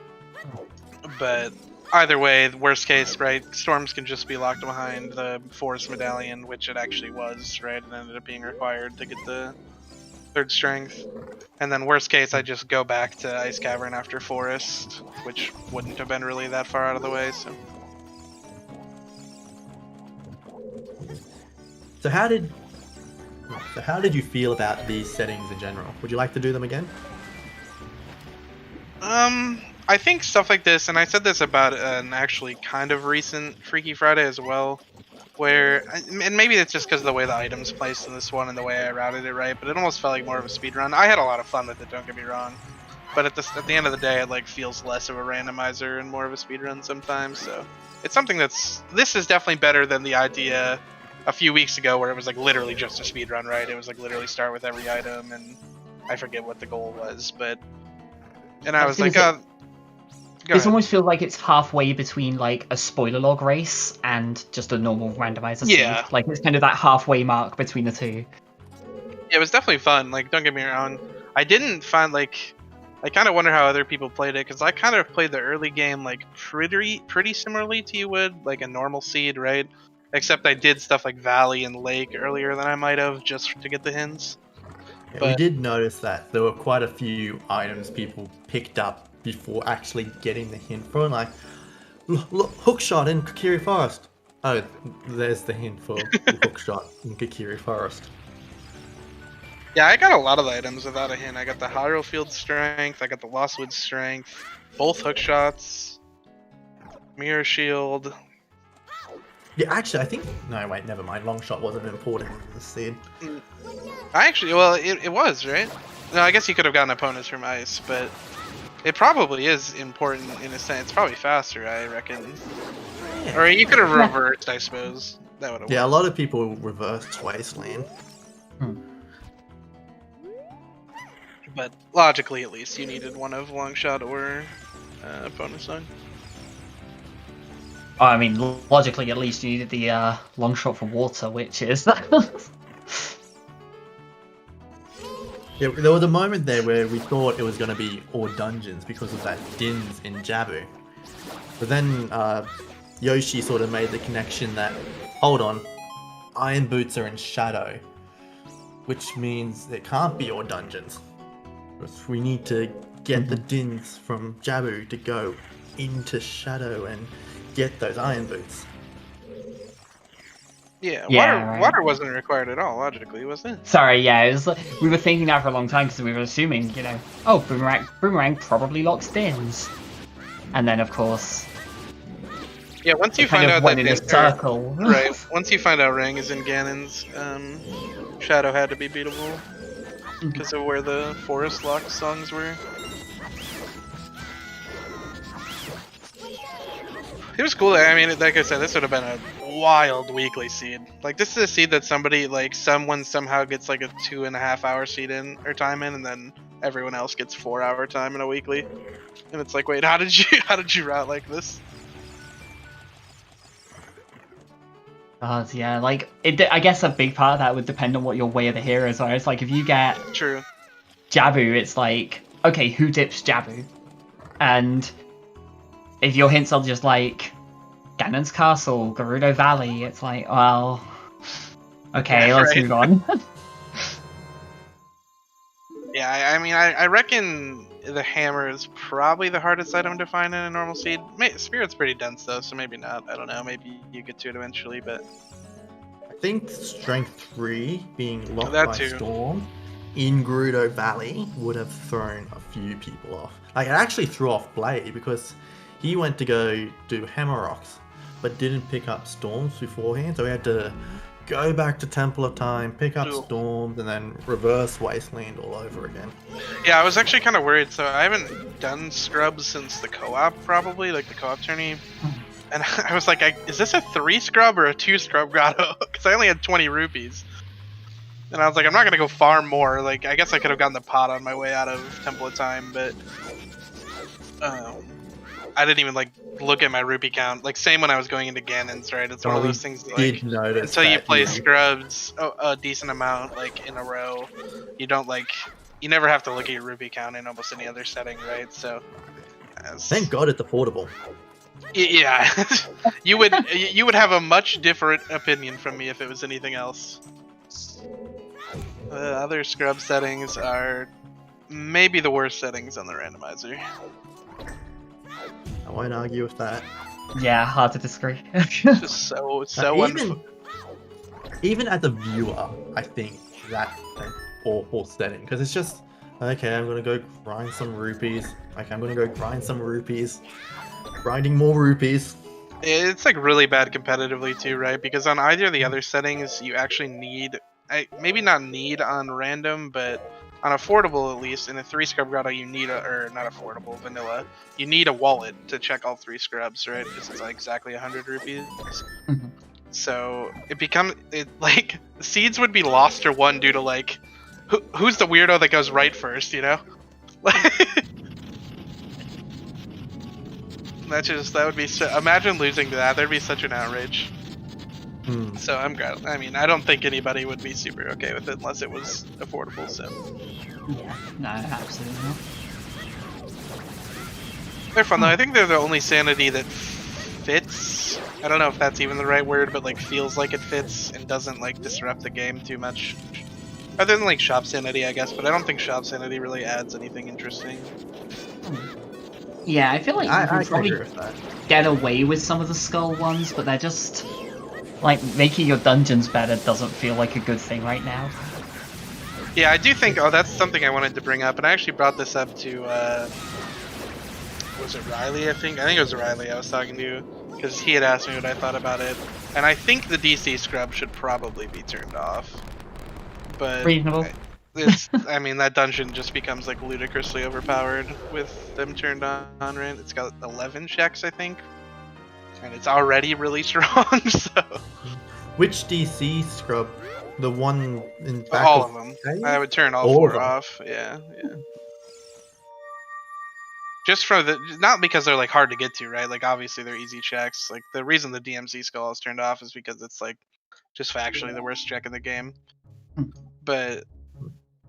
But either way, the worst case, right? Storms can just be locked behind the forest medallion, which it actually was, right? It ended up being required to get the 3rd strength. And then worst case, I just go back to Ice Cavern after forest, which wouldn't have been really that far out of the way. So how did you feel about these settings in general? Would you like to do them again? I think stuff like this, and I said this about an actually kind of recent Freaky Friday as well, where, and maybe it's just because of the way the items placed in this one and the way I routed it right, but it almost felt like more of a speed run. I had a lot of fun with it, don't get me wrong, but at the end of the day, it like feels less of a randomizer and more of a speed run sometimes. So it's something this is definitely better than the idea a few weeks ago where it was like literally just a speed run, right? It was like literally start with every item, and I forget what the goal was, but and I was like, this almost feels like it's halfway between like a spoiler log race and just a normal randomizer seed. Yeah. Like it's kind of that halfway mark between the two. Yeah, it was definitely fun. Like, don't get me wrong. I didn't find like, I kind of wonder how other people played it, because I kind of played the early game like pretty similarly to you would, like a normal seed, right? Except I did stuff like Valley and Lake earlier than I might have, just to get the hints. Yeah, we did notice that there were quite a few items people picked up before actually getting the hint for, like, look, hookshot in Kakiri Forest. Oh, there's the hint for hookshot in Kakiri Forest. Yeah, I got a lot of the items without a hint. I got the Hyrule Field Strength, I got the Lostwood Strength, both hookshots, Mirror Shield. Yeah, actually, I think... No, wait, never mind. Longshot wasn't important in the seed. I actually... Well, it was, right? No, I guess you could have gotten opponents from Ice, but it probably is important in a sense. It's probably faster, I reckon. Yeah. Or you could have reversed, I suppose. That would have Yeah, a worked. lot of people reversed Wasteland. But logically, at least, you needed one of Longshot or opponent's side. Oh, I mean, logically, at least you needed the long shot for water, which is... Yeah, there was a moment there where we thought it was going to be all dungeons because of that Dins in Jabu. But then Yoshi sort of made the connection that, hold on, Iron Boots are in Shadow, which means it can't be all dungeons. Because we need to get the Dins from Jabu to go into Shadow and get those Iron Boots. Yeah, Yeah, water wasn't required at all, logically, was it? Sorry, yeah, it was, we were thinking that for a long time because we were assuming, oh, Boomerang probably locks Dins. And then, of course, Yeah, once you it kind find of out went that in a Dins circle. right, once you find out Rang is in Ganon's, Shadow had to be beatable. Because of where the Forest Lock songs were. It was cool. I mean, like I said, this would have been a wild weekly seed. Like, this is a seed that someone somehow gets like a 2.5 hour seed in or time in, and then everyone else gets 4 hour time in a weekly. And it's like, wait, how did you route like this? Yeah, like, I guess a big part of that would depend on what your way of the heroes are. It's like, if you get True. Jabu, it's like, okay, who dips Jabu? And if your hints are just like, Ganon's Castle, Gerudo Valley, it's like, well, okay, Yeah, let's right. move on. Yeah, I mean, I reckon the hammer is probably the hardest item to find in a normal seed. Spirit's pretty dense though, so maybe not. I don't know. Maybe you get to it eventually, but I think Strength 3 being locked That by too. Storm in Gerudo Valley would have thrown a few people off. Like, it actually threw off Blade because he went to go do Hammer Rocks, but didn't pick up Storms beforehand, so he had to go back to Temple of Time, pick up Cool. Storms, and then reverse Wasteland all over again. yeah, I was actually kind of worried. So I haven't done scrubs since the co-op, probably like the co-op tourney. And I was like, is this a 3 scrub or a 2 scrub grotto? Because I only had 20 rupees. And I was like, I'm not gonna go farm more. Like, I guess I could have gotten the pot on my way out of Temple of Time, but I didn't even like look at my rupee count. Like, same when I was going into Ganon's, right? It's one of we those things that, did like, notice until you that play scrubs a decent amount, like in a row, you never have to look at your rupee count in almost any other setting, right? So, Thank God it's affordable. Yeah, you would have a much different opinion from me if it was anything else. The other scrub settings are maybe the worst settings on the randomizer. I won't argue with that. Yeah, hard to disagree. Just so unfun. Even as a viewer, I think that's an awful setting because it's just okay. I'm gonna go grind some rupees. Okay, I'm gonna go grind some rupees. Grinding more rupees. It's like really bad competitively too, right? Because on either of the other settings, you actually need, maybe not need on random, but on affordable at least, in a 3 scrub grotto, you need or not affordable, vanilla, you need a wallet to check all 3 scrubs, right? Because it's like exactly 100 rupees. Mm-hmm. So like seeds would be lost or won due to like who's the weirdo that goes right first, you know? That would be so. Imagine losing to that. There'd be such an outrage. So I'm glad. I mean, I don't think anybody would be super okay with it unless it was affordable. So Yeah, no, absolutely not. they're fun though. I think they're the only sanity that fits. I don't know if that's even the right word, but like feels like it fits and doesn't like disrupt the game too much. Other than like shop sanity, I guess. But I don't think shop sanity really adds anything interesting. Yeah, I feel like you I can probably agree with that. get away with some of the skull ones, but they're just like making your dungeons better doesn't feel like a good thing right now. Yeah, I do think. Oh, that's something I wanted to bring up, and I actually brought this up to. Was it Riley? I think it was Riley I was talking to, because he had asked me what I thought about it, and I think the DC scrub should probably be turned off. But Reasonable. I mean, that dungeon just becomes like ludicrously overpowered with them turned on, right? It's got 11 checks, I think, and it's already really strong. So Which DC scrub? The one in back all of them. Hey? I would turn all All 4 of them. off. Yeah. Just for not because they're like hard to get to, right? Like obviously they're easy checks. Like the reason the DMZ skull is turned off is because it's like just factually the worst check in the game. But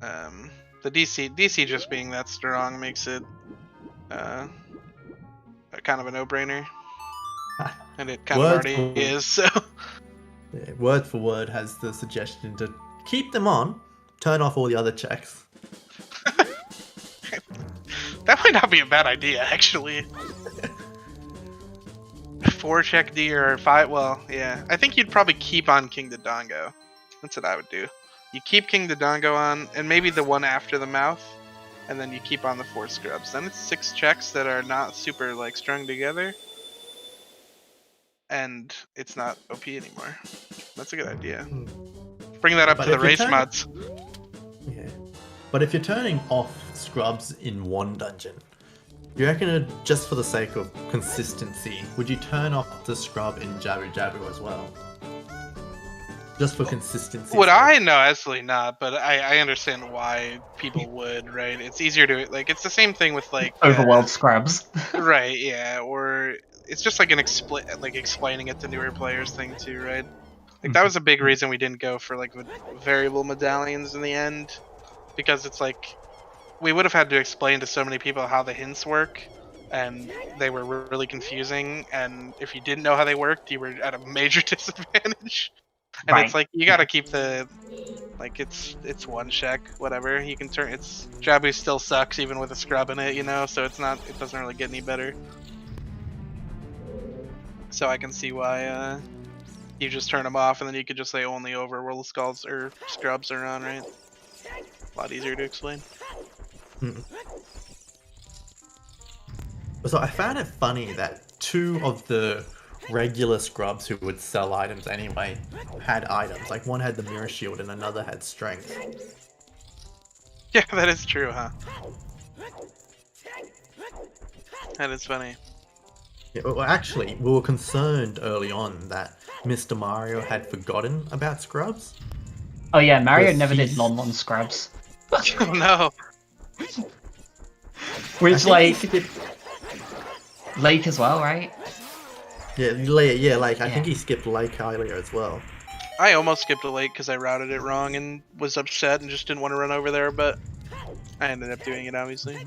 the DC just being that strong makes it kind of a no-brainer, and it kind of already is. So Yeah, word for word has the suggestion to keep them on, turn off all the other checks. that might not be a bad idea, actually. 4 check D or 5. Well, yeah, I think you'd probably keep on King Dodongo. That's what I would do. You keep King Dodongo on, and maybe the one after the mouth, and then you keep on the 4 scrubs. Then it's 6 checks that are not super like strung together, and it's not OP anymore. That's a good idea. Bring that up But to the if you race turn- mods. Yeah. But if you're turning off scrubs in one dungeon, you reckon just for the sake of consistency, would you turn off the scrub in Jabu Jabu as well? Just for consistency. Would I? No, absolutely not. But I understand why people would, right? It's easier to like. It's the same thing with like Overworld scrubs. right? Yeah, or it's just like an explaining it to newer players thing too, right? Like that was a big reason we didn't go for like variable medallions in the end, because it's like we would have had to explain to so many people how the hints work, and they were really confusing. And if you didn't know how they worked, you were at a major disadvantage. And Right. it's like you gotta keep the like it's 1 check, whatever. You can turn Jabu still sucks even with a scrub in it, you know, so it doesn't really get any better. So I can see why you just turn them off, and then you could just say only overworld skulls or scrubs are on, right? A lot easier to explain. So I found it funny that 2 of the regular scrubs who would sell items anyway had items. Like one had the mirror shield and another had strength. Yeah, that is true, huh? That is funny. Yeah, well, actually, we were concerned early on that Mr. Mario had forgotten about scrubs. Oh yeah, Mario Yes, never did he's- non-mon scrubs. Oh no. Which I like think Lake as well, right? I think he skipped Lake earlier as well. I almost skipped a lake because I routed it wrong and was upset and just didn't want to run over there, but I ended up doing it, obviously.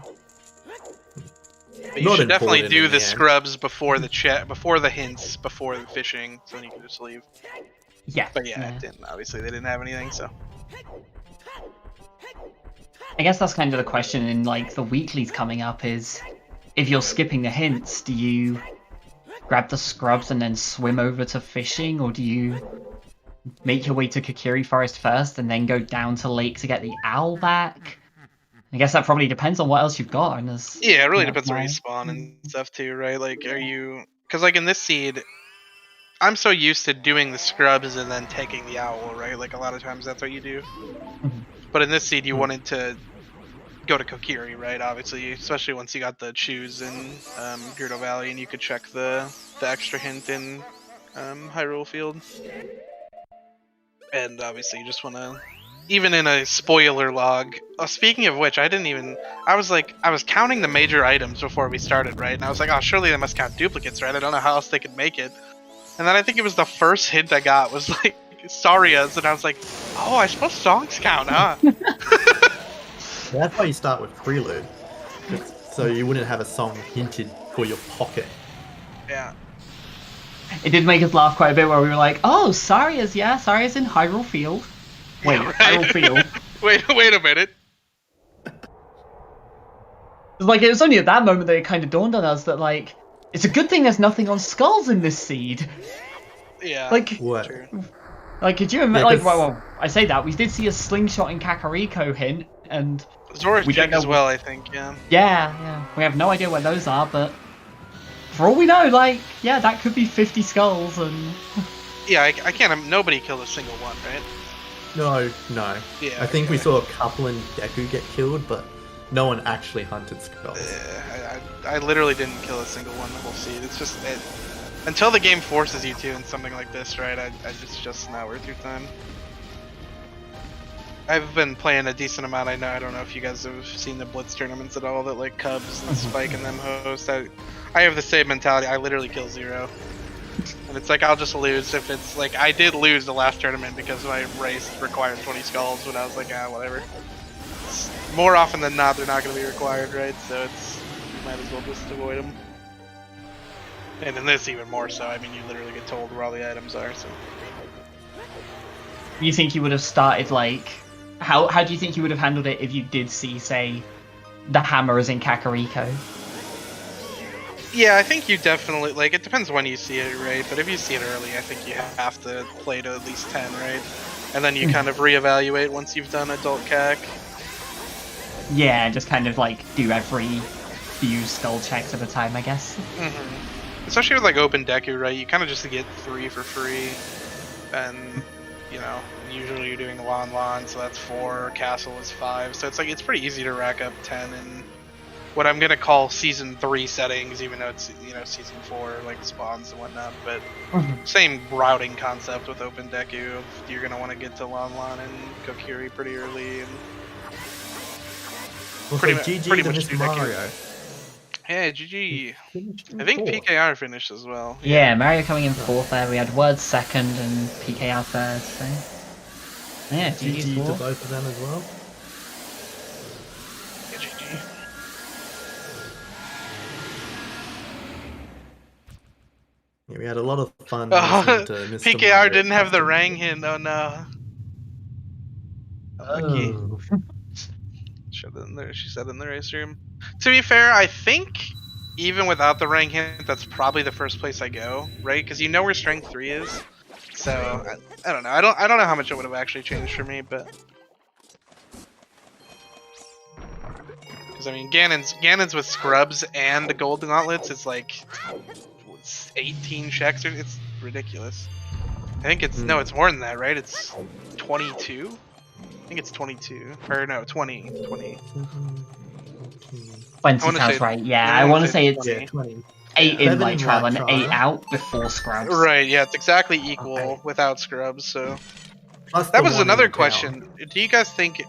But you Not should definitely important do in the the end. scrubs before the before the hints, before the fishing, so then you can just leave. Yeah. But yeah, it didn't. Obviously, they didn't have anything, so. I guess that's kind of the question in like the weeklies coming up is, if you're skipping the hints, do you grab the scrubs and then swim over to fishing, or do you make your way to Kokiri Forest first and then go down to lake to get the owl back? I guess that probably depends on what else you've got. And there's, Yeah, it really you know, depends where you more. spawn and stuff too, right? Like, are you? Because like in this seed, I'm so used to doing the scrubs and then taking the owl, right? Like a lot of times that's what you do. But in this seed, you wanted to go to Kokiri, right? Obviously, especially once you got the shoes in Gerudo Valley, and you could check the extra hint in Hyrule Field. And obviously, you just want to, even in a spoiler log. Oh, speaking of which, I was counting the major items before we started, right? And I was like, oh, surely they must count duplicates, right? I don't know how else they could make it. And then I think it was the first hint I got was like Saria's, and I was like, oh, I suppose songs count, huh? That's why you start with Prelude. So you wouldn't have a song hinted for your pocket. Yeah. It did make us laugh quite a bit where we were like, oh, Saria's in Hyrule Field. Wait, Yeah, right. Hyrule Field. wait a minute. Like, it was only at that moment that it kind of dawned on us that, like, it's a good thing there's nothing on skulls in this seed. Yeah. Like, What? True. like, could you imagine? Yeah, Like, 'cause- well, I say that we did see a slingshot in Kakariko hint, and Zora's we don't Jig know- as well, I think, yeah. yeah, we have no idea where those are, but for all we know, like, yeah, that could be 50 skulls, and Yeah, I can't, nobody killed a single one, right? No. Yeah. I think we okay. saw a couple in Deku get killed, but no one actually hunted skulls. I literally didn't kill a single one the whole seed. It's just, until the game forces you to in something like this, right, it's just not worth your time. I've been playing a decent amount. I don't know if you guys have seen the Blitz tournaments at all that like Cubs and Spike and them host. I have the same mentality. I literally kill zero. And it's like, I'll just lose if it's like, I did lose the last tournament because my race required 20 skulls when I was like, whatever. More often than not, they're not going to be required, right? So it's, you might as well just avoid them. And in this, even more so. I mean, you literally get told where all the items are, so. you think you would have started, like, how do you think you would have handled it if you did see, say, the hammers in Kakariko? Yeah, I think you definitely, like, it depends when you see it, right? But if you see it early, I think you have to play to at least 10, right? And then you kind of reevaluate once you've done adult CAC. Yeah, just kind of, like, do every few skull checks at a time, I guess. Mm-hmm. Especially with, like, Open Deku, right? You kind of just get 3 for free. And, you know, usually you're doing Lon, so that's 4, Castle is 5. So it's, like, it's pretty easy to rack up 10 in what I'm gonna call Season 3 settings, even though it's, you know, Season 4, like, spawns and whatnot. But same routing concept with Open Deku. You're gonna want to get to Lon and Kokiri pretty early, and Also, pretty GG much to Mr. do Deku. Mario. yeah, GG. Finished in I think fourth. PKR finished as well. Yeah, Mario coming in 4th there. We had Words 2nd and PKR 3rd, so... Yeah, GG's GG to 4th. both of them as well. Yeah, GG. Yeah, we had a lot of fun Oh, listening to Mr. PKR Mario didn't have the custom Rang hint. Oh no. Unlucky. Oh. She said in the race room. To be fair, I think even without the Rang hint, that's probably the first place I go, right? Because you know where Strength 3 is. So I don't know. I don't know how much it would have actually changed for me, but because I mean Ganon's with scrubs and the golden gauntlets is like 18 checks. It's ridiculous. I think it's no, it's more than that, right? It's 22. I think it's 22 or no, 20. 20 wanna sounds say- right, yeah. yeah, I want to say it's Yeah, 20. 8 in 11 light in trial light and trial. 8 out before scrubs. Right, yeah, it's exactly equal Okay. without scrubs, so Plus that the was one in another the town. question. Do you guys think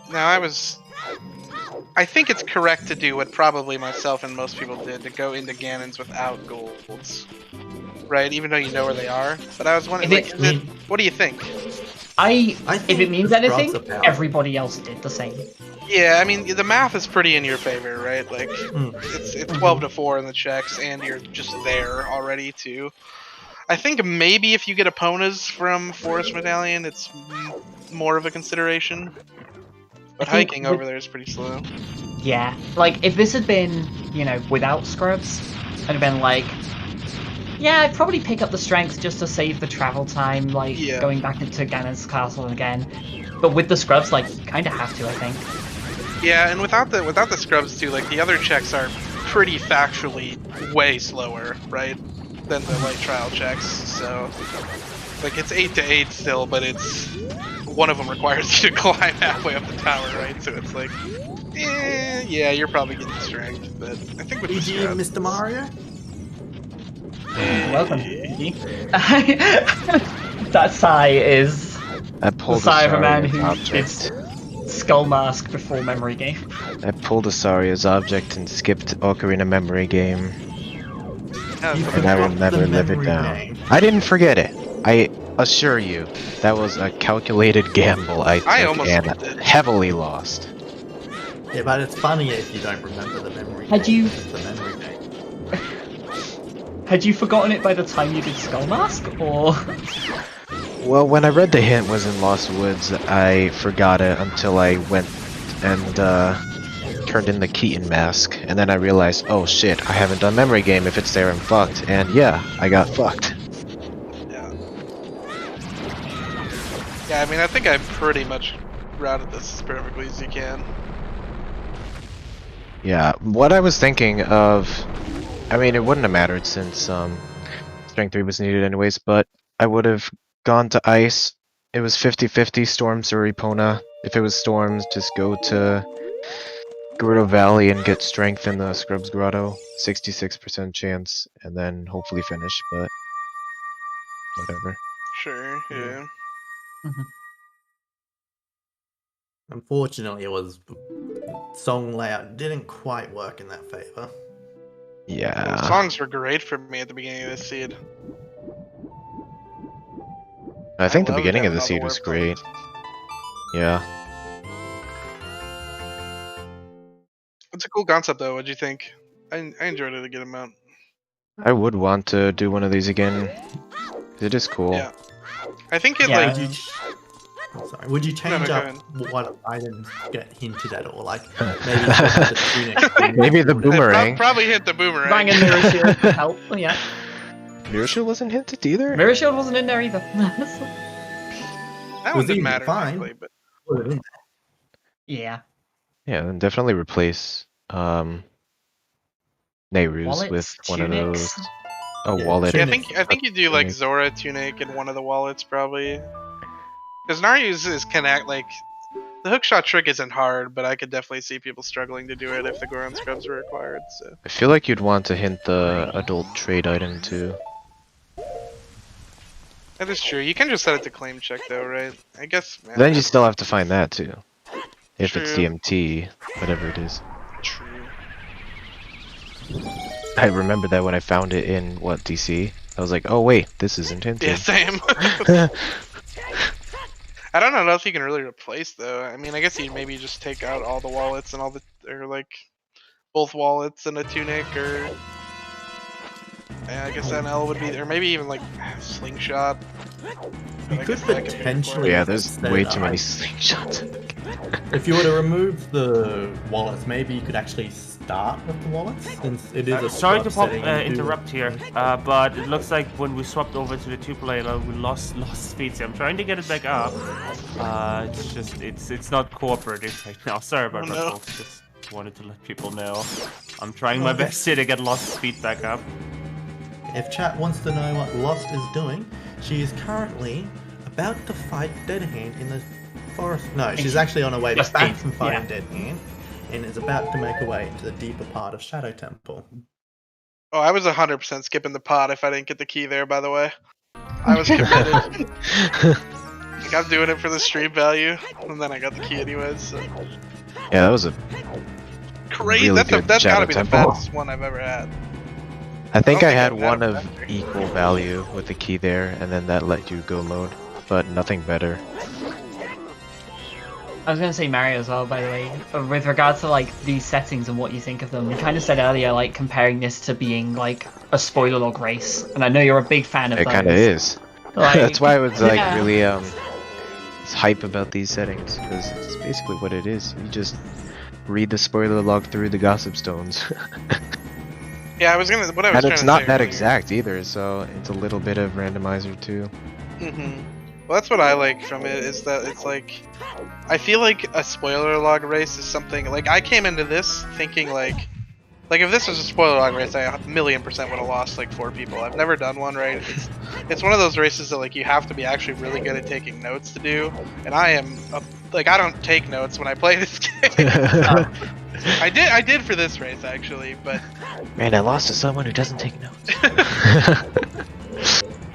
I think it's correct to do what probably myself and most people did, to go into Ganon's without golds. Right, even though you know where they are. But I was wondering, If like, what do you think? I if think it means the anything, scrubs are powerful. everybody else did the same. Yeah, I mean the math is pretty in your favor, right? Like Mm. it's 12 to 4 in the checks, and you're just there already too. I think maybe if you get Eponas from Forest Medallion, it's more of a consideration. But I think hiking over there is pretty slow. Yeah, like if this had been, without scrubs, I'd have been like, yeah, I'd probably pick up the strength just to save the travel time, like Yeah. going back into Ganon's castle again. But with the scrubs, like, you kind of have to, I think. Yeah, and without the scrubs too, like the other checks are pretty factually way slower, right, than the light trial checks. So, like it's 8 to 8 still, but it's one of them requires you to climb halfway up the tower, right? So it's like, yeah, you're probably getting strength, but I think with the GG, scrubs, Mr. Mario. Welcome. That sigh is I the pulled sigh of a man Asaria's who object. did Skull Mask before Memory Game. I pulled Asaria's object and skipped Ocarina Memory Game, and I will never live it down. I didn't forget it. I assure you, that was a calculated gamble I took almost and skipped it. heavily lost. Yeah, but it's funnier if you don't remember the memory. Had game you- than the memory game. Had you forgotten it by the time you did Skull Mask, or...? Well, when I read the hint was in Lost Woods, I forgot it until I went and turned in the Keaton mask, and then I realized, oh shit, I haven't done Memory Game. If it's there, I'm fucked. And yeah, I got fucked. yeah. Yeah, I mean, I think I pretty much routed this as perfectly as you can. Yeah, what I was thinking of, I mean, it wouldn't have mattered since Strength 3 was needed anyways, but I would have gone to Ice. It was 50-50 Storms or Epona. If it was Storms, just go to Gerudo Valley and get Strength in the Scrubs Grotto. 66% chance, and then hopefully finish, but whatever. Sure, yeah. Unfortunately, it was song layout didn't quite work in that favor. Yeah. Songs were great for me at the beginning of this seed. I think the loved beginning of having the all seed warp was great. zones. Yeah. It's a cool concept though, what'd you think? I enjoyed it a good amount. I would want to do one of these again. It is cool. Yeah. I think it Yeah. like Would you change go up ahead. what items get hinted at, or like maybe the tunic? Maybe the would- boomerang. probably hit the boomerang. Bang and Mirror Shield would help, yeah. Mirror Shield wasn't hinted either? Mirror Shield wasn't in there either. That was one didn't even matter fine. technically, but Yeah. Yeah, and definitely replace Nehru's Wallets, with one of tunics. those. Oh, Yeah, wallet. yeah, I Tunic. think you do like Tunic. Zora tunic in one of the wallets probably. Because Naryu's is connect like the hookshot trick isn't hard, but I could definitely see people struggling to do it if the Goron scrubs were required. So I feel like you'd want to hint the adult trade item too. that is true. You can just set it to claim check though, right? I guess. Man, Then you still have to find that too. If it's True. DMT, whatever it is. True. I remember that when I found it in, what, DC? I was like, oh wait, this isn't hinted. Yeah, same. I don't know if you can really replace though. I mean, I guess you maybe just take out all the wallets and all the, or like both wallets and a tunic, or yeah, I guess NL would be, or maybe even like slingshot. You I could guess that could be potentially- Yeah, there's Instead way of too many ice. slingshots. If you were to remove the wallets, maybe you could actually start with the wallets, since it is a Sorry to scrub pop, setting, you do- interrupt here, but it looks like when we swapped over to the two-player, we lost speed. So I'm trying to get it back up. It's just it's not cooperative right now. Sorry about Oh, that, no. folks. Just wanted to let people know. I'm trying my best here to get lost speed back up. If chat wants to know what Lost is doing, she is currently about to fight Dead Hand in the forest. No, she's actually on her way Just back eight, from fighting yeah. Dead Hand, and is about to make her way into the deeper part of Shadow Temple. Oh, I was 100% skipping the pot if I didn't get the key there. By the way, I was committed. Like, I'm doing it for the stream value, and then I got the key anyways. So. Yeah, that was a. Crazy! Really that's good that's gotta Shadow be Temple. the fastest one I've ever had. I think don't I think had I've one had of a factory. equal value with the key there, and then that let you go mode. but nothing better. I was gonna say Mario as well, by the way. With regards to like these settings and what you think of them, you kind of said earlier like comparing this to being like a spoiler log race, and I know you're a big fan of It those. kind of is. Like, That's why I was like yeah. really hype about these settings, because it's basically what it is. You just read the spoiler log through the gossip stones. Yeah, I was gonna. What I was And trying it's to not say that earlier. exact either, so it's a little bit of randomizer too. Well, that's what I like from it, is that it's like, I feel like a spoiler log race is something, like, I came into this thinking like if this was a spoiler log race, I 1,000,000% would have lost like 4 people. I've never done one, right? It's one of those races that like you have to be actually really good at taking notes to do, and I am, like, I don't take notes when I play this game. I did for this race actually, but Man, I lost to someone who doesn't take notes.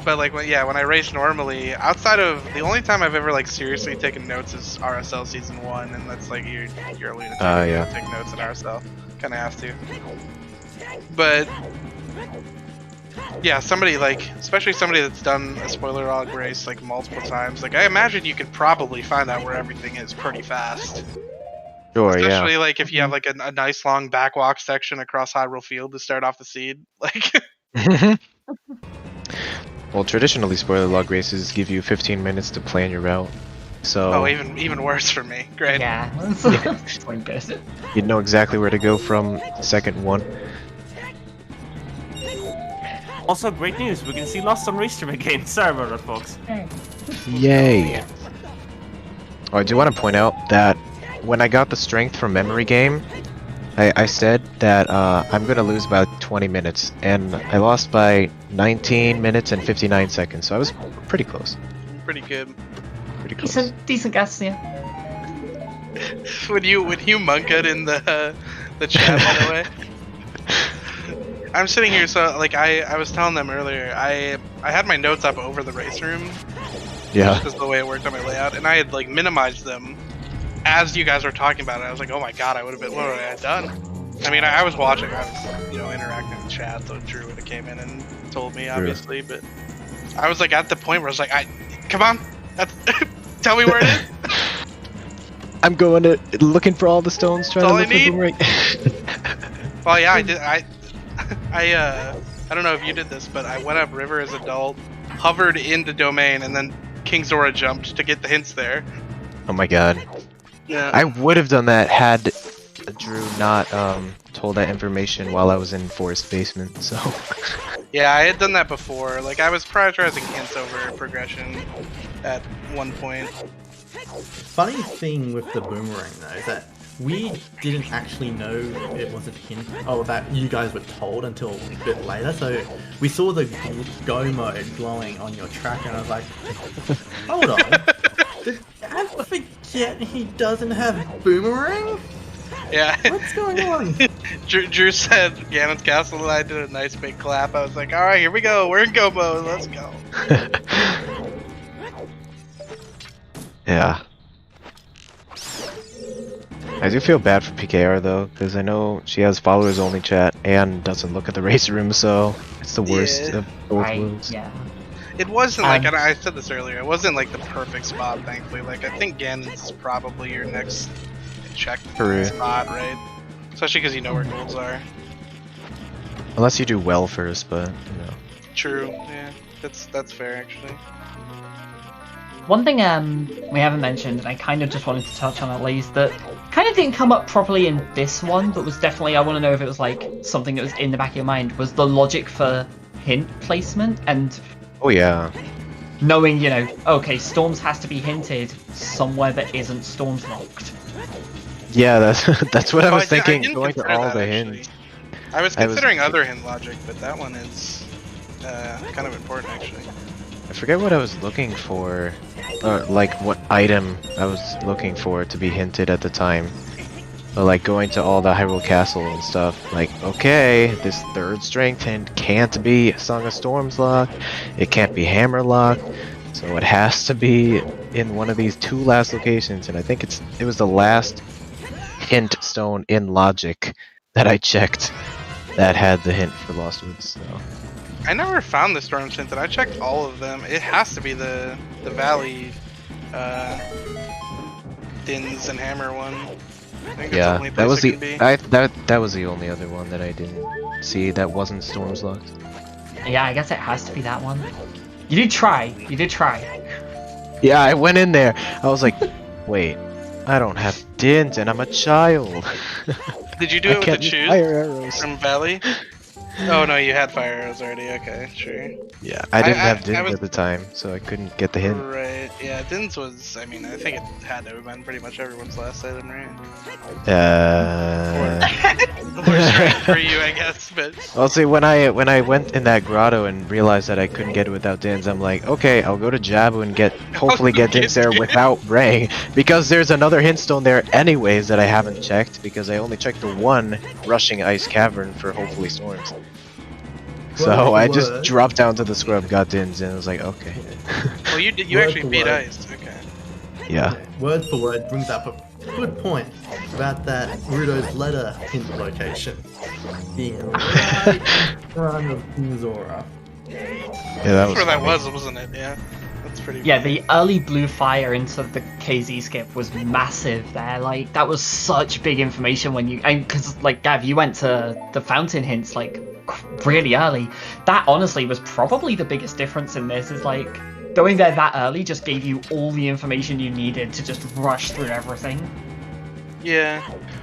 but like when I race normally, outside of the only time I've ever like seriously taken notes is RSL season 1, and that's like you're a lunatic. You yeah. don't take notes in RSL, kind of have to. But yeah, somebody like, especially somebody that's done a spoiler log race like multiple times, like I imagine you could probably find out where everything is pretty fast. Sure, yeah. Especially like if you have like a nice long backwalk section across Hyrule Field to start off the seed, like. Well, traditionally, spoiler log races give you 15 minutes to plan your route, so Oh, even worse for me. Great. Yeah, that's quite good. you'd know exactly where to go from the second one. Also, great news. We can see Lost on Restream again. Sorry about that, folks. Yay! Oh, I do want to point out that when I got the strength from memory game, I said that I'm gonna lose about 20 minutes, and I lost by 19 minutes and 59 seconds, so I was pretty close. Pretty good. Pretty close. Decent guess, yeah. When you monk it in the chat, by the way. I'm sitting here, so like I was telling them earlier, I had my notes up over the race room, Yeah. just 'cause of the way it worked on my layout, and I had like minimized them as you guys were talking about it. I was like, oh my god, what would I have done? I mean, I was watching, I was interacting with chat, so Drew would have came in and told me, obviously, but I was like at the point where I was like, come on, tell me where it is. I'm going to looking for all the stones, trying to all I look for need. boomerang. Well, yeah, I did. I don't know if you did this, but I went up river as adult, hovered into domain, and then King Zora jumped to get the hints there. Oh my god. Yeah. I would have done that had Drew not told that information while I was in Forest Basement, so... Yeah, I had done that before. Like, I was prioritizing hints over progression at one point. Funny thing with the boomerang though is that we didn't actually know it was a hint, that you guys were told until a bit later. So we saw the go mode glowing on your track, and I was like, hold on, did I forget he doesn't have boomerang? Yeah. What's going on? Drew said Ganon's Castle, and I did a nice big clap. I was like, all right, here we go. We're in go mode. Let's go. Yeah. I do feel bad for PKR though, because I know she has followers only chat and doesn't look at the race room, so it's the worst Yeah. of both worlds. Yeah. It wasn't like, and I said this earlier, it wasn't like the perfect spot, thankfully. Like, I think Ganon's is probably your next check Correct. spot, right? Especially because you know where golds are. Unless you do well first, but you know. True. Yeah, that's fair actually. One thing we haven't mentioned, and I kind of just wanted to touch on at least, that kind of didn't come up properly in this one, but was definitely, I want to know if it was like something that was in the back of your mind, was the logic for hint placement and Oh yeah. knowing, okay, Storms has to be hinted somewhere that isn't Storms locked. Yeah, that's what I Oh, was thinking, didn't going through consider all that, the actually. hints. I was I was- considering other hint logic, but that one is kind of important actually. I forget what I was looking for, or like what item I was looking for to be hinted at the time. But like going to all the Hyrule Castle and stuff, like, okay, this third strength hint can't be Song of Storms locked, it can't be Hammer locked, so it has to be in one of these 2 last locations, and I think it was the last hint stone in Logic that I checked that had the hint for Lost Woods, so... I never found the storm hint, and I checked all of them. It has to be the valley, Dins and Hammer one. I think it's the only Yeah, that place was it could be. that was the only other one that I didn't see that wasn't Storm's Locked. Yeah, I guess it has to be that one. You did try. You did try. Yeah, I went in there. I was like, wait, I don't have dint and I'm a child. Did you do I it with the can't use choose fire arrows. from Valley? Oh no, you had fire arrows already. Okay, sure. Yeah, I didn't have I dint was- at the time, so I couldn't get the hint. Right. Yeah, Dins was. I mean, I think it had to have been pretty much everyone's last item, right? Or strength for you, I guess. But Well, see, when I went in that grotto and realized that I couldn't get it without dins, I'm like, okay, I'll go to Jabu and hopefully get dins there without Ray, because there's another hint stone there anyways that I haven't checked, because I only checked the one rushing ice cavern for hopefully storms. So I just dropped down to the scrub, got dins, and I was like, okay. well, you did. You Word actually for beat word. ice. Okay. Yeah. Word for word brings up a good point about that Rudo's letter hint location being right in front of Zora. Yeah, that was That's where that funny. was, wasn't it? Yeah. That's pretty. Yeah, the early blue fire into the KZ skip was massive there. Like, that was such big information when you... Because, like, Gav, you went to the fountain hints, like, really early. That, honestly, was probably the biggest difference in this, is, like, going there that early just gave you all the information you needed to just rush through everything. Yeah.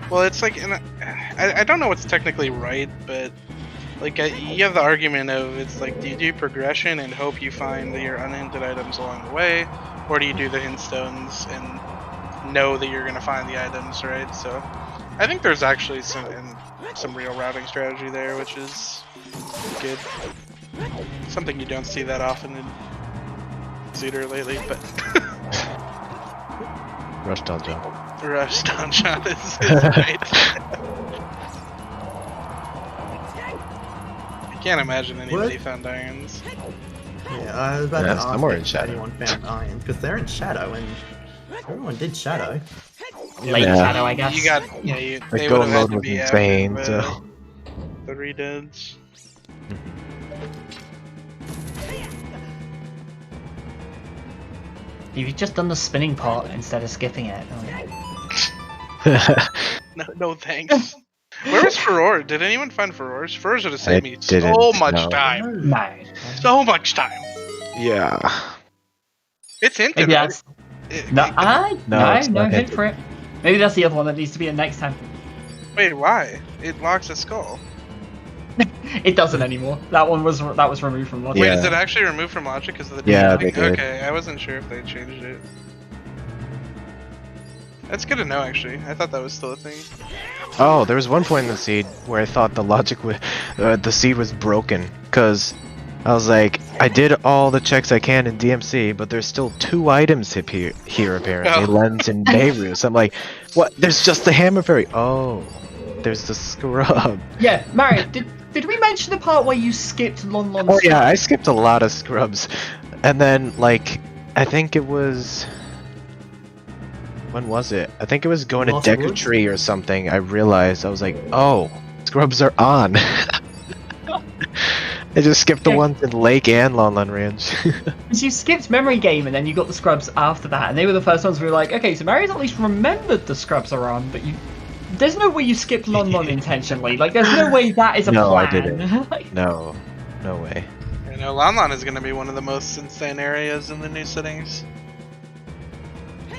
Well, it's like, and I don't know what's technically right, but like you have the argument of it's like, do you do progression and hope you find your unhinted items along the way, or do you do the hint stones and know that you're gonna find the items, right? So, I think there's actually some real routing strategy there, which is good. Something you don't see that often in Cedar lately, but Rush down jump. Rush down shot is great. I can't imagine anybody What? found irons. Yeah, I was about Yeah, to ask somewhere in if shadow. anyone found iron, because they're in shadow, and everyone did shadow. Late Yeah. shadow, I guess. You got, yeah, you, The they go would have had mode to was be insane, after so... the redeads. You've just done the spinning pot instead of skipping it. No thanks. Where was Furore? Did anyone find Furore's? Furore's would have saved me so didn't, much no. time. No. So much time. Yeah. It's hinted. Maybe right? that's... It- No, it's no not hint hinted. for it. Maybe that's the other one that needs to be in next time. Wait, why? It locks a skull. It doesn't anymore. That was removed from logic. Wait, Yeah. is it actually removed from logic because of the Yeah, thing? they did. Okay, I wasn't sure if they changed it. That's good to know, actually. I thought that was still a thing. Oh, there was one point in the seed where I thought the seed was broken, cause I was like, I did all the checks I can in DMC, but there's still 2 items here apparently, Oh. Lens and Beirut. So I'm like, what? There's just the Hammer Fairy. Oh, there's the scrub. Yeah, Mario, did we mention the part where you skipped Lon Lon's Oh yeah, scrub? I skipped a lot of scrubs, and then like I think it was. When was it? I think it was going to Lost Deku Woods? Tree or something. I realized I was like, oh, scrubs are on. I just skipped the Yeah. ones in Lake and Lonlan Ranch. Because you skipped Memory Game and then you got the scrubs after that, and they were the first ones we were like, okay, so Mario's at least remembered the scrubs are on, but there's no way you skipped Lon Lon intentionally. Like, there's no way that is a No, I plan. didn't. Like, No way. You know, Lanlan is going to be one of the most insane areas in the new settings.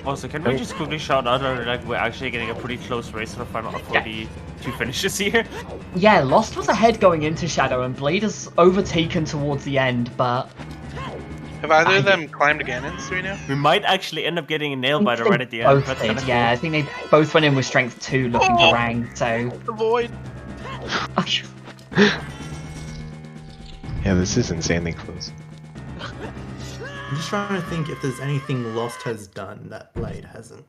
Also, can we just quickly shout out that like we're actually getting a pretty close race for the final for Yeah. the 2 finishes here? yeah, Lost was ahead going into Shadow, and Blade has overtaken towards the end, but Have either of them climbed Ganon's, do we know? We might actually end up getting a nail biter they right at the end. both That's did, kinda yeah. I think they both went in with Strength 2 looking Oh. for Rang, so... The void. Yeah, this is insanely close. I'm just trying to think if there's anything Lost has done that Blade hasn't.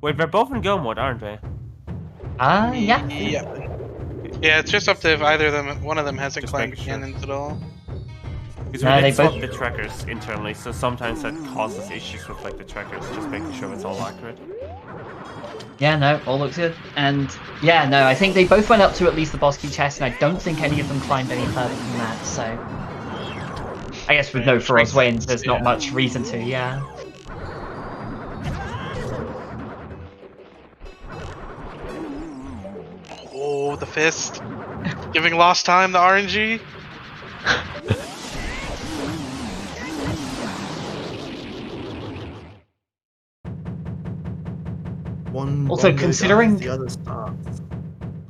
Wait, they're both in go mode, aren't they? Yeah. Yeah. Yeah, it's just up to if either of them, one of them hasn't Just climbed making sure. Ganon's at all. Because No, we they did swap both- the trackers internally, so sometimes that causes issues with like the trackers, just making sure it's all accurate. Yeah, no, all looks good. And yeah, no, I think they both went up to at least the boss key chest, and I don't think any of them climbed any further than that, so... I guess with Yeah, no which for makes us wins, sense, there's not yeah. much reason to, yeah. Oh, the fist. Giving lost time the RNG. One Also, bongo considering- dies, the other starts.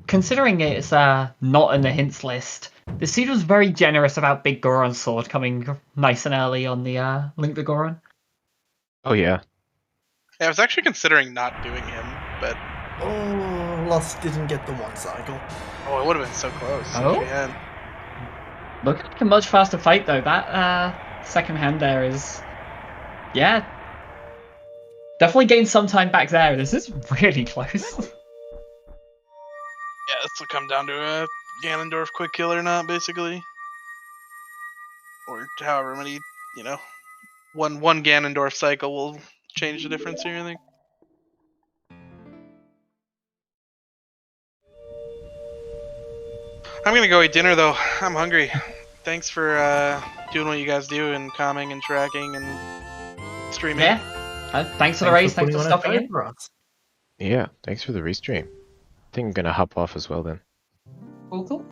Considering it's not in the hints list, the seed was very generous about Big Goron's sword coming nice and early on the Link to Goron. Oh yeah. Yeah, I was actually considering not doing him, but Oh, Lost didn't get the one cycle. oh, it would have been so close. Oh? If she had. Looking like a much faster fight though. That second hand there is, yeah, definitely gained some time back there. This is really close. Yeah, this will come down to a Ganondorf quick kill or not, basically. Or however many, you know, one Ganondorf cycle will change the difference here, I think. I'm gonna go eat dinner though. I'm hungry. Thanks for doing what you guys do and calming and tracking and streaming. Yeah. Thanks for the race. Thanks putting for on a stopping show in. for us. Yeah, thanks for the restream. I think I'm gonna hop off as well then. Cool, cool.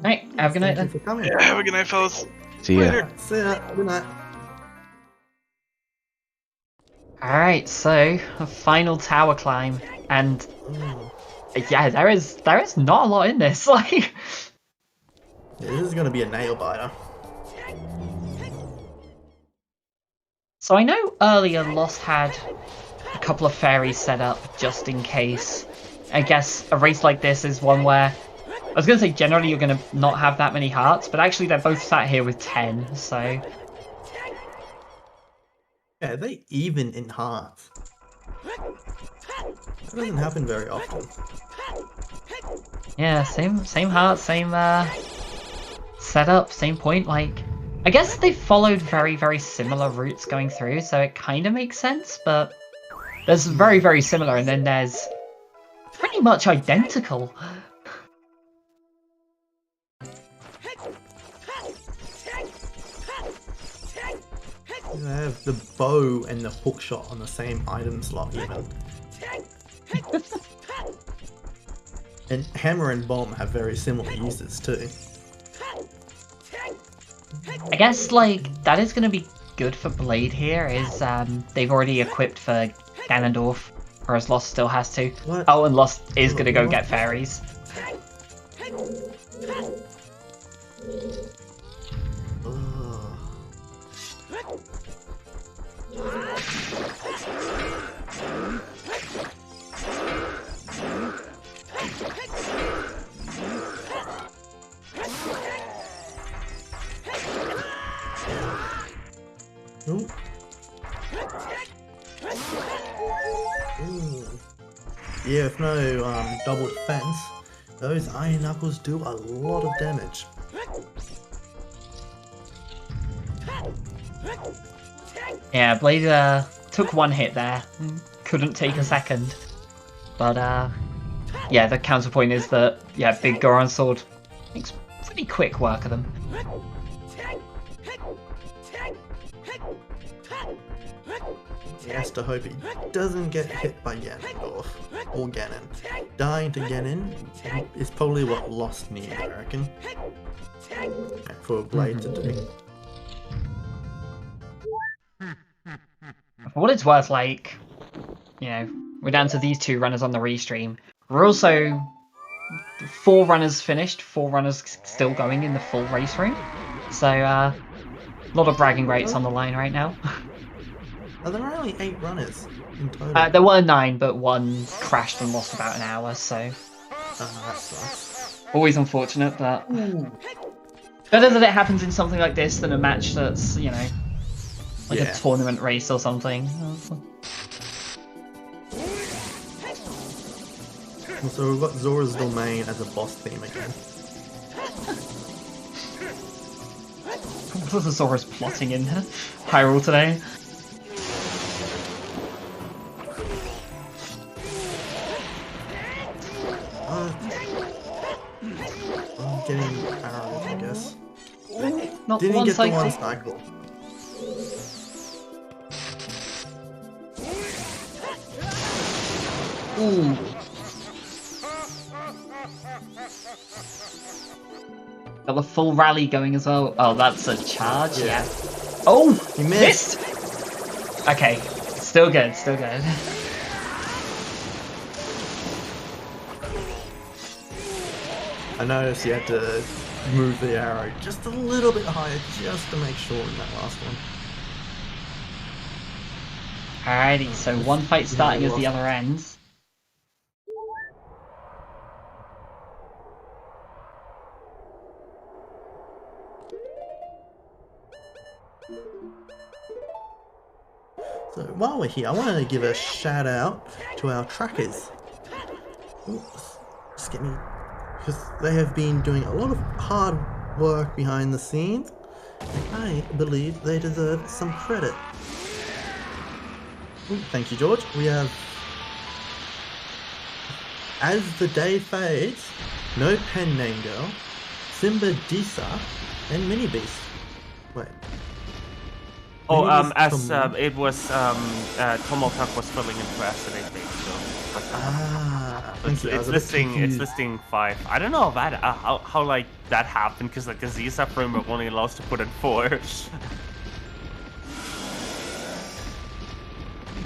Right, have a good night Thank you then. for coming. Yeah, have a good night, fellas. See ya. Later. See ya. Good night. Alright, so a final tower climb, and Mm. yeah, there is not a lot in this. Like, Yeah, this is gonna be a nail biter. so I know earlier Lost had a couple of fairies set up just in case. I guess a race like this is one where I was gonna say generally you're gonna not have that many hearts, but actually they're both sat here with 10, so Yeah, they even in hearts. That doesn't happen very often. yeah, same heart, same setup, same point. Like, I guess they followed very, very similar routes going through, so it kind of makes sense, but there's very, very similar, and then there's pretty much identical. You have the bow and the hook shot on the same item slot even. And hammer and bomb have very similar uses too. I guess, like, that is going to be good for Blade here, is they've already equipped for Ganondorf, whereas Lost still has to. What? Oh, and Lost is going to go get fairies. Ugh. Ooh. Ooh. Yeah, with no double defense, those iron knuckles do a lot of damage. Yeah, Blade took one hit there, couldn't take a second. But yeah, the counterpoint is that, yeah, Big Goron Sword makes pretty quick work of them. He has to hope he doesn't get hit by Ganondorf or Ganon. Dying to Ganon is probably what Lost needs, I reckon, for Blade to do. For what it's worth, like, you know, we're down to these two runners on the restream. We're also 4 runners finished, 4 runners still going in the full race room. So, a lot of bragging rights on the line right now. Are there only 8 runners in total? There were 9, but one crashed and lost about an hour, so That sucks. always unfortunate, but Ooh. better that it happens in something like this than a match that's, you know, like Yeah. a tournament race or something. So we've got Zora's Domain as a boss theme again. Thesaurus plotting in Hyrule today. I'm getting arrows, I guess. Not Didn't one get cycle. the one cycle. Ooh. Got the full rally going as well. Oh, that's a charge, yeah. Oh! You missed! Okay, still good, still good. I noticed you had to move the arrow just a little bit higher just to make sure in that last one. Alrighty, so one fight starting as the other ends. So while we're here, I wanted to give a shout out to our trackers. Ooh, just get me, because they have been doing a lot of hard work behind the scenes, and I believe they deserve some credit. Ooh, thank you, George. We have As the Day Fades, No Pen Name Girl, Simba Disa, and Mini Beast. Wait. Oh, Mini Beast as Tom- it was Tomokak was filling in for acid, I think. So thank you. I was it's a bit listing confused. 5. I don't know about how like that happened because like the Zisa framework only allows to put in 4.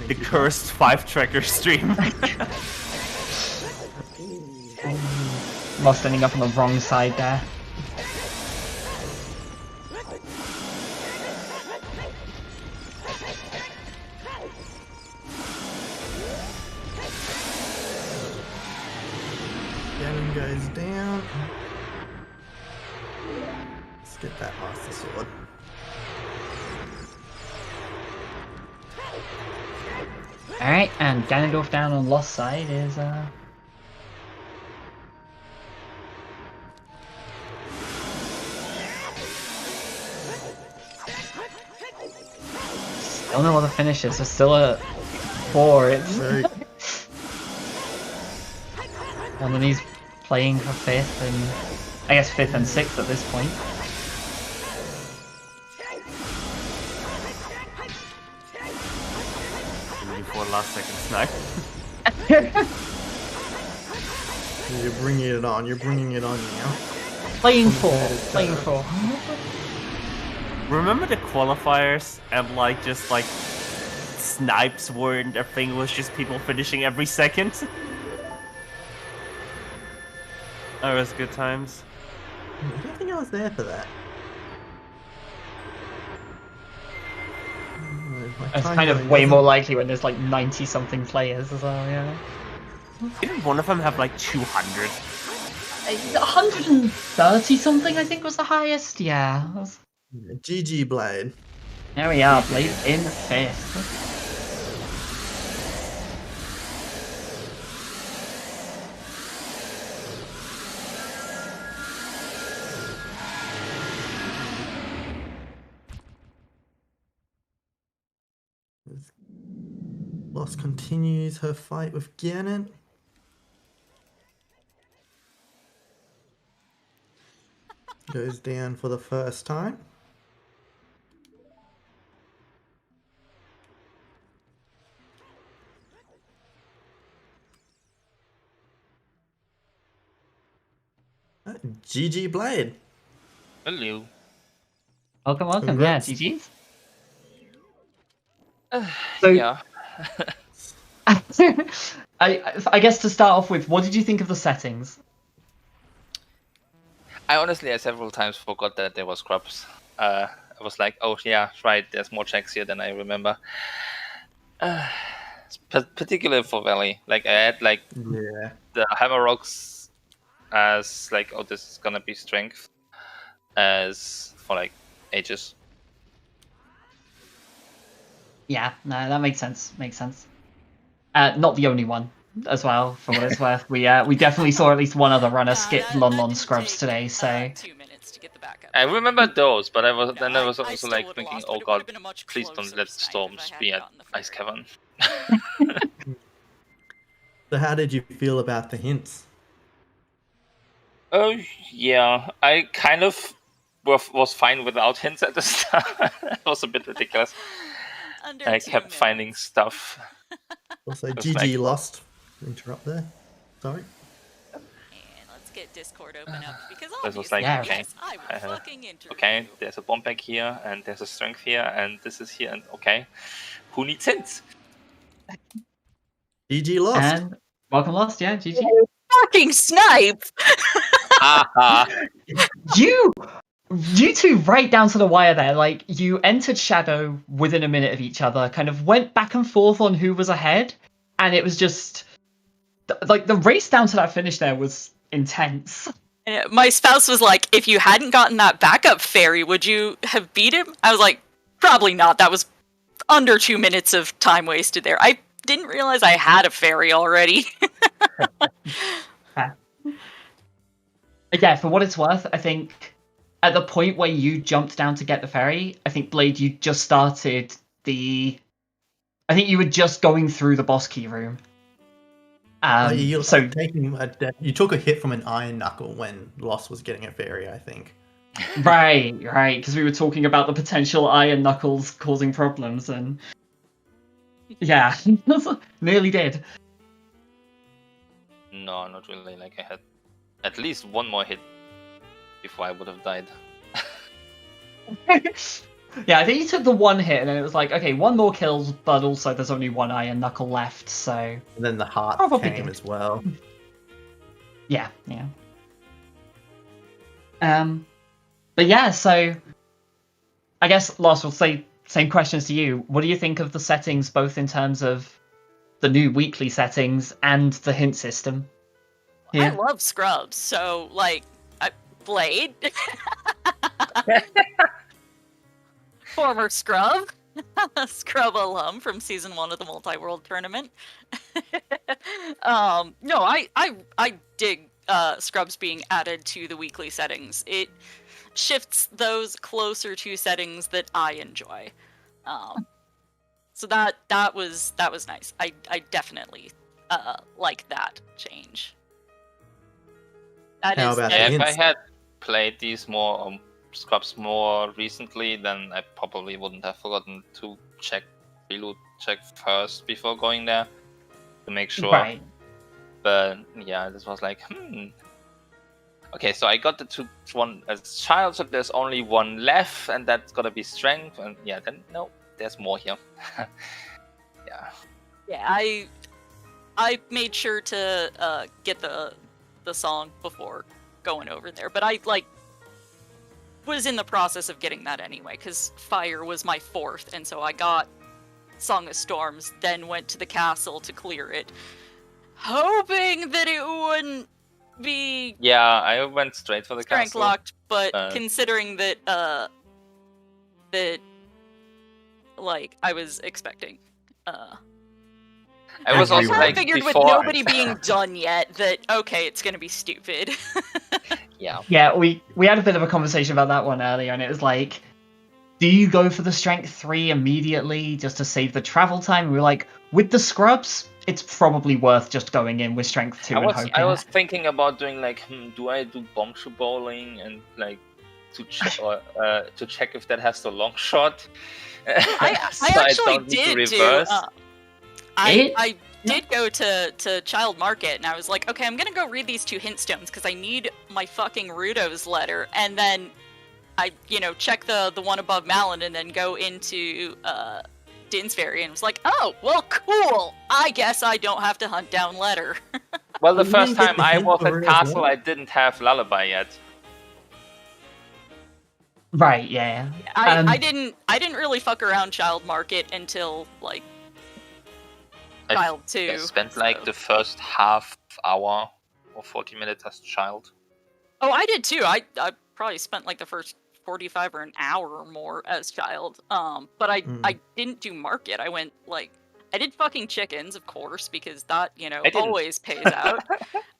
The cursed 5 tracker stream. Lost ending up on the wrong side there. Ganon goes down. Let's get that Master Sword. Alright, and Ganondorf down on Lost side is still no other finishes, so still a 4. It's Very and then he's playing for 5th and I guess 5th and 6th at this point. Before last second snipe. You're bringing it on. You're bringing it on now. Playing 4. Playing 4. Remember the qualifiers and like just like snipes weren't a thing, it was just people finishing every second? That was good times. I don't think I was there for that. It's kind of way more likely when there's like 90 something players as well, yeah. Didn't one of them have like 200? 130 something I think was the highest, yeah. GG Blade. There we are, Blade in 5th. Lost continues her fight with Ganon. Goes down for the first time. GG Blade. Hello. Welcome, welcome, Congrats. yeah, GG's. So- Yeah. I guess to start off with, what did you think of the settings? I honestly, several times forgot that there was scrubs. I was like, oh yeah, right, there's more checks here than I remember. Particularly for Valley. Like, I had like Yeah. the Hammer Rocks as like, oh, this is gonna be strength. As for like ages. Yeah, no, that makes sense. Makes sense. Not the only one as well, for what it's worth. We definitely saw at least one other runner skip Lon Lon scrubs today, so 2 minutes to get the backup. I remember those, but I was No, then I was I also still like would've thinking, lost, oh but it would've god, been a much please don't closer let snipe if storms I hadn't be at gotten the Ice fairy. Cavern. So how did you feel about the hints? Oh yeah, I kind of was fine without hints at the start. It was a bit ridiculous. Under I 2 kept finding minutes. stuff. Also, It's GG like- lost. Interrupt there. Sorry. And let's get Discord open up because This was obviously, like, okay, yes, I will fucking interview. Okay, there's a bomb back here, and there's a strength here, and this is here, and okay, who needs hints? GG lost. And welcome lost, yeah, GG. Fucking snipe! Haha. You two right down to the wire there. Like, you entered Shadow within a minute of each other, kind of went back and forth on who was ahead, and it was just like the race down to that finish there was intense. My spouse was like, if you hadn't gotten that backup fairy, would you have beat him? I was like, probably not. That was under 2 minutes of time wasted there. I didn't realize I had a fairy already. Yeah, for what it's worth, I think at the point where you jumped down to get the fairy, I think, Blade, you just started I think you were just going through the boss key room. You So took a hit from an iron knuckle when Lost was getting a fairy, I think. right, because we were talking about the potential iron knuckles causing problems, and yeah, nearly did. No, not really. Like I had at least one more hit before I would have died. Yeah, I think you took the one hit, and then it was like, okay, one more kills, but also there's only one iron knuckle left, so And then the heart Probably came good. as well. yeah. But yeah, so I guess Lost will say same questions to you. What do you think of the settings, both in terms of the new weekly settings and the hint system? I Yeah. love Scrubs, so, like, Blade. Former Scrub. Scrub alum from season 1 of the Multi-World Tournament. No, I dig Scrubs being added to the weekly settings. It shifts those closer to settings that I enjoy. So that was nice. I definitely like that change. That How is about Yeah, the if I hints? had played these more scrubs more recently, then I probably wouldn't have forgotten to reload check first before going there to make sure. Right. But yeah, this was like, Okay, so I got the one as a child, so there's only one left, and that's gotta be strength. And yeah, then no, there's more here. Yeah. Yeah, I made sure to get the song before going over there, but I was in the process of getting that anyway because Fire was my 4th, and so I got Song of Storms, then went to the castle to clear it, hoping that it wouldn't be Yeah, I went straight for the strength castle. locked, but Uh, considering that I was expecting. I was I also I like figured with before. nobody being done yet that okay, it's gonna be stupid. Yeah. Yeah, we had a bit of a conversation about that one earlier, and it was like, do you go for the strength 3 immediately just to save the travel time? And we were like, with the scrubs, it's probably worth just going in with strength 2 and hoping. I was thinking about doing like, do I do bombshell bowling and like to check if that has the long shot? I So actually don't need to did do. reverse. I did go to Child Market, and I was like, okay, I'm gonna go read these 2 hint stones because I need my fucking Rudo's letter, and then I, check the one above Malin, and then go into Dinsbury, and was like, oh, well, cool. I guess I don't have to hunt down letter. Well, the You first didn't get time the I hint was for at it as Castle, well? I didn't have Lullaby yet. Right, yeah. I didn't really fuck around Child Market until I Child 2. I spent so- like the first half hour or 40 minutes as child. Oh, I did too. I probably spent like the first 45 or an hour or more as Child. But I didn't do Market. I went I did fucking chickens, of course, because that, you know, I didn't. always pays out.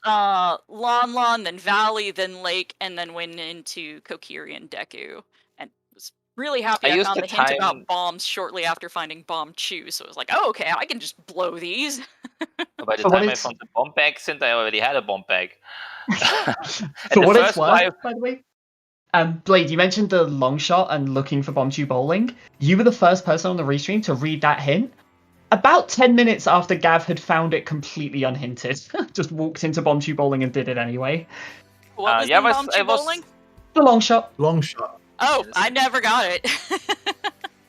Lon, then Valley, then Lake, and then went into Kokiri and Deku. And was really happy I I used found the the hint time- about bombs shortly after finding Bomb Chew, so it was like, oh, okay, I can just blow these. By the For what time I it's- found the bomb bag, since I already had a bomb bag. For the what it's first worth, while- by the way, Blade, you mentioned the long shot and looking for Bomb Tube Bowling. You were the first person on the restream to read that hint. About 10 minutes after Gav had found it completely unhinted. Just walked into Bomb Tube Bowling and did it anyway. What was yeah, in I Bomb was- Chew I was- Bowling? The long shot. Long shot. Oh, I never got it.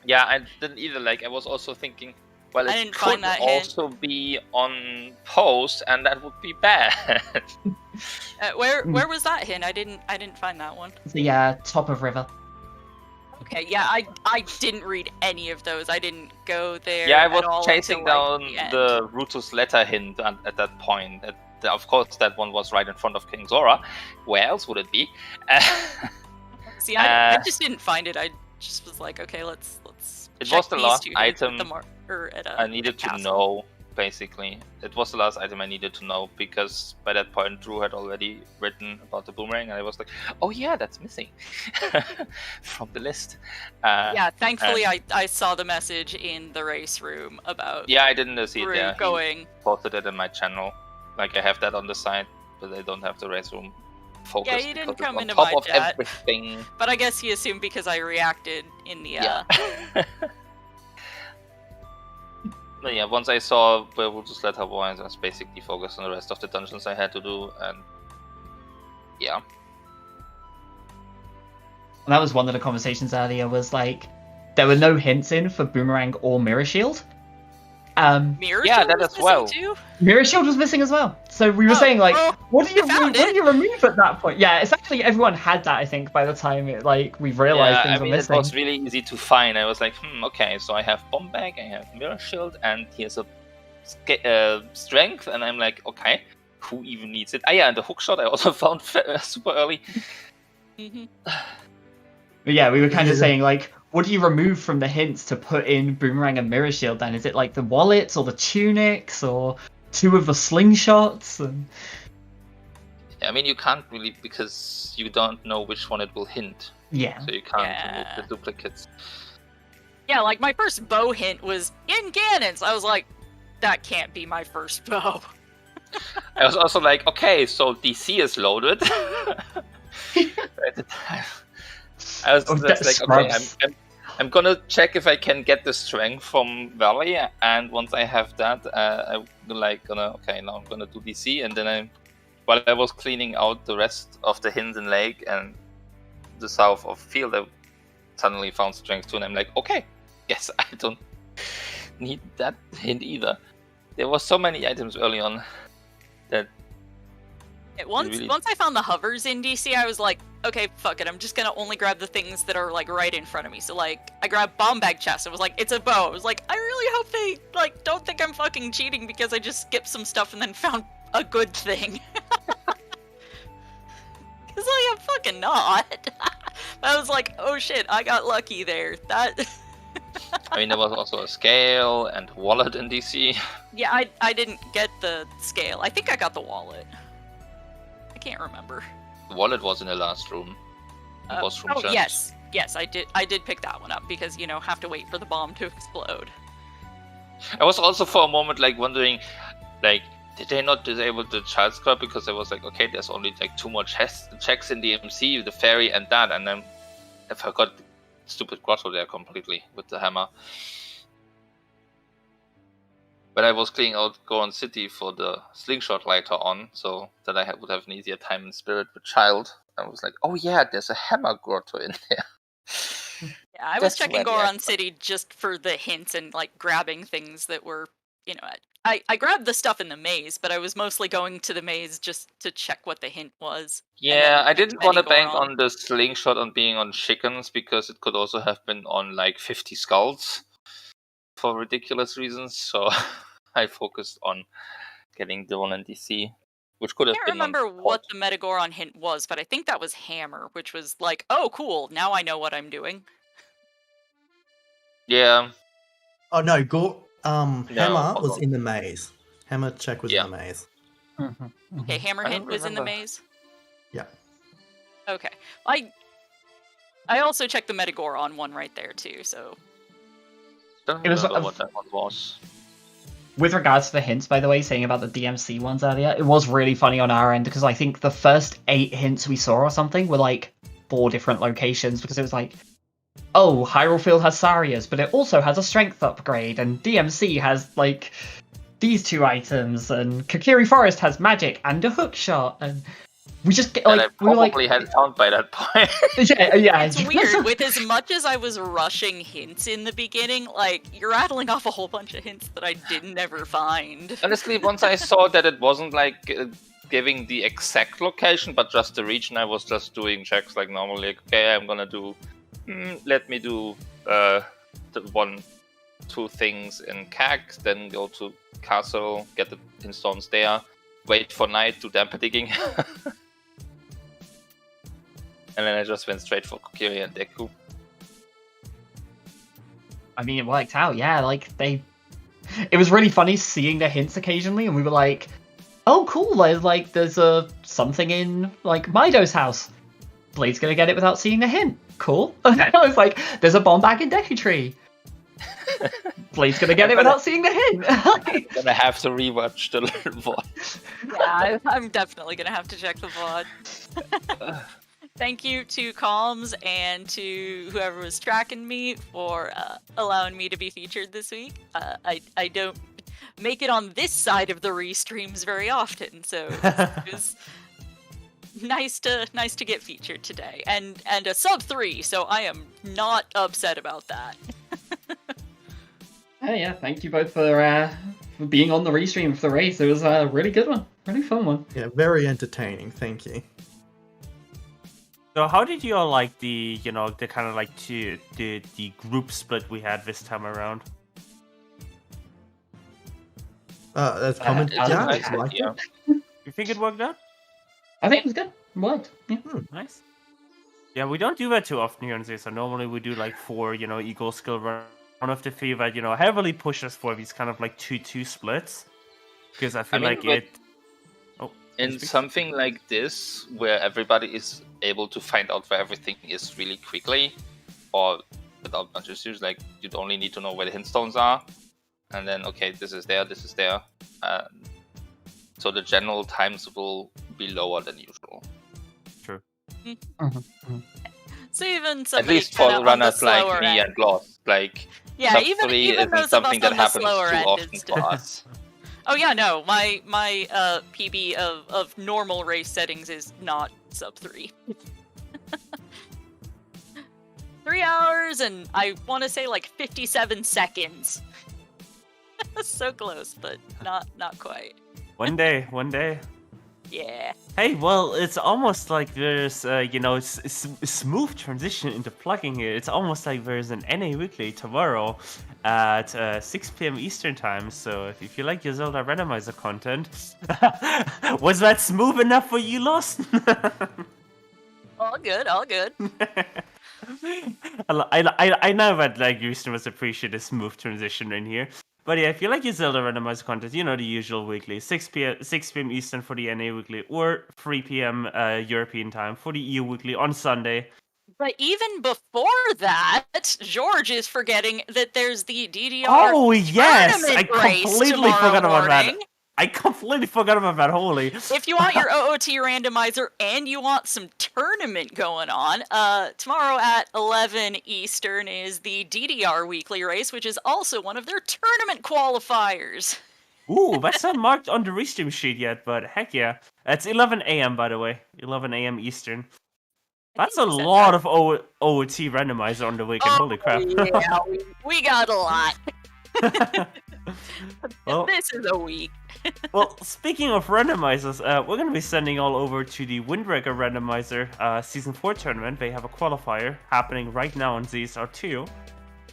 Yeah, I didn't either. Like, I was also thinking, well, I it didn't could find that hint. also be on post, and that would be bad. Where was that hint? I didn't find that one. The top of river. Okay, yeah, I didn't read any of those. I didn't go there. Yeah, I at was all chasing until, down like, end. the Rutus letter hint at that point. Of course, that one was right in front of King Zora. Where else would it be? See, I just didn't find it. I just was like, okay, let's. It check was the these last two hints at item at I needed to castle. know, basically. It was the last item I needed to know, because by that point Drew had already written about the boomerang, and I was like, oh yeah, that's missing from the list. Yeah, thankfully I saw the message in the race room about Yeah, I didn't see it Drew there. He going. posted it in my channel. Like, I have that on the side, but I don't have the race room focus. Yeah, he didn't because it's come on into top my of chat. everything. But I guess he assumed because I reacted in the Yeah. But yeah, once I saw where Rutus letter was, I was basically focused on the rest of the dungeons I had to do, and yeah. And that was one of the conversations earlier, was like, there were no hints in for Boomerang or Mirror Shield. Mirror Yeah, Shield that was as missing well. too? Mirror Shield was missing as well. So we were Oh, saying, like, well, what do you found it. remove at that point? Yeah, it's actually everyone had that, I think, by the time we've realized Yeah, things I were mean, it missing. was really easy to find. I was like, okay, so I have bomb bag, I have mirror shield, and here's a strength, and I'm like, okay, who even needs it? Ah, yeah, and the hook shot I also found super early. Mhm. But yeah, we were kind of saying, like, what do you remove from the hints to put in Boomerang and Mirror Shield then? Is it like the wallets or the tunics or 2 of the slingshots? And... I mean, you can't really, because you don't know which one it will hint, Yeah. so you can't Yeah. remove the duplicates. Yeah, like my first bow hint was in Ganon's. I was like, that can't be my first bow. I was also like, okay, so DC is loaded. At the time, I was just like, okay, I'm gonna check if I can get the strength from Valley, and once I have that, I'm like now I'm gonna do DC, and then while I was cleaning out the rest of the hints in Lake and the south of Field, I suddenly found strength too, and I'm like, okay, yes, I don't need that hint either. There were so many items early on that Once I found the hovers in DC, I was like, okay, fuck it. I'm just gonna only grab the things that are like right in front of me. So like, I grabbed bomb bag chest. It was like, it's a bow. I was like, I really hope they like don't think I'm fucking cheating because I just skipped some stuff and then found a good thing. Cause like, I'm fucking not. I was like, oh shit, I got lucky there. That. I mean, there was also a scale and wallet in DC. Yeah, I didn't get the scale. I think I got the wallet. I can't remember. The wallet was in the last room. Boss room chest. yes, I did pick that one up because have to wait for the bomb to explode. I was also for a moment like wondering, like, did they not disable the child squad because I was like, okay, there's only like 2 more checks in the MC, the fairy and that, and then I forgot the stupid grotto there completely with the hammer. But I was cleaning out Goron City for the slingshot later on, so that I would have an easier time in spirit with child. I was like, oh yeah, there's a hammer grotto in there. Yeah, I was That's checking when the Goron act- City just for the hints and like grabbing things that were, I grabbed the stuff in the maze, but I was mostly going to the maze just to check what the hint was. Yeah, I didn't want to bank Goron. on the slingshot on being on chickens because it could also have been on like 50 skulls for ridiculous reasons. So I focused on getting the one in DC, which could I have can't been on remember what Pod. the Metagoron hint was, but I think that was Hammer, which was like, oh cool, now I know what I'm doing. Yeah, Oh no, Hammer was hold in the maze. Hammer check was Yeah. in the maze. Okay, Hammer I hint don't was in the remember. maze. Yeah. Okay, I also checked the Metagoron one right there too. So Don't It was remember a- what that one was. With regards to the hints, by the way, saying about the DMC ones earlier, it was really funny on our end because I think the first 8 hints we saw or something were like 4 different locations because it was like, oh, Hyrule Field has Sarias, but it also has a strength upgrade, and DMC has like these 2 items, and Kokiri Forest has magic and a hook shot, and we just get That like I we were like, probably had found by that point. yeah, it's weird. With as much as I was rushing hints in the beginning, like you're rattling off a whole bunch of hints that I didn't ever find. Honestly, once I saw that it wasn't like giving the exact location, but just the region, I was just doing checks like normally. Like, okay, I'm gonna do. Let me do the 1-2 things in CAG, then go to castle, get the pinstones there, wait for night, do damper digging. And then I just went straight for Kokiri and Deku. I mean, it worked out, yeah. Like it was really funny seeing the hints occasionally, and we were like, "Oh, cool! Like there's something in like Mido's house. Blade's gonna get it without seeing the hint. Cool." I was like, "There's a bomb bag in Deku Tree. Blade's gonna get it without seeing the hint." I'm gonna have to rewatch the VOD. Yeah, I'm definitely gonna have to check the VOD. Thank you to Calms and to whoever was tracking me for allowing me to be featured this week. I don't make it on this side of the restreams very often, so it was nice to get featured today. And a sub 3, so I am not upset about that. Yeah, thank you both for being on the restream for the race. It was a really good one, really fun one. Yeah, very entertaining. Thank you. So how did you all like the kind of like the group split we had this time around? That's comment. I Yeah, like I like yeah. it. You think it worked out? I think it was good. It worked. Yeah. Nice. Yeah, we don't do that too often here on ZSR. Normally we do like 4, equal skill run. One of the 3 that, heavily pushes for these kind of like 2-2 splits. Because I feel mean, like but it... Oh, In something like this, where everybody is able to find out where everything is really quickly, or without much issues, like you'd only need to know where the hint stones are, and then okay, this is there. So the general times will be lower than usual. true. So even At somebody least for kinda on the runners like slower me end. and Gloss, like Yeah, sub even 3 even isn't those of us something that on the happens too slower end often is for us. Oh yeah, no, my PB of normal race settings is not sub 3. 3 hours and I want to say like 57 seconds. So close, but not quite. One day. Yeah. Hey, well, it's almost like there's, smooth transition into plugging here. It's almost like there's an NA Weekly tomorrow at 6 p.m. Eastern Time. So if you like your Zelda Randomizer content, was that smooth enough for you, Lost? All good, all good. I know that like you must appreciate a smooth transition in here. But yeah, if you like your Zelda Randomizer content, the usual weekly, 6 p.m. Eastern for the NA Weekly, or 3 p.m. European time for the EU Weekly on Sunday. But even before that, George is forgetting that there's the DDR. Oh yes, I tournament race completely tomorrow forgot about that. morning. I completely forgot about that. Holy! If you want your OOT randomizer and you want some tournament going on, tomorrow at 11 Eastern is the DDR weekly race, which is also one of their tournament qualifiers. Ooh, that's not marked on the restream sheet yet, but heck yeah. It's 11 a.m. by the way, 11 a.m. Eastern. That's a lot of OOT randomizer on the weekend. Holy crap! Yeah, we got a lot. Well, this is a week. Well, speaking of randomizers, we're going to be sending all over to the Windbreaker Randomizer Season 4 tournament. They have a qualifier happening right now on ZSR2.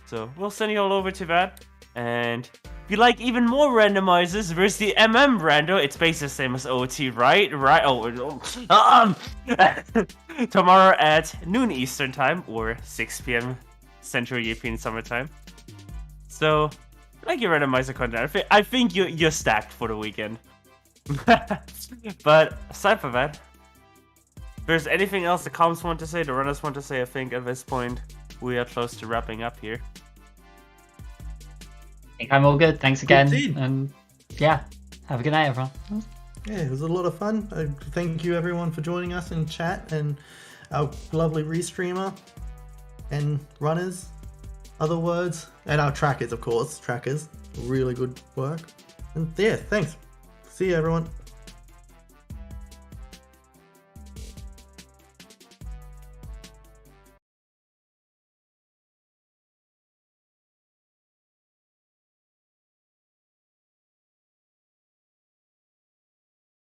So we'll send you all over to that. And if you like even more randomizers, there's the Rando. It's basically the same as OOT, right? Right. Tomorrow at noon Eastern Time or 6 p.m. Central European Summer Time. So Thank you, Randomizer content. I think you're stacked for the weekend. But aside from that, if there's anything else the comms want to say, the runners want to say, I think at this point we are close to wrapping up here. I think I'm all good. Thanks again. Indeed. And yeah, have a good night, everyone. Yeah, it was a lot of fun. Thank you everyone for joining us in chat, and our lovely restreamer and runners, other words, and our trackers, of course. Trackers, really good work. And yeah, thanks. See you everyone.